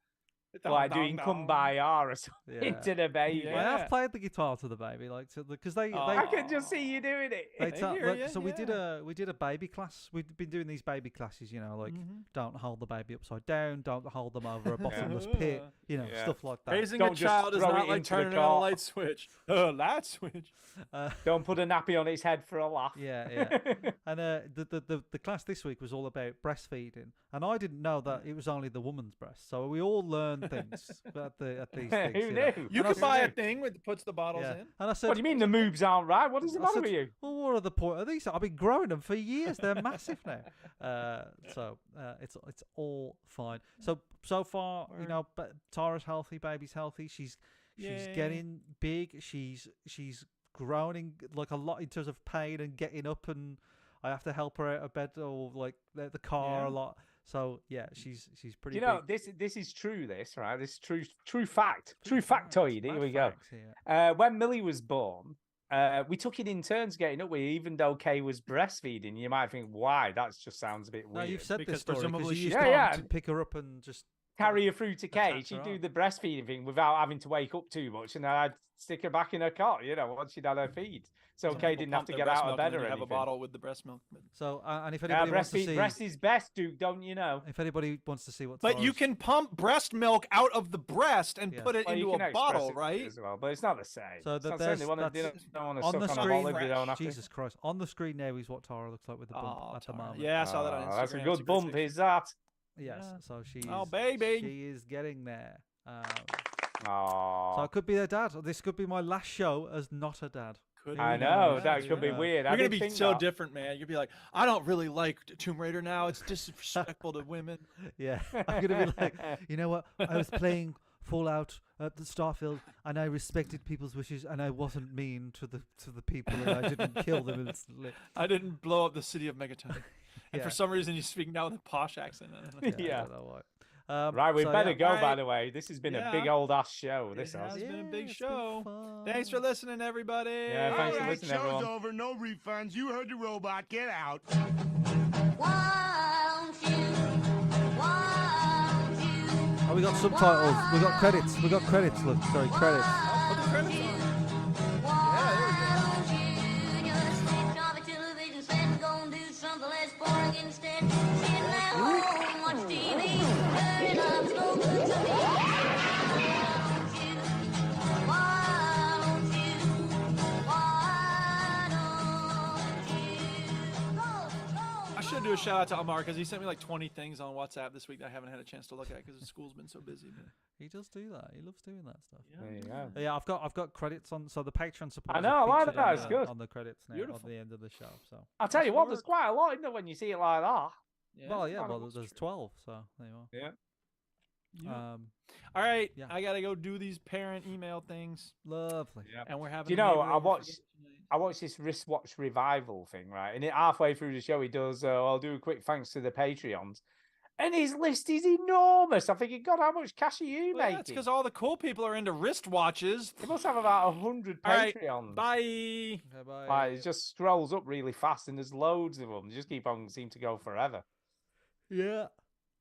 like doing Kumbaya or something to the baby. I have played the guitar to the baby, like because they I can just see you doing it. We did a baby class. We've been doing these baby classes, you know, like don't hold the baby upside down, don't hold them over a bottomless pit, you know, stuff like that. Raising a child is not like turning on a light switch. Light switch. Don't put a nappy on its head for a laugh. Yeah. And the class this week was all about breastfeeding, and I didn't know that it was only the woman's breast. So we all learned things at these things. Who knew? You could buy a thing that puts the bottles in. And I said, "What do you mean the moves aren't right? What is the matter with you?" Well, what are the point of these? I've been growing them for years. They're massive now. It's all fine. So far, you know, Tara's healthy, baby's healthy. She's getting big. She's groaning like a lot in terms of pain and getting up, and I have to help her out of bed or like the car a lot. So yeah, she's pretty. You know, big. this is true. This right. This is true fact. True factoid. Here we go. When Millie was born, we took it in turns getting up with her, even though Kay was breastfeeding. You might think, why? That just sounds a bit weird. No, you've said because this story presumably because you she's used to pick her up and just carry her through to Kay. attach She'd her do on. the breastfeeding thing without having to wake up too much, and then I'd stick her back in her cot, you know, once she'd had her feed. So Some Kay people didn't have pump to their get breast out of milk bed and then or you have anything. a bottle with the breast milk. So and if anybody wants to see, breast is best, Duke, don't you know? if anybody wants to see what, But you can pump breast milk out of the breast and put it Well, you into can a express bottle, it right? As well, but it's not the same. So It's not the there's same. They that's don't want to on suck the on a screen. olive, they don't have to. Jesus Christ! On the screen now is what Tara looks like with the bump at the moment. Yeah, I saw that on Instagram. That's a It's good great bump, picture. is that? Yes. So she's baby. she is getting there. Oh, So I could be her dad. This could be my last show as not a dad. I know that could be weird. You're I gonna did be think so that. different, man. You'll be like, I don't really like Tomb Raider now. It's disrespectful to women. Yeah, I'm gonna be like, you know what? I was playing Fallout at the Starfield, and I respected people's wishes, and I wasn't mean to the people, and I didn't kill them instantly. I didn't blow up the city of Megaton. And Yeah. for some reason, you speak now with a posh accent. I don't know. Yeah. I don't know why. Right, we so, better yeah. go. Right. By the way, this has been a big old ass show. This It has has. been a big it's been show. fun. Thanks for listening, everybody. Yeah, thanks for listening, everyone. over. No refunds. You heard the robot. Get out. Oh, we got subtitles. We got credits. We got credits. Look, sorry, credits. Put the credits on. Yeah, there we go. I should do a shout out to Amar because he sent me like 20 things on WhatsApp this week that I haven't had a chance to look at because school's been so busy. But... He does do that. He loves doing that stuff. There you go. Yeah, I've got credits on. So the Patreon support. I know, I like that, it's good. On the credits now Beautiful. at the end of the show. So. I'll tell you what, there's quite a lot, isn't there, when you see it like that? Well, yeah. kind of Well, there's 12. So there you are. Yeah. All right, yeah. I gotta go do these parent email things. Lovely. And we're having. Do you know, I watched this wristwatch revival thing, right? And halfway through the show, he does, I'll do a quick thanks to the Patreons. And his list is enormous. I'm thinking, God, how much cash are you Well, making? that's because all the cool people are into wristwatches. He must have about 100 All right, Patreons. bye. Okay, bye. Like, it just scrolls up really fast, and there's loads of them. They just keep on, seem to go forever. Yeah.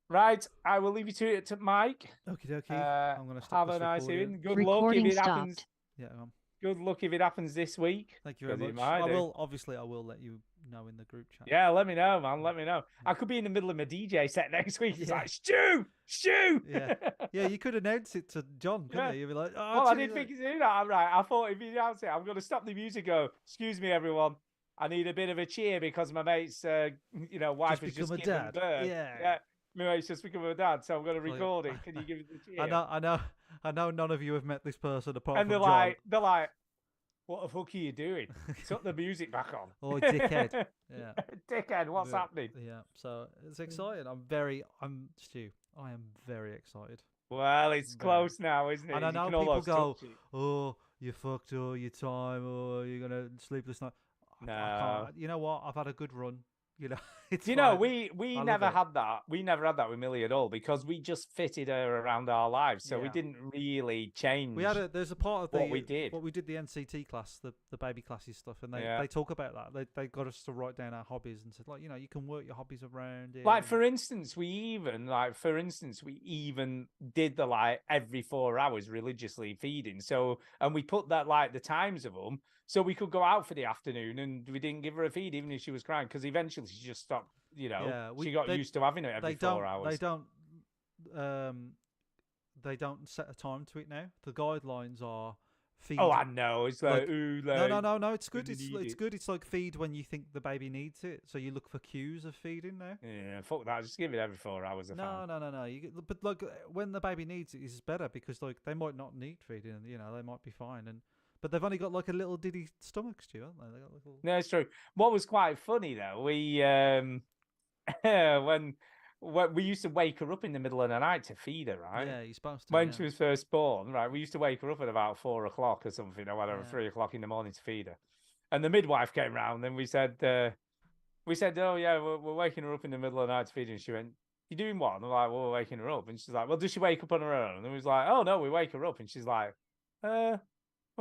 Right, I will leave you to it, to Mike. Okie dokie. I'm gonna stop Have a this nice recording. evening. Good luck Recording if it stopped. happens. Yeah. Good luck if it happens this week. Thank you very 'cause it much. might I do. will obviously. I will let you know in the group chat. Yeah, let me know, man. Let me know. I could be in the middle of my DJ set next week. It's Yeah. like, Stu! Yeah. Yeah. You could announce it to John, couldn't Yeah. you? You'd be like, oh, Well, I tell you didn't think that. you do that. Right. I thought if you announce it, I'm going to stop the music. Go, excuse me, everyone. I need a bit of a cheer because my mate's, wife has just become a given dad. birth. Yeah. My mate's just become a dad, so I'm going to Well, record it. Can you give it the cheer? I know. None of you have met this person apart And from they're like, what the fuck are you doing? Put the music back on. Oh, dickhead. Yeah. Dickhead, what's Yeah. happening? Yeah. So it's exciting. Stu. I am very excited. Well, it's close now, isn't it? And I You know can people almost go, touch it. oh, you fucked all your time, or you're gonna sleepless night. I No. can't. You know what? I've had a good run. You know, it's Do you know, fine. we I love never it. had that. We never had that with Millie at all because we just fitted her around our lives, so we Yeah. didn't really change. We had there's a part of what we did. what we did the NCT class, the baby classes stuff, and Yeah. they talk about that. They got us to write down our hobbies and said, like, you know, you can work your hobbies around it. Like for instance, we even did the like every 4 hours religiously feeding. So and we put that like the times of them, so we could go out for the afternoon, and we didn't give her a feed even if she was crying because eventually she just stopped. You know, Yeah, she got used to having it every 4 hours. They don't set a time to it now. The guidelines are feed. Oh, I know. It's like, ooh, like, no. It's good. when you need It's it. good. It's like feed when you think the baby needs it. So you look for cues of feeding now. Yeah, fuck that. Just give it every 4 hours. No. But like when the baby needs it, is better because like they might not need feeding. You know, they might be fine. But they've only got like a little diddy stomach, Stu, haven't they? They got little... No, it's true. What was quite funny though, we when we used to wake her up in the middle of the night to feed her, right? Yeah, you're supposed to. When yeah. she was first born, right? We used to wake her up at about 4 o'clock or something, or whatever, Yeah. 3 o'clock in the morning to feed her. And the midwife came round, and we said, "Oh yeah, we're waking her up in the middle of the night to feed her." And she went, "You doing what?" And I'm like, "Well, we're waking her up." And she's like, "Well, does she wake up on her own?" And we was like, "Oh no, we wake her up." And she's like, "Well,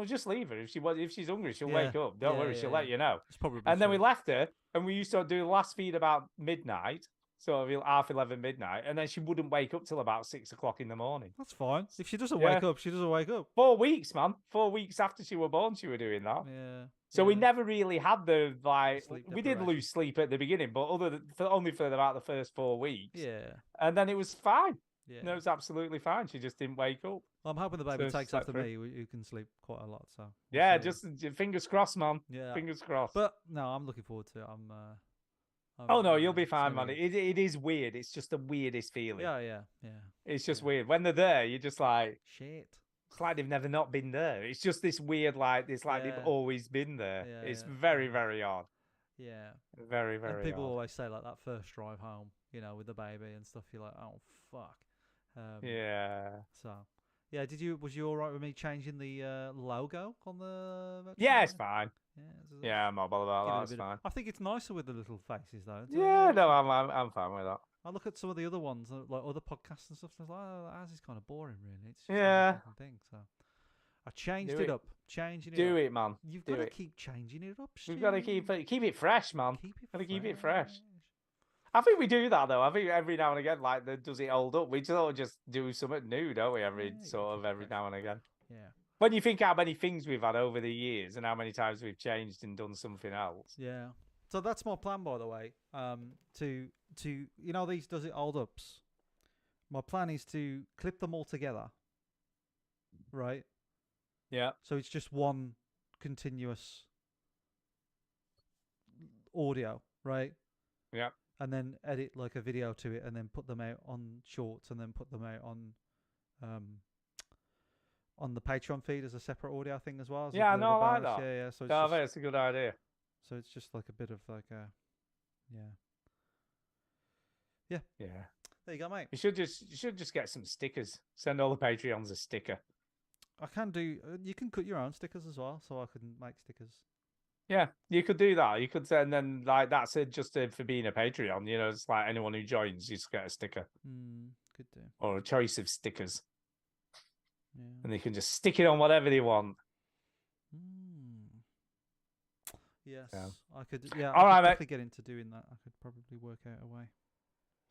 just leave her. If she's hungry, she'll wake up. Don't worry, she'll let you know." It's probably And then we true. left her, and we used to do the last feed about midnight, so 11:30 midnight, and then she wouldn't wake up till about 6 o'clock in the morning. That's fine. If she doesn't Yeah. wake up, she doesn't wake up. 4 weeks, man. 4 weeks after she were born, she were doing that. Yeah. So we yeah. never really had the like. Sleep We did deprivation. lose sleep at the beginning, but only for about the first 4 weeks. Yeah. And then it was fine. Yeah. No, it was absolutely fine. She just didn't wake up. Well, I'm hoping the baby So takes slept after through. me, who can sleep quite a lot. So we'll Yeah, see. just fingers crossed, man. Yeah. Fingers crossed. But no, I'm looking forward to it. Oh no, you'll be it's fine, gonna man. be- It is weird. It's just the weirdest feeling. Yeah. It's just weird. When they're there, you're just like, Shit. it's like they've never not been there. It's just this weird, like this, like Yeah. they've always been there. Yeah, It's yeah. very, very odd. Yeah. Very, very And people odd. always say like that first drive home, you know, with the baby and stuff. You're like, oh fuck. Yeah. So, yeah. Was you all right with me changing the logo on the? Yeah, it's fine. Yeah. Yeah, I'm not bothered about give it that. a It's bit of- fine. I think it's nicer with the little faces though. Yeah, no, I'm fine with that. I look at some of the other ones, like other podcasts and stuff. And I was like, oh, ours is kind of boring, really. It's just Yeah. a different thing. So I changed Do it it. up. Changing it. Do up. it, man. You've Do got to it. keep changing it up. We've got to Stu. keep it fresh, man. Keep it Gotta keep it fresh. I think we do that though. I think every now and again, like, does it hold up? We sort of just do something new, don't we? Every Yeah, you sort of keep it every fresh. now and again. Yeah. When you think how many things we've had over the years and how many times we've changed and done something else. Yeah. So that's my plan, by the way. To you know these does it hold ups. My plan is to clip them all together. Right. Yeah. So it's just one continuous audio, right? Yeah. And then edit like a video to it, and then put them out on shorts, and then put them out on the Patreon feed as a separate audio thing as well. As Yeah, a bit no, of a I like bonus. that. Yeah. So it's No, I just, think it's a good idea. so it's just like a bit of like a, yeah. Yeah. There you go, mate. You should just get some stickers. Send all the Patreons a sticker. I can do. You can cut your own stickers as well, so I can make stickers. Yeah, you could do that. You could send then like that's it just for being a Patreon. You know, it's like anyone who joins, you just get a sticker Could do. or a choice of stickers, Yeah. and they can just stick it on whatever they want. Yes, Yeah. I could. Yeah, All I right, could mate. definitely get into doing that. I could probably work out a way.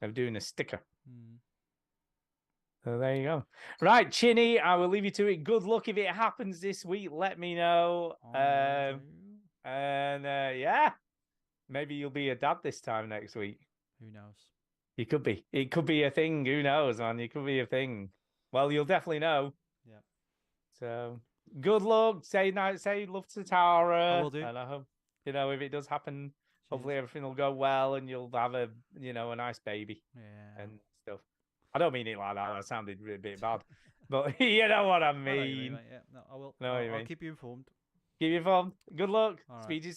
Of doing a sticker. Mm. So there you go. Right, Chinny, I will leave you to it. Good luck if it happens this week. Let me know. Yeah, maybe you'll be a dad this time next week. Who knows? You could be. It could be a thing. Who knows, man? It could be a thing. Well, you'll definitely know. Yeah. So good luck. Say nice. Say love to Tara. I will do. And I hope if it does happen, hopefully everything will go well and you'll have a a nice baby. Yeah. And stuff. I don't mean it like that. That sounded a bit bad, but you know what I I know what you mean, mean. mate. Yeah. No, I will. Know what you I'll mean. keep you informed. Keep you informed. Good luck. All right. Speak to you